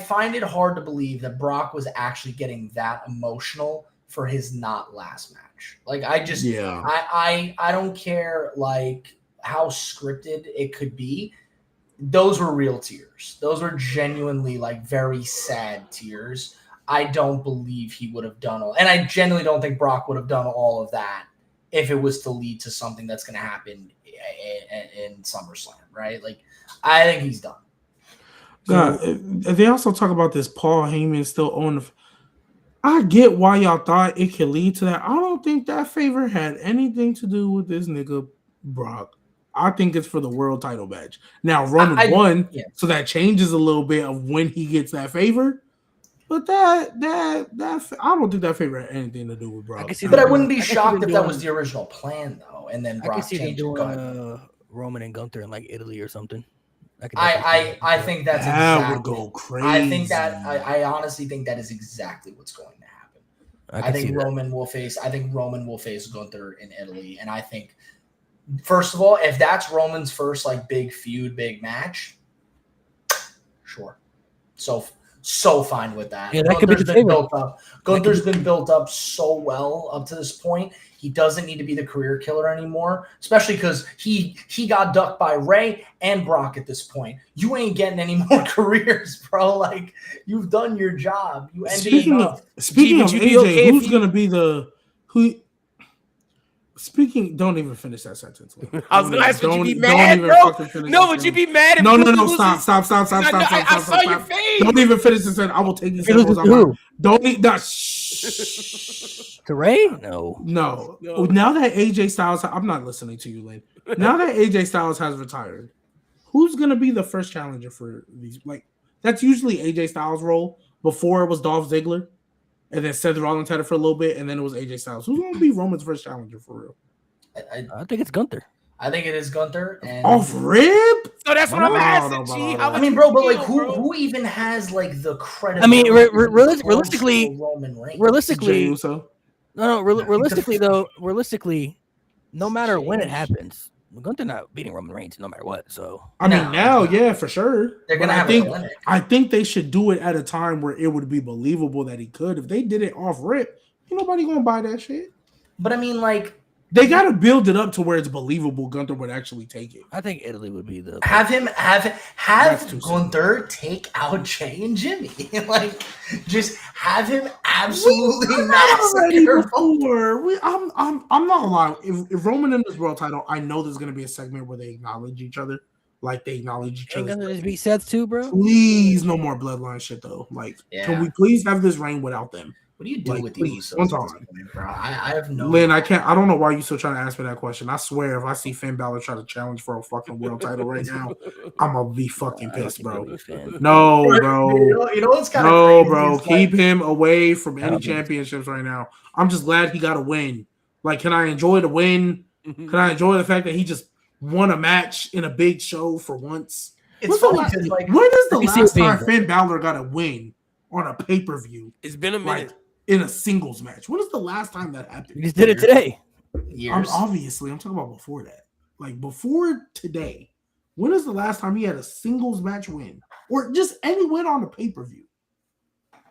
find it hard to believe that Brock was actually getting that emotional for his not last match. Like, I don't care like how scripted it could be. Those were real tears. Those were genuinely like very sad tears. I don't believe he would have done all, and I genuinely don't think Brock would have done all of that if it was to lead to something that's going to happen in SummerSlam, right? Like, I think he's done. They also talk about this Paul Heyman still on. I get why y'all thought it could lead to that. I don't think that favor had anything to do with this nigga Brock. I think it's for the world title match. Now Roman won, so that changes a little bit of when he gets that favor. But that I don't think that favor had anything to do with Brock. But I wouldn't be shocked if that was the original plan, though. And then Brock I can see them changed it. doing Roman and Gunther in like Italy or something. I think that's that would go crazy. I think that I honestly think that is exactly what's going to happen. I think Roman will face Gunther in Italy, and I think first of all, if that's Roman's first like big feud, big match, sure. So fine with that. Yeah, that could be the favorite. Gunther's been built up so well up to this point. He doesn't need to be the career killer anymore, especially because he got ducked by Ray and Brock at this point. You ain't getting any more careers, bro. Like, you've done your job. You ended enough. Speaking of AJ, who's going to be the who? Speaking, don't even finish that sentence. I was gonna ask, would you be mad, bro? No, would you be mad if no, stop. I saw your face. Don't even finish the sentence. I will take these sentences out. Don't need that. To Ray? No. Now that AJ Styles, I'm not listening to you, Lynn. Now that AJ Styles has retired, who's gonna be the first challenger for these? Like, that's usually AJ Styles' role. Before it was Dolph Ziggler. And then Seth Rollins had it for a little bit, and then it was AJ Styles. Who's going to be Roman's first challenger for real? I think it's Gunther. I think it is Gunther. And off rip? So that's what I'm asking, G. I mean, bro, but like, who even has like the credit? I mean, realistically, realistically, no matter when it happens, Gunther not beating Roman Reigns no matter what. So I mean, now, yeah, for sure. They're gonna have a clinic. I think they should do it at a time where it would be believable that he could. If they did it off rip, ain't nobody gonna buy that shit. But I mean, like, they gotta build it up to where it's believable Gunther would actually take it. I think Italy would be the have Gunther take out Jay and Jimmy. Like, just have him absolutely massacre. I'm not gonna lie. If Roman in this world title, I know there's gonna be a segment where they acknowledge each other, like they acknowledge each other. Ain't gonna just be Seth too, bro. Please, no more bloodline shit though. Like, can we please have this reign without them? What do you do with these? One time, bro. I have no. Lynn, I can't. I don't know why you still trying to ask me that question. I swear, if I see Finn Balor try to challenge for a fucking world title right now, I'm gonna be fucking pissed, bro. No, bro. You know what's kind of crazy, bro. Keep him away from any championships right now. I'm just glad he got a win. Like, can I enjoy the win? Can I enjoy the fact that he just won a match in a big show for once? It's funny because, like, when is the last time Finn Balor got a win on a pay-per-view? It's been a minute. Like, in a singles match. When is the last time that happened? You just did it today. Years. I'm talking about before that. Like, before today, when is the last time he had a singles match win? Or just any win on a pay-per-view?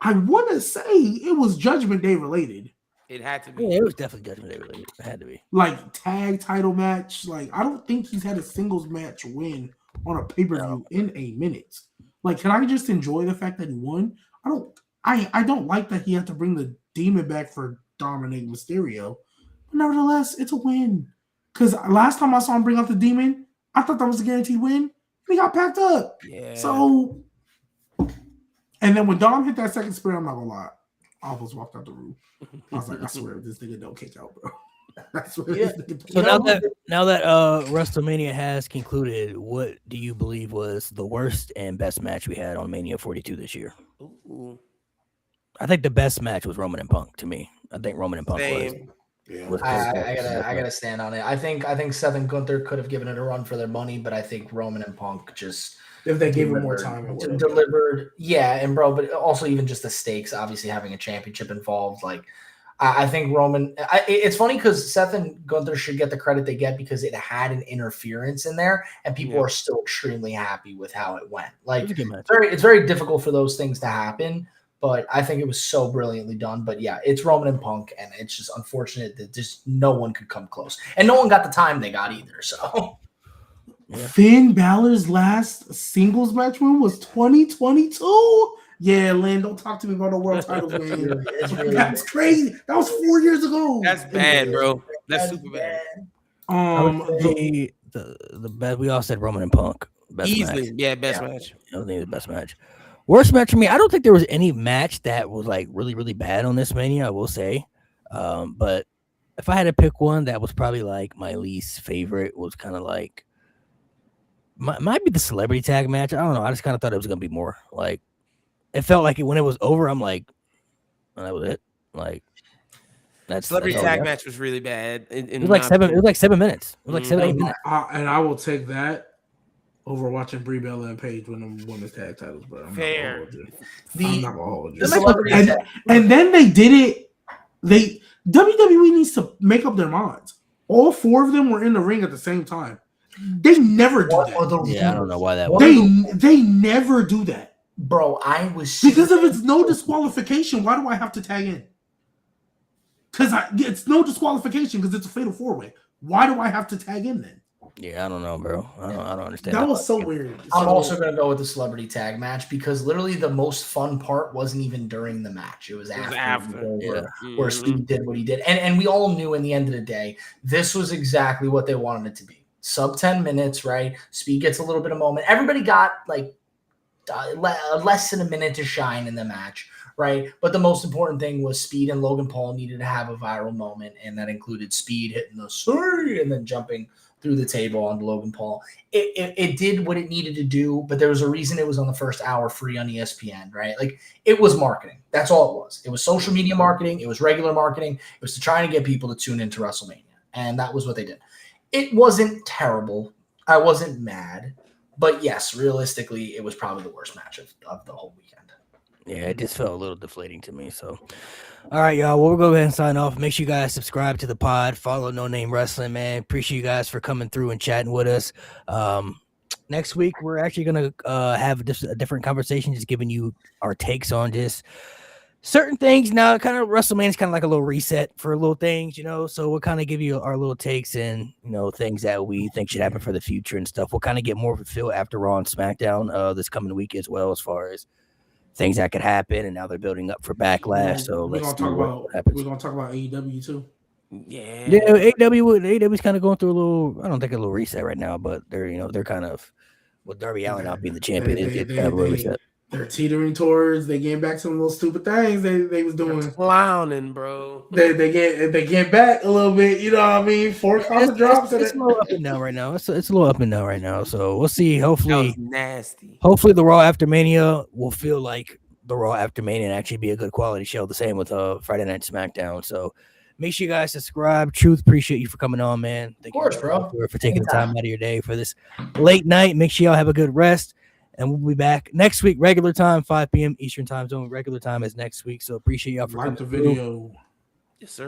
I want to say it was Judgment Day related. It had to be. Yeah, it was definitely Judgment Day related. It had to be. Like, tag title match. Like, I don't think he's had a singles match win on a pay-per-view in a minute. Like, can I just enjoy the fact that he won? I don't like that he had to bring the Demon back for Dominic Mysterio. But nevertheless, it's a win. Because last time I saw him bring out the Demon, I thought that was a guaranteed win. And he got packed up. Yeah. So, and then when Dom hit that second spear, I'm not going to lie. I almost walked out the room. I was like, I swear, this nigga don't kick out, bro. So now that WrestleMania has concluded, what do you believe was the worst and best match we had on Mania 42 this year? Ooh. I think the best match was Roman and Punk to me. I think Roman and Punk was I gotta stand on it. I think Seth and Gunther could have given it a run for their money, but I think Roman and Punk just if they gave him more time, delivered. Yeah, and bro, but also even just the stakes, obviously having a championship involved, like. I think Roman. It's funny because Seth and Gunther should get the credit they get because it had an interference in there, and people are still extremely happy with how it went. Like it's very difficult for those things to happen, but I think it was so brilliantly done. But yeah, it's Roman and Punk, and it's just unfortunate that just no one could come close, and no one got the time they got either. So Finn Balor's last singles match win was 2022. Yeah, Lynn, don't talk to me about the world titles, man. That's crazy. That was 4 years ago. That's bad, bro. That's super bad. The best. We all said Roman and Punk. Best easily, match. Best match. I think the best match. Worst match for me. I don't think there was any match that was like really, really bad on this Mania. I will say, but if I had to pick one that was probably like my least favorite, was kind of like might be the celebrity tag match. I don't know. I just kind of thought it was gonna be more like it felt like it when it was over. I'm like, well, that was it. Like Celebrity that's all tag we got. match was really bad. It was like 7. It was like 7 minutes. It was like 7, 8 And minutes. I will take that over watching Brie Bella and Paige win the women's tag titles, but I'm Fair. not gonna hold you. The celebrity tag. And then they did it. WWE needs to make up their minds. All 4 of them were in the ring at the same time. They never do What are that. the Yeah, I don't rules? know why that What was. are the- They never do that. Bro, I was Because if it's no disqualification, why do I have to tag in? Because it's no disqualification because it's a fatal 4-way. Why do I have to tag in then? Yeah, I don't know, bro. I don't understand. That was so weird. I'm So- also going to go with the celebrity tag match because literally the most fun part wasn't even during the match. It was after. Where Speed did what he did. And we all knew in the end of the day, this was exactly what they wanted it to be. Sub 10 minutes, right? Speed gets a little bit of moment. Everybody got like less than a minute to shine in the match, right? But the most important thing was Speed and Logan Paul needed to have a viral moment, and that included Speed hitting the sorry and then jumping through the table onto Logan Paul. It did what it needed to do, but there was a reason it was on the first hour free on ESPN, right? Like it was marketing. That's all it was. It was social media marketing. It was regular marketing. It was to try and get people to tune into WrestleMania, and that was what they did. It wasn't terrible. I wasn't mad. But yes, realistically, it was probably the worst match of the whole weekend. Yeah, it just felt a little deflating to me. So, all right, y'all. Well, we'll go ahead and sign off. Make sure you guys subscribe to the pod. Follow No Name Wrestling, man. Appreciate you guys for coming through and chatting with us. Next week, we're actually going to have just a different conversation, just giving you our takes on just certain things. Now, kind of WrestleMania is kind of like a little reset for little things, so we'll kind of give you our little takes and, things that we think should happen for the future and stuff. We'll kind of get more of a feel after Raw and SmackDown this coming week as well, as far as things that could happen. And now they're building up for Backlash. So we're let's gonna see what happens. We're gonna talk about AEW too. Yeah, AEW's kind of going through a little, I don't think a little reset right now, but they're kind of, with Darby Allin not being the champion, it's kind of a little reset. They're teetering towards. They getting back to some little stupid things they was doing. they're clowning, bro. They get back a little bit. You know what I mean? 4 counter drops. It's a little up and down right now. It's a little up and down right now. So we'll see. That Hopefully, was nasty. hopefully the Raw After Mania will feel like the Raw After Mania and actually be a good quality show. The same with Friday Night SmackDown. So make sure you guys subscribe. Truth, appreciate you for coming on, man. Thank Of course, you bro. for taking the time out of your day for this late night. Make sure y'all have a good rest. And we'll be back next week, regular time, 5 p.m. Eastern time zone. Regular time is next week. So appreciate y'all for coming Like the through. video. Yes, sir.